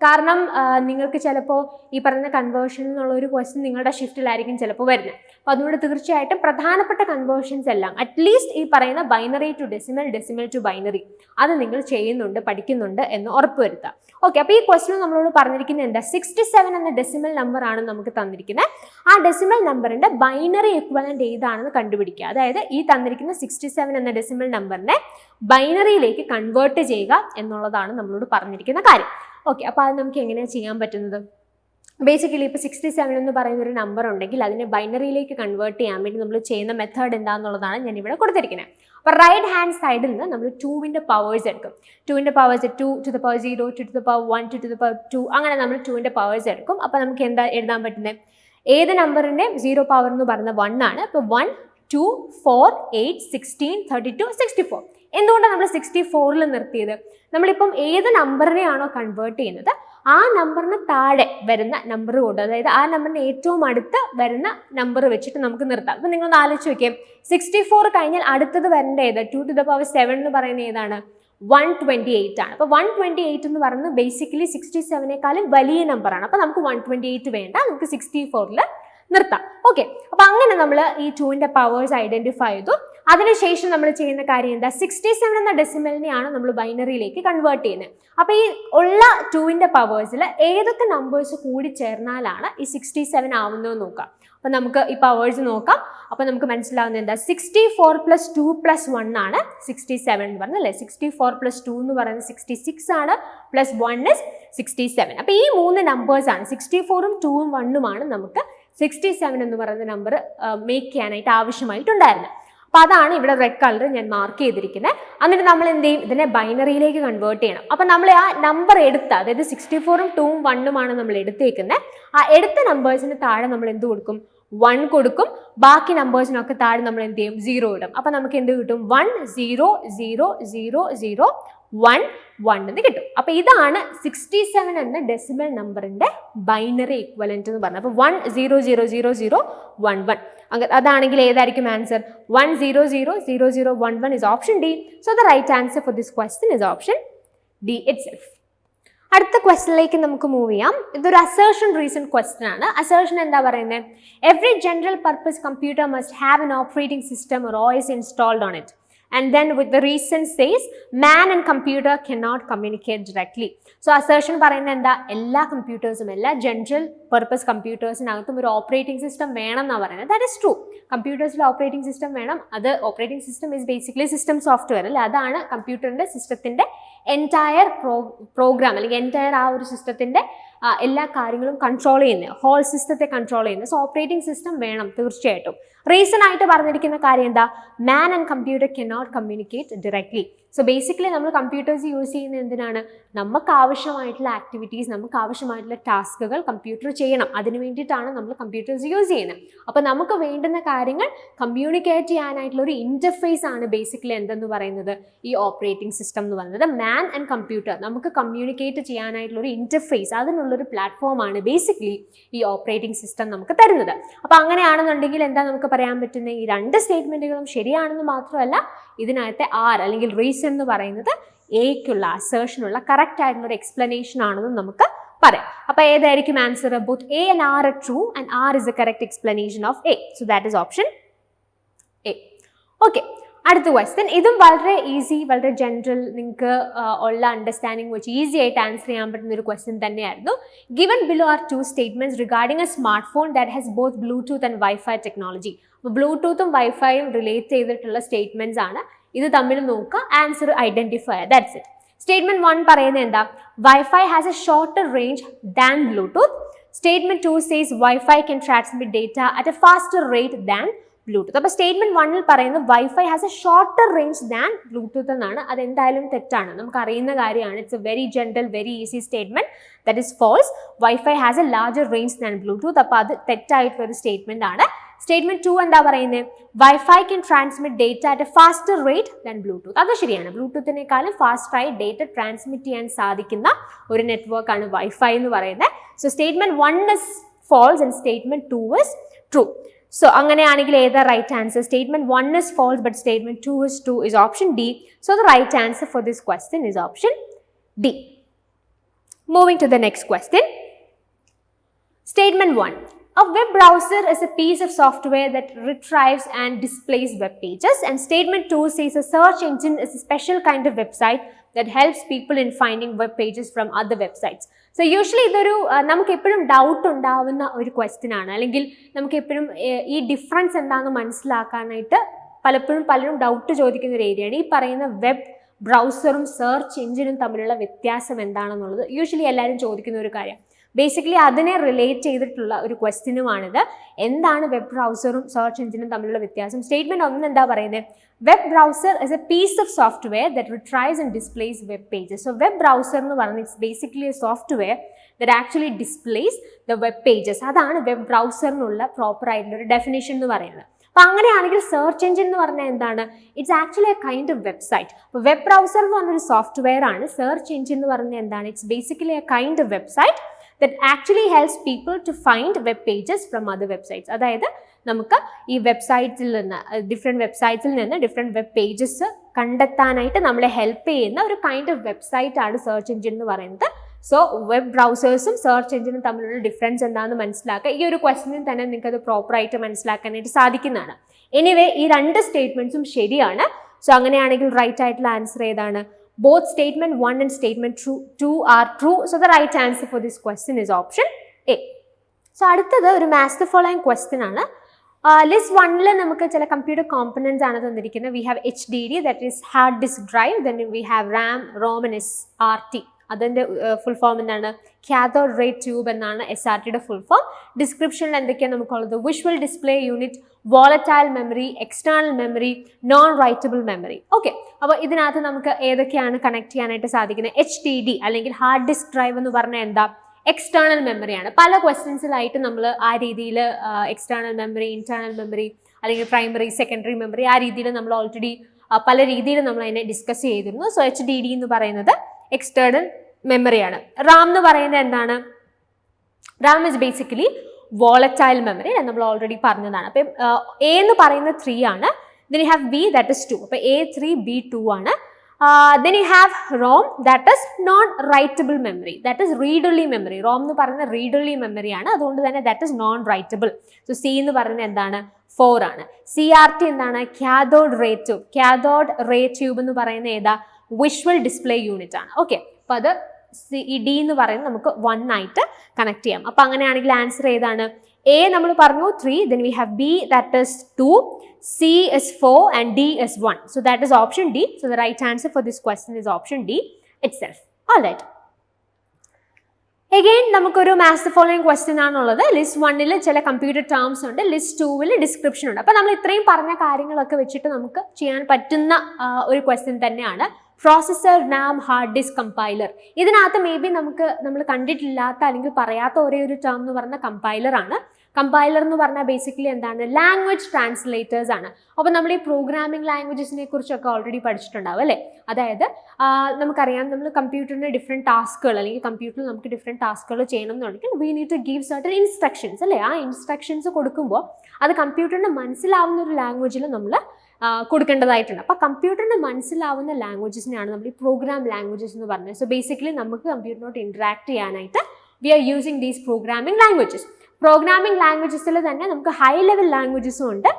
കാരണം നിങ്ങൾക്ക് ചിലപ്പോൾ ഈ പറയുന്ന കൺവേർഷൻ എന്നുള്ള ഒരു ക്വസ്റ്റ്യൻ നിങ്ങളുടെ ഷിഫ്റ്റിലായിരിക്കും ചിലപ്പോൾ വരുന്നത്. അപ്പോൾ അതുകൊണ്ട് തീർച്ചയായിട്ടും പ്രധാനപ്പെട്ട കൺവേർഷൻസ് എല്ലാം അറ്റ്ലീസ്റ്റ് ഈ പറയുന്ന binary to decimal, decimal to binary അത് നിങ്ങൾ ചെയ്യുന്നുണ്ട്, പഠിക്കുന്നുണ്ട് എന്ന് ഉറപ്പുവരുത്തുക. ഓക്കെ, അപ്പോൾ ഈ ക്വസ്റ്റ്യൻ നമ്മളോട് പറഞ്ഞിരിക്കുന്നത് എന്താ? 67 എന്ന ഡെസിമൽ നമ്പർ ആണ് നമുക്ക് തന്നിരിക്കുന്നത്. ആ ഡെസിമൽ നമ്പറിൻ്റെ ബൈനറി ഇക്വലന്റ് ഏതാണെന്ന് കണ്ടുപിടിക്കുക. അതായത് ഈ തന്നിരിക്കുന്ന 67 എന്ന ഡെസിമൽ നമ്പറിനെ ബൈനറിയിലേക്ക് കൺവേർട്ട് ചെയ്യുക എന്നുള്ളതാണ് നമ്മളോട് പറഞ്ഞിരിക്കുന്ന കാര്യം. ഓക്കെ, അപ്പോൾ അത് നമുക്ക് എങ്ങനെയാണ് ചെയ്യാൻ പറ്റുന്നത്? ബേസിക്കലി ഇപ്പോൾ 67 എന്ന് പറയുന്ന ഒരു നമ്പർ ഉണ്ടെങ്കിൽ അതിനെ ബൈനറിയിലേക്ക് കൺവേർട്ട് ചെയ്യാൻ വേണ്ടി നമ്മൾ ചെയ്യുന്ന മെത്തേഡ് എന്താണെന്നുള്ളതാണ് ഞാൻ ഇവിടെ കൊടുത്തിരിക്കുന്നത്. അപ്പോൾ റൈറ്റ് ഹാൻഡ് സൈഡിൽ നിന്ന് നമ്മൾ 2ന്റെ പവേഴ്സ് എടുക്കും. 2ന്റെ powers 2 to the power 0, 2 to the power 1, 2 to the power 2, അങ്ങനെ നമ്മൾ 2ന്റെ പവേഴ്സ് എടുക്കും. അപ്പോൾ നമുക്ക് എന്താ എഴുതാൻ പറ്റുന്നത്? ഏത് നമ്പറിൻ്റെ 0 പവർ എന്ന് പറയുന്നത് 1 ആണ്. അപ്പോൾ 1, 2, 4, 8, 16, 32, 64. എന്തുകൊണ്ടാണ് നമ്മൾ 64ൽ നിർത്തിയത്? നമ്മളിപ്പം ഏത് നമ്പറിനെയാണോ കൺവേർട്ട് ചെയ്യുന്നത് ആ നമ്പറിന് താഴെ വരുന്ന നമ്പർ കൊണ്ട്, അതായത് ആ നമ്പറിന് ഏറ്റവും അടുത്ത് വരുന്ന നമ്പർ വെച്ചിട്ട് നമുക്ക് നിർത്താം. അപ്പം നിങ്ങളൊന്ന് ആലോചിച്ച് നോക്കിയേ, 64 കഴിഞ്ഞാൽ അടുത്തത് വരേണ്ട ഏത്? 2 to the power 7 എന്ന് പറയുന്നത് ഏതാണ്? 128 ആണ്. അപ്പോൾ 128 എന്ന് പറയുന്നത് ബേസിക്കലി 67നേക്കാളും വലിയ നമ്പറാണ്. അപ്പോൾ നമുക്ക് 128 വേണ്ട, നമുക്ക് 64ൽ നിർത്താം. ഓക്കെ, അപ്പോൾ അങ്ങനെ നമ്മൾ ഈ 2ന്റെ പവേഴ്സ് ഐഡന്റിഫൈ ചെയ്തു. അതിനുശേഷം നമ്മൾ ചെയ്യുന്ന കാര്യം എന്താ? 67 എന്ന ഡെസിമലിനെയാണ് നമ്മൾ ബൈനറിയിലേക്ക് കൺവേർട്ട് ചെയ്യുന്നത്. അപ്പോൾ ഈ ഉള്ള 2ന്റെ പവേഴ്സിൽ ഏതൊക്കെ നമ്പേഴ്സ് കൂടി ചേർന്നാലാണ് ഈ 67 ആവുന്നതെന്ന് നോക്കാം. അപ്പോൾ നമുക്ക് ഈ പവേഴ്സ് നോക്കാം. അപ്പോൾ നമുക്ക് മനസ്സിലാവുന്നത് എന്താ? 64 + 2 + 1 ആണ് 67 എന്ന് പറഞ്ഞത് അല്ലേ? 64 + 2 എന്ന് പറയുന്നത് 66 ആണ്, +1 is 67. അപ്പോൾ ഈ 3 നമ്പേഴ്സാണ് 64ഉം 2ഉം 1ഉമാണ് നമുക്ക് 67 എന്ന് പറയുന്ന നമ്പർ മേക്ക് ചെയ്യാനായിട്ട് ആവശ്യമായിട്ടുണ്ടായിരുന്നു. അപ്പോൾ അതാണ് ഇവിടെ റെഡ് കളർ ഞാൻ മാർക്ക് ചെയ്തിരിക്കുന്നത്. എന്നിട്ട് നമ്മൾ എന്ത് ചെയ്യും, ഇതിനെ ബൈനറിയിലേക്ക് കൺവേർട്ട് ചെയ്യണം. അപ്പം നമ്മൾ ആ നമ്പർ എടുത്ത, അതായത് 64ഉം 2ഉം 1ഉമാണ് നമ്മൾ എടുത്തേക്കുന്നത്. ആ എടുത്ത നമ്പേഴ്സിന് താഴെ നമ്മൾ എന്ത് കൊടുക്കും, 1 കൊടുക്കും. ബാക്കി നമ്പേഴ്സിനൊക്കെ താഴെ നമ്മൾ എന്ത് ചെയ്യും, 0 ഇടും. അപ്പം നമുക്ക് എന്ത് കിട്ടും, 1 0 0 0 0 1 1 എന്ന് കിട്ടും. അപ്പോൾ ഇതാണ് 67 എന്ന ഡെസിമൽ നമ്പറിന്റെ ബൈനറി ഇക്വലന്റ് എന്ന് പറഞ്ഞത്. അപ്പോൾ 1 0 0 0 0 1 1 അതാണെങ്കിൽ ഏതായിരിക്കും answer, 1 0 0 0 0 1 1 is option D. So the right answer for this question is option D itself. അടുത്ത ക്വസ്റ്റ്യനിലേക്ക് നമുക്ക് മൂവ് ചെയ്യാം. ഇതൊരു അസേർഷൻ റീസൺ ക്വസ്റ്റ്യൻ ആണ്. അസേർഷൻ എന്താ പറയുന്നത്, every general purpose computer must have an operating system or OS installed on it. And then with the reason says man and computer cannot communicate directly. So assertion പറയുന്നത് എന്താ, എല്ലാ കമ്പ്യൂട്ടേഴ്സും, എല്ലാ ജനറൽ പർപ്പസ് കമ്പ്യൂട്ടേഴ്സിനകത്തും ഒരു ഓപ്പറേറ്റിംഗ് സിസ്റ്റം വേണം എന്നാണ് പറയുന്നത്. That is true. കമ്പ്യൂട്ടേഴ്സിൽ ഓപ്പറേറ്റിംഗ് സിസ്റ്റം വേണം. അത് operating system is basically system software അല്ലേ, അതാണ് കമ്പ്യൂട്ടറിന്റെ സിസ്റ്റത്തിന്റെ എൻറ്റയർ പ്രോഗ്രാം അല്ലെങ്കിൽ എൻറ്റയർ ആ ഒരു സിസ്റ്റത്തിന്റെ എല്ലാ കാര്യങ്ങളും കൺട്രോൾ ചെയ്യുന്നത്, ഹോൾ സിസ്റ്റത്തെ കൺട്രോൾ ചെയ്യുന്നത്. സോ ഓപ്പറേറ്റിംഗ് സിസ്റ്റം വേണം തീർച്ചയായിട്ടും. റീസൺ ആയിട്ട് പറഞ്ഞിരിക്കുന്ന കാര്യം എന്താ, മാൻ and computer cannot communicate directly. So basically നമ്മൾ കമ്പ്യൂട്ടേഴ്സ് യൂസ് ചെയ്യുന്നത് എന്തിനാണ്, നമുക്ക് ആവശ്യമായിട്ടുള്ള ആക്ടിവിറ്റീസ്, നമുക്ക് ആവശ്യമായിട്ടുള്ള ടാസ്കുകൾ കമ്പ്യൂട്ടർ ചെയ്യണം. അതിന് വേണ്ടിയിട്ടാണ് നമ്മൾ കമ്പ്യൂട്ടേഴ്സ് യൂസ് ചെയ്യുന്നത്. അപ്പോൾ നമുക്ക് വേണ്ടുന്ന കാര്യങ്ങൾ കമ്മ്യൂണിക്കേറ്റ് ചെയ്യാനായിട്ടുള്ള ഒരു ഇൻ്റർഫേസ് ആണ് ബേസിക്കലി എന്തെന്ന് പറയുന്നത്, ഈ ഓപ്പറേറ്റിംഗ് സിസ്റ്റം എന്ന് പറയുന്നത്. മാൻ ആൻഡ് കമ്പ്യൂട്ടർ നമുക്ക് കമ്മ്യൂണിക്കേറ്റ് ചെയ്യാനായിട്ടുള്ള ഒരു ഇൻ്റർഫേസ്, അതിനുള്ളൊരു പ്ലാറ്റ്ഫോമാണ് ബേസിക്കലി ഈ ഓപ്പറേറ്റിംഗ് സിസ്റ്റം നമുക്ക് തരുന്നത്. അപ്പോൾ അങ്ങനെയാണെന്നുണ്ടെങ്കിൽ എന്താ നമുക്ക് പറയാൻ പറ്റുന്നത്, ഈ രണ്ട് സ്റ്റേറ്റ്മെൻറ്റുകളും ശരിയാണെന്ന് മാത്രമല്ല, ഇതിനകത്തെ ആർ അല്ലെങ്കിൽ റീസൺ എന്ന് പറയുന്നത് എക്കുള്ള അസേർഷനുള്ള കറക്റ്റ് ആയിട്ടുള്ള ഒരു എക്സ്പ്ലനേഷൻ ആണെന്ന് നമുക്ക് പറയാം. അപ്പോൾ ഏതായിരിക്കും answer, both A and R R true and R is A correct explanation of A. So that is option A. Okay, അടുത്ത ക്വസ്റ്റ്യൻ. ഇതും വളരെ ഈസി, വളരെ ജനറൽ, നിങ്ങൾക്ക് ഉള്ള അണ്ടർസ്റ്റാൻഡിങ് വെച്ച് ഈസി ആയിട്ട് ആൻസർ ചെയ്യാൻ പറ്റുന്ന ഒരു ക്വസ്റ്റ്യൻ തന്നെയായിരുന്നു. Given below are 2 statements regarding A smart phone that has both Bluetooth and wifi technology. അപ്പോൾ ബ്ലൂടൂത്തും വൈഫൈയും റിലേറ്റ് ചെയ്തിട്ടുള്ള സ്റ്റേറ്റ്മെന്റ്സ് ആണ്. ഇത് തമ്മിൽ നോക്കുക, answer identify, that's it. Statement 1 പറയുന്നത് എന്താ, wifi has a shorter range than Bluetooth. Statement 2 says wifi can transmit data at a faster rate than Bluetooth. അപ്പോൾ സ്റ്റേറ്റ്മെന്റ് 1 പറയുന്നത് wifi has a shorter range than Bluetooth എന്നാണ്. അതെന്തായാലും തെറ്റാണ്, നമുക്ക് അറിയുന്ന കാര്യമാണ്. It's a very general, very easy statement. That is false. Wifi has a larger range than Bluetooth. അപ്പോൾ അത് തെറ്റായിട്ടുള്ള ഒരു സ്റ്റേറ്റ്മെന്റ് ആണ്. സ്റ്റേറ്റ്മെന്റ് 2 എന്താ പറയുന്നത്, wifi can transmit data at a faster rate than Bluetooth. അത് ശരിയാണ്, ബ്ലൂടൂത്തിനേക്കാളും ഫാസ്റ്റായി ഡേറ്റ ട്രാൻസ്മിറ്റ് ചെയ്യാൻ സാധിക്കുന്ന ഒരു നെറ്റ്വർക്കാണ് വൈഫൈ എന്ന് പറയുന്നത്. So statement 1 is false and statement 2 is true. So അങ്ങനെയാണെങ്കിൽ ഏതാ right answer, statement 1 is false but statement 2 is true is option D. So the right answer for this question is option D. Moving to the next question. Statement 1. A web browser is a piece of software that retrieves and displays web pages. And statement 2 says a search engine is a special kind of website that helps people in finding web pages from other websites. So usually ഇതൊരു നമുക്ക് എപ്പോഴും ഡൗട്ട് ഉണ്ടാവുന്ന ഒരു ക്വസ്റ്റ്യൻ ആണ്, അല്ലെങ്കിൽ നമുക്ക് എപ്പോഴും ഈ ഡിഫറൻസ് എന്താണെന്ന് മനസ്സിലാക്കാനായിട്ട് പലരും ഡൗട്ട് ചോദിക്കുന്ന ഒരു ഏരിയയാണ്. ഈ പറയുന്ന വെബ് ബ്രൗസറും സെർച്ച് എഞ്ചിനും തമ്മിലുള്ള വ്യത്യാസം എന്താണെന്നുള്ളത് യൂഷ്വലി എല്ലാവരും ചോദിക്കുന്ന ഒരു കാര്യം. ബേസിക്കലി അതിനെ റിലേറ്റ് ചെയ്തിട്ടുള്ള ഒരു ക്വസ്റ്റ്യനുമാണിത്. എന്താണ് വെബ് ബ്രൗസറും സെർച്ച് എഞ്ചിനും തമ്മിലുള്ള വ്യത്യാസം? സ്റ്റേറ്റ്മെന്റ് 1 എന്താ പറയുന്നത്, web browser is a piece of software that retrieves and displays web pages. So web browser എന്ന് പറയുന്നത് it's basically a software that actually displays the web pages. അതാണ് വെബ് ബ്രൗസറിനുള്ള പ്രോപ്പർ ആയിട്ടുള്ള ഒരു ഡെഫിനേഷൻ എന്ന് പറയുന്നത്. അപ്പോൾ അങ്ങനെയാണെങ്കിൽ സെർച്ച് എഞ്ചിൻ എന്ന് പറഞ്ഞാൽ എന്താണ്? It's actually A kind of website. അപ്പോൾ വെബ് ബ്രൗസർ എന്ന് പറഞ്ഞൊരു സോഫ്റ്റ്വെയർ ആണ്. സെർച്ച് എഞ്ചിൻ എന്ന് പറഞ്ഞാൽ എന്താണ്? It's basically A kind of website that actually helps people to find web pages from other websites. അതായത് നമുക്ക് ഈ വെബ്സൈറ്റ്സിൽ നിന്ന് ഡിഫറെൻറ്റ് വെബ് പേജസ് കണ്ടെത്താനായിട്ട് നമ്മളെ ഹെൽപ്പ് ചെയ്യുന്ന ഒരു കൈൻഡ് ഓഫ് വെബ്സൈറ്റ് ആണ് സെർച്ച് എഞ്ചിൻ എന്ന് പറയുന്നത്. സോ വെബ് ബ്രൗസേഴ്സും സെർച്ച് എഞ്ചിനും തമ്മിലുള്ള ഡിഫറൻസ് എന്താണെന്ന് മനസ്സിലാക്കുക. ഈ ഒരു ക്വസ്റ്റ്യനിൽ തന്നെ നിങ്ങൾക്ക് അത് പ്രോപ്പറായിട്ട് മനസ്സിലാക്കാനായിട്ട് സാധിക്കുന്നതാണ്. എനിവേ ഈ രണ്ട് സ്റ്റേറ്റ്മെൻറ്റ്സും ശരിയാണ്. സോ അങ്ങനെയാണെങ്കിൽ റൈറ്റ് ആയിട്ടുള്ള ആൻസർ ഏതാണ്? Both statement 1 and statement 2 are true. So the right answer for this question is option A. So അടുത്തത് ഒരു match the following question ആണ്. ലിസ്റ്റ് 1 നമുക്ക് ചില കമ്പ്യൂട്ടർ കോമ്പണൻസ് ആണ് തന്നിരിക്കുന്നത്. We have HDD, that is hard disk drive. Then we have RAM, ROM and SRT. അതിൻ്റെ ഫുൾ ഫോം എന്താണ്? കാഥോഡ് റേ ട്യൂബ് എന്നാണ് SRTയുടെ ഫുൾ ഫോം. ഡിസ്ക്രിപ്ഷനിൽ എന്തൊക്കെയാണ് നമുക്കുള്ളത്? Visual display unit, volatile memory, external memory, non writable memory. Okay, അപ്പോൾ ഇതിനകത്ത് നമുക്ക് ഏതൊക്കെയാണ് കണക്ട് ചെയ്യാനായിട്ട് സാധിക്കുന്നത്? HDD അല്ലെങ്കിൽ ഹാർഡ് ഡിസ്ക് ഡ്രൈവ് എന്ന് പറഞ്ഞാൽ എന്താ? എക്സ്റ്റേണൽ മെമ്മറിയാണ്. പല ക്വസ്റ്റ്യൻസിലായിട്ട് നമ്മൾ ആ രീതിയിൽ എക്സ്റ്റേണൽ മെമ്മറി, ഇന്റേണൽ മെമ്മറി അല്ലെങ്കിൽ പ്രൈമറി, സെക്കൻഡറി മെമ്മറി ആ രീതിയിൽ നമ്മൾ ഓൾറെഡി പല രീതിയിൽ നമ്മൾ അതിനെ ഡിസ്കസ് ചെയ്തിരുന്നു. സോ HDD എന്ന് പറയുന്നത് എക്സ്റ്റേണൽ മെമ്മറിയാണ്. റാം എന്ന് പറയുന്നത് എന്താണ്? Ram is basically volatile memory, നമ്മൾ ഓൾറെഡി പറഞ്ഞതാണ്. അപ്പം A എന്ന് പറയുന്നത് 3 ആണ്. then you have B, that is 2. അപ്പോൾ A 3, B 2 ആണ്. Then you have ROM, that is non-writable memory, that is read-only memory. ROM എന്ന് പറയുന്നത് read-only memory ആണ്, അതുകൊണ്ട് തന്നെ that is non-writable. So C എന്ന് പറയുന്നത് എന്താണ്? 4 ആണ്. CRT എന്താണ്? Cathode ray tube. Cathode ray tube എന്ന് പറയുന്നത് ഏതാ? വിഷ്വൽ ഡിസ്പ്ലേ യൂണിറ്റ് ആണ്. ഓക്കെ, അപ്പോൾ അത് D എന്ന് പറയുന്നത് നമുക്ക് 1 ആയിട്ട് കണക്ട് ചെയ്യാം. അപ്പോൾ അങ്ങനെയാണെങ്കിൽ ആൻസർ ഏതാണ്? A നമ്മൾ പറഞ്ഞു 3, then we have B, that is 2, C is 4 and D is 1. So that is option D. So the right answer for this question is option D itself. All right. Again, നമുക്കൊരു മാത്സ് ദ ഫോളോയിങ് ക്വസ്റ്റ്യൻ ആണുള്ളത്. ലിസ്റ്റ് 1ൽ ചില കമ്പ്യൂട്ടർ ടേംസ് ഉണ്ട്, ലിസ്റ്റ് 2ൽ ഡിസ്ക്രിപ്ഷൻ ഉണ്ട്. അപ്പോൾ നമ്മൾ ഇത്രയും പറഞ്ഞ കാര്യങ്ങളൊക്കെ വെച്ചിട്ട് നമുക്ക് ചെയ്യാൻ പറ്റുന്ന ഒരു ക്വസ്റ്റ്യൻ തന്നെയാണ് processor, RAM, hard disk, compiler. ഇതിനകത്ത് മേ ബി നമ്മൾ കണ്ടിട്ടില്ലാത്ത അല്ലെങ്കിൽ പറയാത്ത ഒരേ ഒരു ടേം എന്ന് പറഞ്ഞ കമ്പൈലർ ആണ്. കമ്പൈലർ എന്ന് പറഞ്ഞാൽ ബേസിക്കലി എന്താണ്? ലാംഗ്വേജ് ട്രാൻസ്ലേറ്റേഴ്സ് ആണ്. അപ്പോൾ നമ്മൾ ഈ പ്രോഗ്രാമിംഗ് ലാംഗ്വേജസിനെ കുറിച്ചൊക്കെ ഓൾറെഡി പഠിച്ചിട്ടുണ്ടാവും അല്ലേ? അതായത് നമുക്കറിയാം, നമ്മൾ കമ്പ്യൂട്ടറിന് ഡിഫറെൻറ്റ് ടാസ്കുകൾ അല്ലെങ്കിൽ കമ്പ്യൂട്ടറിൽ നമുക്ക് ഡിഫറെൻറ്റ് ടാസ്കുകൾ ചെയ്യണം എന്നുണ്ടെങ്കിൽ we need to give certain instructions അല്ലേ? ആ ഇൻസ്ട്രക്ഷൻസ് കൊടുക്കുമ്പോൾ അത് കമ്പ്യൂട്ടറിന് മനസ്സിലാവുന്ന ഒരു ലാംഗ്വേജിൽ നമ്മൾ കൊടുക്കേണ്ടതായിട്ടുണ്ട്. അപ്പോൾ കമ്പ്യൂട്ടറിന് മനസ്സിലാവുന്ന ലാംഗ്വേജസിനെയാണ് നമ്മൾ ഈ പ്രോഗ്രാം ലാംഗ്വേജസ് എന്ന് പറഞ്ഞത്. സോ ബേസിക്കലി നമുക്ക് കമ്പ്യൂട്ടറിനോട് ഇൻട്രാക്ട് ചെയ്യാനായിട്ട് we are using these programming languages. Programming ലാംഗ്വേജസിൽ തന്നെ നമുക്ക് ഹൈ ലെവൽ ലാംഗ്വേജസും ഉണ്ട്,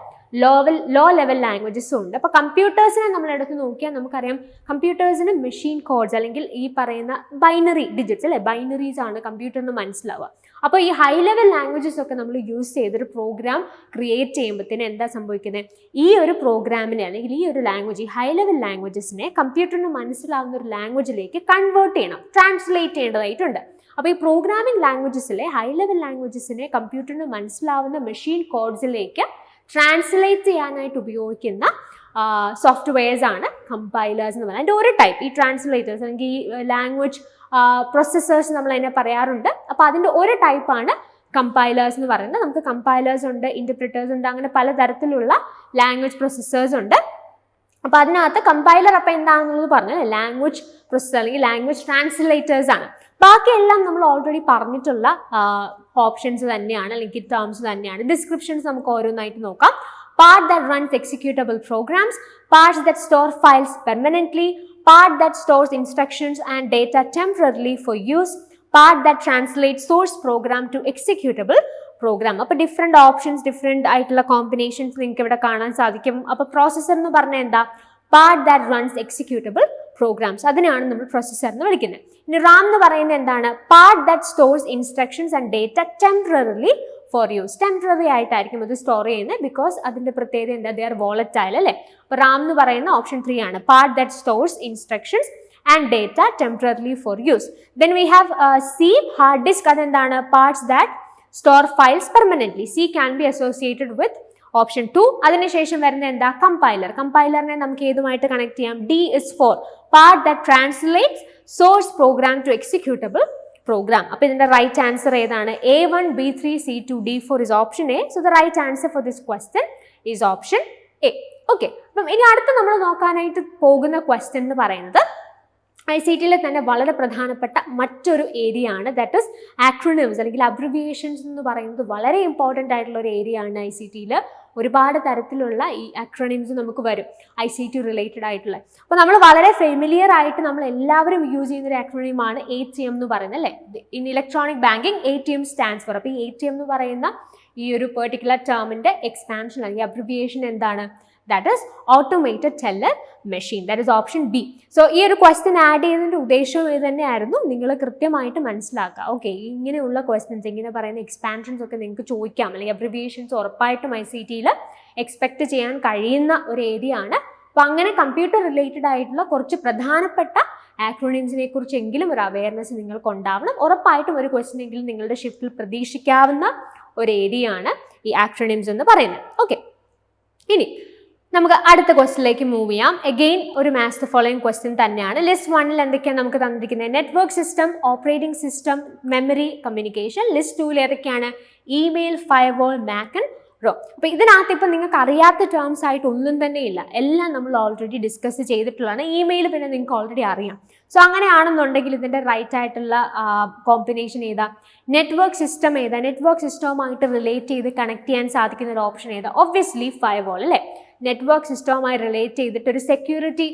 ലോ ലെവൽ ലാംഗ്വേജസും ഉണ്ട്. അപ്പോൾ കമ്പ്യൂട്ടേഴ്സിനെ നമ്മൾ എടുത്ത് നോക്കിയാൽ നമുക്കറിയാം, കമ്പ്യൂട്ടേഴ്സിന് മെഷീൻ കോഡ്സ് അല്ലെങ്കിൽ ഈ പറയുന്ന ബൈനറി ഡിജിറ്റ്സ് അല്ലെ, ബൈനറീസ് ആണ് കമ്പ്യൂട്ടറിന് മനസ്സിലാവുക. അപ്പോൾ ഈ ഹൈ ലെവൽ ലാംഗ്വേജസ് ഒക്കെ നമ്മൾ യൂസ് ചെയ്തൊരു പ്രോഗ്രാം ക്രിയേറ്റ് ചെയ്യുമ്പോഴത്തേന് എന്താ സംഭവിക്കുന്നത്? ഈ ഒരു പ്രോഗ്രാമിനെ അല്ലെങ്കിൽ ഈ ഒരു ലാംഗ്വേജ്, ഈ ഹൈ ലെവൽ ലാംഗ്വേജസിനെ കമ്പ്യൂട്ടറിന് മനസ്സിലാവുന്ന ഒരു ലാംഗ്വേജിലേക്ക് കൺവേർട്ട് ചെയ്യണം, ട്രാൻസ്ലേറ്റ് ചെയ്യേണ്ടതായിട്ടുണ്ട്. അപ്പോൾ ഈ പ്രോഗ്രാമിംഗ് ലാംഗ്വേജസിലെ ഹൈ ലെവൽ ലാംഗ്വേജസിനെ കമ്പ്യൂട്ടറിന് മനസ്സിലാവുന്ന മെഷീൻ കോഡ്സിലേക്ക് ട്രാൻസ്ലേറ്റ് ചെയ്യാനായിട്ട് ഉപയോഗിക്കുന്ന സോഫ്റ്റ്വെയർസ് ആണ് കമ്പൈലേഴ്സ് എന്ന് പറയുന്നത്. അതിൻ്റെ ഒരു ടൈപ്പ് ഈ ട്രാൻസ്ലേറ്റേഴ്സ് അല്ലെങ്കിൽ ഈ ലാംഗ്വേജ് പ്രൊസസ്സേഴ്സ് നമ്മൾ അതിനെ പറയാറുണ്ട്. അപ്പോൾ അതിൻ്റെ ഒരു ടൈപ്പാണ് കമ്പൈലേഴ്സ് എന്ന് പറയുന്നത്. നമുക്ക് കമ്പൈലേഴ്സ് ഉണ്ട്, ഇൻ്റർപ്രിറ്റേഴ്സ് ഉണ്ട്, അങ്ങനെ പലതരത്തിലുള്ള ലാംഗ്വേജ് പ്രൊസസ്സേഴ്സ് ഉണ്ട്. അപ്പോൾ അതിനകത്ത് കമ്പൈലർ അപ്പോൾ എന്താണെന്നുള്ളത് പറഞ്ഞാൽ ലാംഗ്വേജ് പ്രൊസസ്സർ അല്ലെങ്കിൽ ലാംഗ്വേജ് ട്രാൻസ്ലേറ്റേഴ്സ് ആണ്. ബാക്കിയെല്ലാം നമ്മൾ ഓൾറെഡി പറഞ്ഞിട്ടുള്ള ഓപ്ഷൻസ് തന്നെയാണ് അല്ലെങ്കിൽ ടേംസ് തന്നെയാണ്. ഡിസ്ക്രിപ്ഷൻസ് നമുക്ക് ഓരോന്നായിട്ട് നോക്കാം. Part that runs executable programs, parts that store files permanently, part that stores instructions and data temporarily for use, part that translates source program to executable program. അപ്പോൾ ഡിഫറെൻറ്റ് ഓപ്ഷൻസ്, ഡിഫറെൻറ്റ് ആയിട്ടുള്ള കോമ്പിനേഷൻസ് നിങ്ങൾക്ക് ഇവിടെ കാണാൻ സാധിക്കും. അപ്പോൾ പ്രോസസ്സർ എന്ന് പറഞ്ഞാൽ എന്താ? Part that runs executable programs, അതിനാണ് നമ്മൾ പ്രോസസ്സർ എന്ന് വിളിക്കുന്നത്. ഇനി റാം എന്ന് പറയുന്നത് എന്താണ്? Part that stores instructions and data temporarily for use. Temporary ആയിട്ടായിരിക്കും അത് സ്റ്റോർ ചെയ്യുന്നത്, ബിക്കോസ് അതിൻ്റെ പ്രത്യേകത എന്താ? ദേ ആർ വോളറ്റൈൽ അല്ലേ? അപ്പോൾ റാം എന്ന് പറയുന്ന ഓപ്ഷൻ 3 ആണ്. Part that stores instructions and data temporarily for use. Then we have C, hard disk. അതെന്താണ്? Parts that store files permanently. C can be associated with option 2. അതിനുശേഷം വരുന്നത് എന്താ? കമ്പൈലർ. കമ്പൈലറിനെ നമുക്ക് ഏതുമായിട്ട് കണക്ട് ചെയ്യാം? D is 4. Part that translates source program to executable program. അപ്പോൾ ഇതിന്റെ റൈറ്റ് ആൻസർ ഏതാണ്? A1, B3, C2, D4 is option A. So the right answer for this question is option A. Okay. അപ്പം ഇനി അടുത്ത് നമ്മൾ നോക്കാനായിട്ട് പോകുന്ന ക്വസ്റ്റ്യൻ എന്ന് പറയുന്നത് ICTയിലെ തന്നെ വളരെ പ്രധാനപ്പെട്ട മറ്റൊരു ഏരിയ ആണ്. ദാറ്റ് ഇസ് ആക്രോണിംസ് അല്ലെങ്കിൽ അബ്രിവിയേഷൻസ് എന്ന് പറയുന്നത് വളരെ ഇമ്പോർട്ടൻ്റ് ആയിട്ടുള്ള ഒരു ഏരിയ ആണ്. ICTയിൽ ഒരുപാട് തരത്തിലുള്ള ഈ ആക്രോണിംസ് നമുക്ക് വരും, ICT റിലേറ്റഡ് ആയിട്ടുള്ള. അപ്പോൾ നമ്മൾ വളരെ ഫെമിലിയർ ആയിട്ട് നമ്മൾ എല്ലാവരും യൂസ് ചെയ്യുന്ന ഒരു ആക്രോണിമാണ് ATM എന്ന് പറയുന്നത് അല്ലേ? In electronic banking ATM stands for. അപ്പോൾ ഈ ATM എന്ന് പറയുന്ന ഈ ഒരു പെർട്ടിക്കുലർ ടേമിൻ്റെ എക്സ്പാൻഷൻ അല്ലെങ്കിൽ അബ്രിവിയേഷൻ എന്താണ്? That is automated teller machine. That is option B. So ഈ ഒരു ക്വസ്റ്റ്യൻ ആഡ് ചെയ്തതിൻ്റെ ഉദ്ദേശവും ഇത് തന്നെയായിരുന്നു, നിങ്ങൾ കൃത്യമായിട്ട് മനസ്സിലാക്കുക. ഓക്കെ, ഇങ്ങനെയുള്ള ക്വസ്റ്റ്യൻസ്, ഇങ്ങനെ പറയുന്ന എക്സ്പാൻഷൻസ് ഒക്കെ നിങ്ങൾക്ക് ചോദിക്കാം, അല്ലെങ്കിൽ അബ്രിവിയേഷൻസ് ഉറപ്പായിട്ടും ICTയിൽ എക്സ്പെക്ട് ചെയ്യാൻ കഴിയുന്ന ഒരു ഏരിയ ആണ്. അപ്പോൾ അങ്ങനെ കമ്പ്യൂട്ടർ റിലേറ്റഡ് ആയിട്ടുള്ള കുറച്ച് പ്രധാനപ്പെട്ട ആക്രോണിംസിനെ കുറിച്ചെങ്കിലും ഒരു അവയർനെസ് നിങ്ങൾക്ക് ഉണ്ടാവണം. ഉറപ്പായിട്ടും ഒരു ക്വസ്റ്റ്യൻ എങ്കിലും നിങ്ങളുടെ ഷിഫ്റ്റിൽ പ്രതീക്ഷിക്കാവുന്ന ഒരു ഏരിയയാണ് ഈ ആക്രോണിംസ് എന്ന് പറയുന്നത്. ഓക്കെ, ഇനി നമുക്ക് അടുത്ത ക്വസ്റ്റ്യനിലേക്ക് മൂവ് ചെയ്യാം. അഗെയിൻ ഒരു മാച്ച് ദ ഫോളോയിങ് ക്വസ്റ്റ്യൻ തന്നെയാണ്. ലിസ്റ്റ് 1 എന്തൊക്കെയാണ് നമുക്ക് തന്നിരിക്കുന്നത്? Network system, operating system, memory, communication. List 2 ഏതൊക്കെയാണ്? Email, firewall, Mac and ROM. അപ്പോൾ ഇതിനകത്ത് ഇപ്പം നിങ്ങൾക്ക് അറിയാത്ത ടേംസ് ആയിട്ട് ഒന്നും തന്നെ ഇല്ല, എല്ലാം നമ്മൾ ഓൾറെഡി ഡിസ്കസ് ചെയ്തിട്ടുള്ളതാണ്. ഇമെയിൽ പിന്നെ നിങ്ങൾക്ക് ഓൾറെഡി അറിയാം. സോ അങ്ങനെയാണെന്നുണ്ടെങ്കിൽ ഇതിൻ്റെ റൈറ്റ് ആയിട്ടുള്ള കോമ്പിനേഷൻ ഏതാ? നെറ്റ്വർക്ക് സിസ്റ്റം ഏതാ? നെറ്റ്വർക്ക് സിസ്റ്റവുമായിട്ട് റിലേറ്റ് ചെയ്ത് കണക്ട് ചെയ്യാൻ സാധിക്കുന്ന ഒരു ഓപ്ഷൻ ഏതാ? ഒബ്വിയസ്ലി ഫയർവാൾ അല്ലേ? നെറ്റ്വർക്ക് സിസ്റ്റവുമായി റിലേറ്റ് ചെയ്തിട്ട് ഒരു സെക്യൂരിറ്റി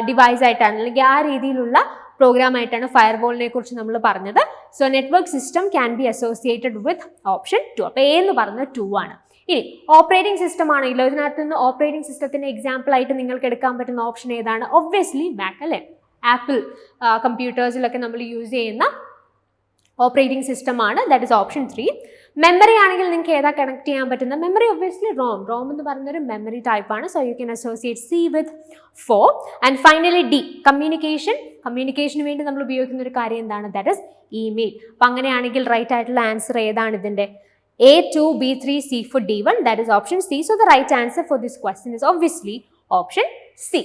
ഡിവൈസ് ആയിട്ടാണ്, അല്ലെങ്കിൽ ആ രീതിയിലുള്ള പ്രോഗ്രാം ആയിട്ടാണ് ഫയർവാളിനെ കുറിച്ച് നമ്മൾ പറഞ്ഞത്. So network system can be associated with option 2. അപ്പോൾ എ എന്ന് പറഞ്ഞത് 2 ആണ്. ഇനി ഓപ്പറേറ്റിംഗ് സിസ്റ്റം ആണെങ്കിലോ ഇതിനകത്ത് നിന്ന് ഓപ്പറേറ്റിംഗ് സിസ്റ്റത്തിന്റെ എക്സാമ്പിൾ ആയിട്ട് നിങ്ങൾക്ക് എടുക്കാൻ പറ്റുന്ന ഓപ്ഷൻ ഏതാണ്? ഒബ്വിയസ്ലി മാക് അല്ലേ? ആപ്പിൾ കമ്പ്യൂട്ടേഴ്സിലൊക്കെ നമ്മൾ യൂസ് ചെയ്യുന്ന ഓപ്പറേറ്റിംഗ് സിസ്റ്റം ആണ്. That is option 3. മെമ്മറി ആണെങ്കിൽ നിങ്ങൾക്ക് ഏതാ കണക്ട് ചെയ്യാൻ പറ്റുന്ന? മെമ്മറി ഒബ്വിയസ്ലി റോം എന്ന് പറയുന്നൊരു മെമ്മറി ടൈപ്പ് ആണ്. So you can associate C with 4. And finally D, കമ്മ്യൂണിക്കേഷന് വേണ്ടി നമ്മൾ ഉപയോഗിക്കുന്ന ഒരു കാര്യം എന്താണ്? That is email. അപ്പം അങ്ങനെയാണെങ്കിൽ റൈറ്റ് ആയിട്ടുള്ള ആൻസർ ഏതാണ് ഇതിൻ്റെ? A2, B3, C for D1, that is option C. So the right answer for this question is obviously option C.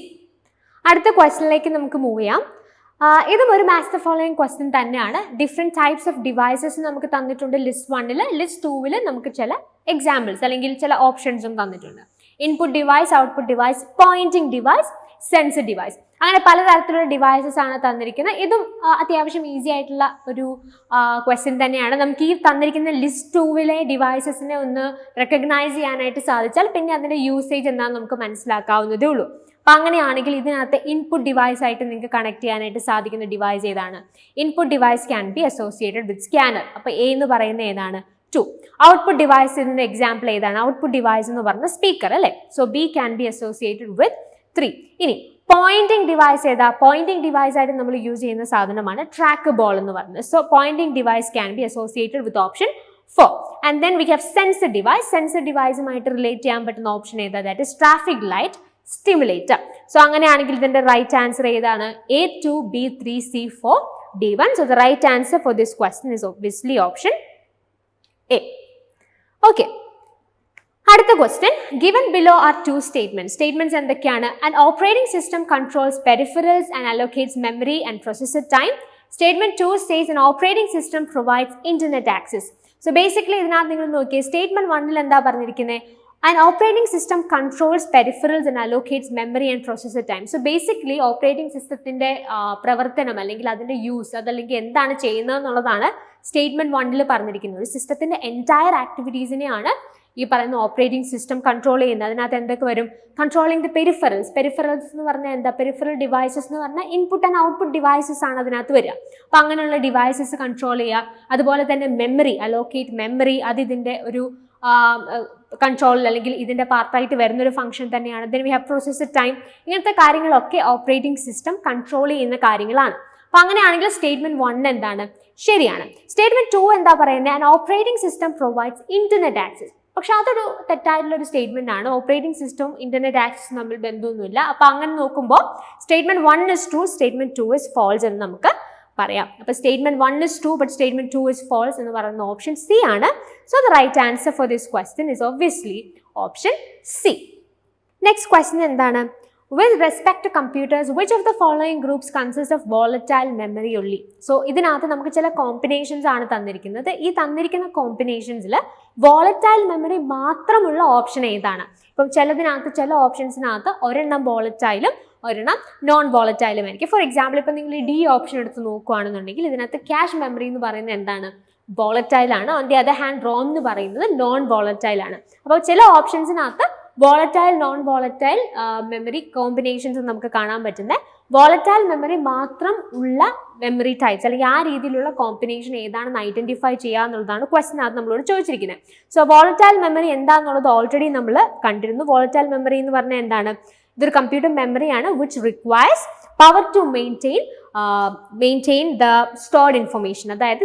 അടുത്ത ക്വസ്റ്റ്യനിലേക്ക് നമുക്ക് മൂവ് ചെയ്യാം. ഇതും ഒരു മാച്ച് ദ ഫോളോയിങ് ക്വസ്റ്റ്യൻ തന്നെയാണ്. ഡിഫറെൻറ്റ് ടൈപ്സ് ഓഫ് ഡിവൈസസ് നമുക്ക് തന്നിട്ടുണ്ട് ലിസ്റ്റ് 1-ൽ. ലിസ്റ്റ് 2-ൽ നമുക്ക് ചില എക്സാമ്പിൾസ് അല്ലെങ്കിൽ ചില ഓപ്ഷൻസും തന്നിട്ടുണ്ട്. Input device, output device, Poynting device, sensor device, അങ്ങനെ പലതരത്തിലുള്ള ഡിവൈസസ് ആണ് തന്നിരിക്കുന്നത്. ഇതും അത്യാവശ്യം ഈസി ആയിട്ടുള്ള ഒരു ക്വസ്റ്റ്യൻ തന്നെയാണ്. നമുക്ക് ഈ തന്നിരിക്കുന്ന ലിസ്റ്റ് 2-ലെ ഡിവൈസസിനെ ഒന്ന് റെക്കഗ്നൈസ് ചെയ്യാനായിട്ട് സാധിച്ചാൽ പിന്നെ അതിൻ്റെ യൂസേജ് എന്താണെന്ന് നമുക്ക് മനസ്സിലാക്കാവുന്നതേ ഉള്ളൂ. അപ്പം അങ്ങനെയാണെങ്കിൽ ഇതിനകത്ത് ഇൻപുട്ട് ഡിവൈസ് ആയിട്ട് നിങ്ങൾക്ക് കണക്ട് ചെയ്യാനായിട്ട് സാധിക്കുന്ന ഡിവൈസ് ഏതാണ്? Input device can be associated with scanner. അപ്പോൾ എ എന്ന് പറയുന്ന ഏതാണ്? 2. ഔട്ട്പുട്ട് ഡിവൈസ് ഇതിൻ്റെ എക്സാമ്പിൾ ഏതാണ്? ഔട്ട്പുട്ട് ഡിവൈസ് എന്ന് പറഞ്ഞ സ്പീക്കർ അല്ലേ? So B can be associated with 3. ഇനി പോയിന്റിംഗ് ഡിവൈസ് ഏതാ? പോയിന്റിംഗ് ഡിവൈസ് ആയിട്ട് നമ്മൾ യൂസ് ചെയ്യുന്ന സാധനമാണ് ട്രാക്ക് ബോൾ എന്ന് പറയുന്നത്. So pointing device can be associated with option 4. And then we have sensor device. Sensor ഡിവൈസുമായിട്ട് റിലേറ്റ് ചെയ്യാൻ പറ്റുന്ന ഓപ്ഷൻ ഏതാ? That is traffic light stimulator. So അങ്ങനെയാണെങ്കിൽ ഇതിന്റെ റൈറ്റ് ആൻസർ ഏതാണ്? A2, B3, C4, D1. So the right answer for this question is obviously option A. Okay. അടുത്ത question, given below are 2 statements. Statements എന്തൊക്കെയാണ്? An operating system controls peripherals and allocates memory and processor time. Statement 2 says an operating system provides internet access. So basically ഇതിനകത്ത് നിങ്ങൾ നോക്കിയേ, സ്റ്റേറ്റ്മെന്റ് 1-ൽ എന്താ പറഞ്ഞിരിക്കുന്നത്? An operating system controls peripherals and allocates memory and processor time. So basically operating systemത്തിന്റെ പ്രവർത്തനം അല്ലെങ്കിൽ അതിന്റെ യൂസ്, അതല്ലെങ്കിൽ എന്താണ് ചെയ്യുന്നത് എന്നുള്ളതാണ് സ്റ്റേറ്റ്മെന്റ് 1-ൽ പറഞ്ഞിരിക്കുന്നത്. ഒരു സിസ്റ്റത്തിന്റെ എൻറ്റയർ ആക്ടിവിറ്റീസിനെയാണ് ഈ പറയുന്ന ഓപ്പറേറ്റിംഗ് സിസ്റ്റം കൺട്രോൾ ചെയ്യുന്നത്. അതിനകത്ത് എന്തൊക്കെ വരും? Controlling the peripherals. പെരിഫറൽസ് എന്ന് പറഞ്ഞാൽ എന്താ? പെരിഫറൽ ഡിവൈസസ് എന്ന് പറഞ്ഞാൽ ഇൻപുട്ട് ആൻഡ് ഔട്ട്പുട്ട് ഡിവൈസസ് ആണ് അതിനകത്ത് വരിക. അപ്പം അങ്ങനെയുള്ള ഡിവൈസസ് കൺട്രോൾ ചെയ്യുക. അതുപോലെ തന്നെ മെമ്മറി, അലോക്കേറ്റ് മെമ്മറി, അത് ഇതിൻ്റെ ഒരു കൺട്രോളിൽ അല്ലെങ്കിൽ ഇതിൻ്റെ പാർട്ടായിട്ട് വരുന്നൊരു ഫംഗ്ഷൻ തന്നെയാണ്. Then we have processor time. ഇങ്ങനത്തെ കാര്യങ്ങളൊക്കെ ഓപ്പറേറ്റിംഗ് സിസ്റ്റം കൺട്രോൾ ചെയ്യുന്ന കാര്യങ്ങളാണ്. അപ്പം അങ്ങനെയാണെങ്കിൽ സ്റ്റേറ്റ്മെന്റ് 1 എന്താണ്? ശരിയാണ്. സ്റ്റേറ്റ്മെന്റ് 2 എന്താ പറയുന്നത്? An operating system provides internet access. പക്ഷെ അതൊരു തെറ്റായിട്ടുള്ള ഒരു സ്റ്റേറ്റ്മെന്റ് ആണ്. ഓപ്പറേറ്റിംഗ് സിസ്റ്റവും ഇന്റർനെറ്റ് ആക്സസും തമ്മിൽ ബന്ധമൊന്നുമില്ല. അപ്പം അങ്ങനെ നോക്കുമ്പോൾ statement 1 is true, statement 2 is false എന്ന് നമുക്ക് പറയാം. അപ്പോൾ statement 1 is true but statement 2 is false എന്ന് പറയുന്ന ഓപ്ഷൻ സി ആണ്. So the right answer for this question is obviously option C. Next question എന്താണ്? With respect to computers, which of the following groups consists of volatile memory only? So ഇതിനകത്ത് നമുക്ക് ചില കോമ്പിനേഷൻസ് ആണ് തന്നിരിക്കുന്നത്. ഈ തന്നിരിക്കുന്ന കോമ്പിനേഷൻസിൽ വോളറ്റൈൽ മെമ്മറി മാത്രമുള്ള ഓപ്ഷൻ ഏതാണ്? ഇപ്പം ചിലതിനകത്ത് ചില ഓപ്ഷൻസിനകത്ത് ഒരെണ്ണം വോളറ്റൈലും ഒരെണ്ണം നോൺ വോളറ്റൈലും ആയിരിക്കും. ഫോർ എക്സാമ്പിൾ ഇപ്പം നിങ്ങൾ ഡി ഓപ്ഷൻ എടുത്ത് നോക്കുകയാണെന്നുണ്ടെങ്കിൽ ഇതിനകത്ത് ക്യാഷ് മെമ്മറി എന്ന് പറയുന്നത് എന്താണ്? വോളറ്റൈൽ ആണ്. On the other hand ROM എന്ന് പറയുന്നത് നോൺ വോളറ്റൈൽ ആണ്. അപ്പോൾ ചില ഓപ്ഷൻസിനകത്ത് volatile non volatile memory combinations നമുക്ക് കാണാൻ പറ്റുന്നത്. വോളറ്റൈൽ മെമ്മറി മാത്രം ഉള്ള മെമ്മറി ടൈപ്സ് അല്ലെങ്കിൽ ആ രീതിയിലുള്ള കോമ്പിനേഷൻ ഏതാണെന്ന് ഐഡന്റിഫൈ ചെയ്യുക എന്നുള്ളതാണ് ക്വസ്റ്റിനകത്ത് നമ്മളോട് ചോദിച്ചിരിക്കുന്നത്. സോ വോളറ്റൈൽ മെമ്മറി എന്താണെന്നുള്ളത് ഓൾറെഡി നമ്മൾ കണ്ടിരുന്നു. വോളറ്റൈൽ മെമ്മറി എന്ന് പറഞ്ഞാൽ എന്താണ്? ഇതൊരു കമ്പ്യൂട്ടർ മെമ്മറിയാണ് which requires power to maintain the stored information. അതായത്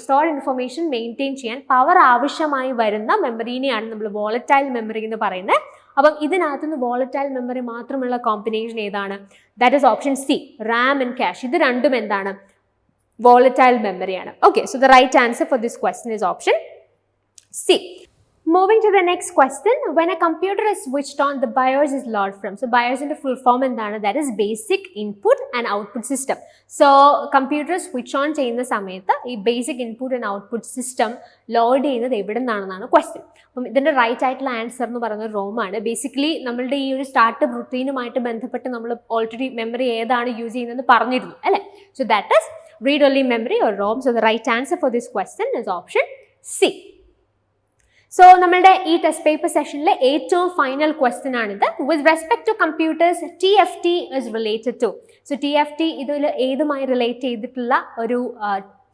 സ്റ്റോർഡ് ഇൻഫർമേഷൻ മെയിൻറ്റെയിൻ ചെയ്യാൻ പവർ ആവശ്യമായി വരുന്ന മെമ്മറിനെയാണ് നമ്മൾ വോളറ്റൈൽ മെമ്മറി എന്ന് പറയുന്നത്. അപ്പം ഇതിനകത്തുനിന്ന് വോളറ്റൈൽ മെമ്മറി മാത്രമുള്ള കോമ്പിനേഷൻ ഏതാണ്? That is option C, RAM and cache. ഇത് രണ്ടും എന്താണ്? വോളറ്റൈൽ മെമ്മറിയാണ്. Okay, so the right answer for this question is option C. Moving to the next question, when a computer is switched on, the BIOS is logged from. So BIOS in the full form endana, that is basic input and output system. So computer switch on ചെയ്യുന്ന സമയത്ത് ഈ basic input and output system load ചെയ്യുന്നത് എവിടെ നിന്നാണെന്നാണ് ക്വസ്റ്റ്യൻ. അപ്പം ഇതിൻ്റെ റൈറ്റ് ആയിട്ടുള്ള ആൻസർ എന്ന് പറയുന്നത് റോം ആണ്. ബേസിക്കലി നമ്മളുടെ ഈ ഒരു സ്റ്റാർട്ടപ്പ് റുട്ടീനുമായിട്ട് ബന്ധപ്പെട്ട് നമ്മൾ ഓൾറെഡി മെമ്മറി ഏതാണ് യൂസ് ചെയ്യുന്നതെന്ന് പറഞ്ഞിരുന്നു അല്ലേ? So that is read only memory or ROM. So the right answer for this question is option C. So നമ്മളുടെ ഈ ടെസ്റ്റ് പേപ്പർ സെഷനിലെ ഏറ്റവും ഫൈനൽ ക്വസ്റ്റ്യൻ ആണിത്. With respect to computers TFT is related to. So TFT ഇതിൽ ഏതുമായി റിലേറ്റ് ചെയ്തിട്ടുള്ള ഒരു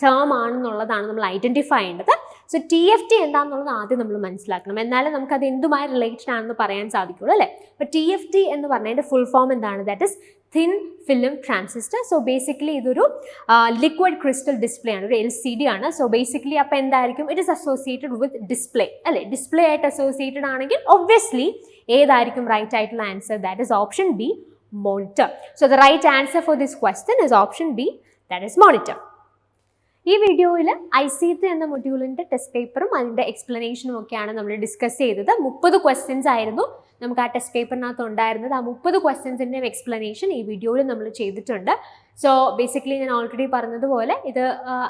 ടേം ആണെന്നുള്ളതാണ് നമ്മൾ ഐഡന്റിഫൈ ചെയ്യേണ്ടത്. സോ TFT എന്താണെന്നുള്ളത് ആദ്യം നമ്മൾ മനസ്സിലാക്കണം, എന്നാലും നമുക്ക് അത് എന്തുമായി റിലേറ്റഡ് ആണെന്ന് പറയാൻ സാധിക്കുള്ളൂ അല്ലേ? അപ്പോൾ TFT എന്ന് പറഞ്ഞതിൻ്റെ ഫുൾ ഫോം എന്താണ്? That is thin film transistor. So basically ഇതൊരു ലിക്വിഡ് ക്രിസ്റ്റൽ ഡിസ്പ്ലേ ആണ്, ഒരു LCD ആണ്. സോ ബേസിക്കലി അപ്പോൾ എന്തായിരിക്കും? It is associated with display അല്ലേ? ഡിസ്പ്ലേ ആയിട്ട് അസോസിയേറ്റഡ് ആണെങ്കിൽ ഒബ്വിയസ്ലി ഏതായിരിക്കും റൈറ്റ് ആയിട്ടുള്ള answer? That is option B, monitor. So the right answer for this question is option B, that is monitor. ഈ വീഡിയോയിൽ ICT എന്ന മൊഡ്യൂളിൻ്റെ ടെസ്റ്റ് പേപ്പറും അതിൻ്റെ എക്സ്പ്ലനേഷനും ഒക്കെയാണ് നമ്മൾ ഡിസ്കസ് ചെയ്തത്. 30 ക്വസ്റ്റ്യൻസ് ആയിരുന്നു നമുക്ക് ആ ടെസ്റ്റ് പേപ്പറിനകത്ത് ഉണ്ടായിരുന്നത്. ആ 30 ക്വസ്റ്റ്യൻസിൻ്റെയും എക്സ്പ്ലനേഷൻ ഈ വീഡിയോയിൽ നമ്മൾ ചെയ്തിട്ടുണ്ട്. സോ ബേസിക്കലി ഞാൻ ഓൾറെഡി പറഞ്ഞതുപോലെ ഇത്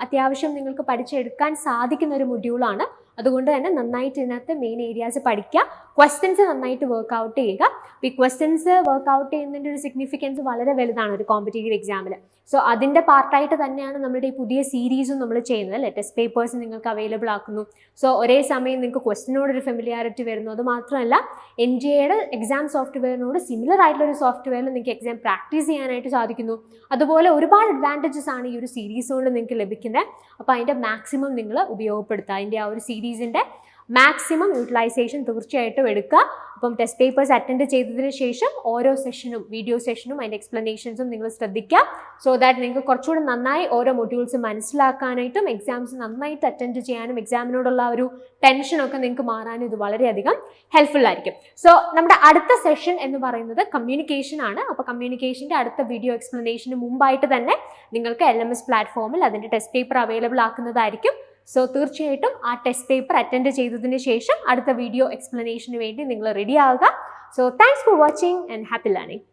അത്യാവശ്യം നിങ്ങൾക്ക് പഠിച്ചെടുക്കാൻ സാധിക്കുന്ന ഒരു മൊഡ്യൂളാണ്. അതുകൊണ്ട് തന്നെ നന്നായിട്ട് ഇതിനകത്ത് മെയിൻ ഏരിയാസ് പഠിക്കുക, ക്വസ്റ്റ്യൻസ് നന്നായിട്ട് വർക്ക്ഔട്ട് ചെയ്യുക. അപ്പോൾ ഈ ക്വസ്റ്റ്യൻസ് വർക്ക്ഔട്ട് ചെയ്യുന്നതിൻ്റെ ഒരു സിഗ്നിഫിക്കൻസ് വളരെ വലുതാണ് ഒരു കോമ്പറ്റേറ്റീവ് എക്സാമിൽ. സോ അതിൻ്റെ പാർട്ടായിട്ട് തന്നെയാണ് നമ്മുടെ ഈ പുതിയ സീരീസും നമ്മൾ ചെയ്യുന്നത് അല്ലേ? ടെസ്റ്റ് പേപ്പേഴ്സ് നിങ്ങൾക്ക് അവൈലബിൾ ആക്കുന്നു. സോ ഒരേ സമയം നിങ്ങൾക്ക് ക്വസ്റ്റ്യനോടൊരു ഫെമിലിയാരിറ്റി വരുന്നു. അത് മാത്രമല്ല NTA എക്സാം സോഫ്റ്റ്വെയറിനോട് സിമിലർ ആയിട്ടുള്ള ഒരു സോഫ്റ്റ്വെയറിൽ നിങ്ങൾക്ക് എക്സാം പ്രാക്ടീസ് ചെയ്യാനായിട്ട് സാധിക്കുന്നു. അതുപോലെ ഒരുപാട് അഡ്വാൻറ്റേജസ് ആണ് ഈ ഒരു സീരീസ് കൊണ്ട് നിങ്ങൾക്ക് ലഭിക്കുന്നത്. അപ്പോൾ അതിൻ്റെ മാക്സിമം നിങ്ങൾ ഉപയോഗപ്പെടുത്തുക. അതിൻ്റെ ആ ഒരു സീരീസിൻ്റെ മാക്സിമം യൂട്ടിലൈസേഷൻ തീർച്ചയായിട്ടും എടുക്കുക. അപ്പം ടെസ്റ്റ് പേപ്പേഴ്സ് അറ്റൻഡ് ചെയ്തതിന് ശേഷം ഓരോ സെഷനും വീഡിയോ സെഷനും അതിൻ്റെ എക്സ്പ്ലനേഷൻസും നിങ്ങൾ ശ്രദ്ധിക്കുക. സോ ദാറ്റ് നിങ്ങൾക്ക് കുറച്ചുകൂടി നന്നായി ഓരോ മൊഡ്യൂൾസ് മനസ്സിലാക്കാനായിട്ടും എക്സാംസ് നന്നായിട്ട് അറ്റൻഡ് ചെയ്യാനും എക്സാമിനോടുള്ള ഒരു ടെൻഷനൊക്കെ നിങ്ങൾക്ക് മാറാനും ഇത് വളരെയധികം ഹെൽപ്ഫുൾ ആയിരിക്കും. സോ നമ്മുടെ അടുത്ത സെഷൻ എന്ന് പറയുന്നത് കമ്മ്യൂണിക്കേഷൻ ആണ്. അപ്പോൾ കമ്മ്യൂണിക്കേഷൻ്റെ അടുത്ത വീഡിയോ എക്സ്പ്ലനേഷന് മുമ്പായിട്ട് തന്നെ നിങ്ങൾക്ക് LMS പ്ലാറ്റ്ഫോമിൽ അതിൻ്റെ ടെസ്റ്റ് പേപ്പർ അവൈലബിൾ ആക്കുന്നതായിരിക്കും. സോ തീർച്ചയായിട്ടും ആ ടെസ്റ്റ് പേപ്പർ അറ്റൻഡ് ചെയ്തതിന് ശേഷം അടുത്ത വീഡിയോ എക്സ്പ്ലനേഷന് വേണ്ടി നിങ്ങൾ റെഡി ആവുക. So thanks for watching and happy learning.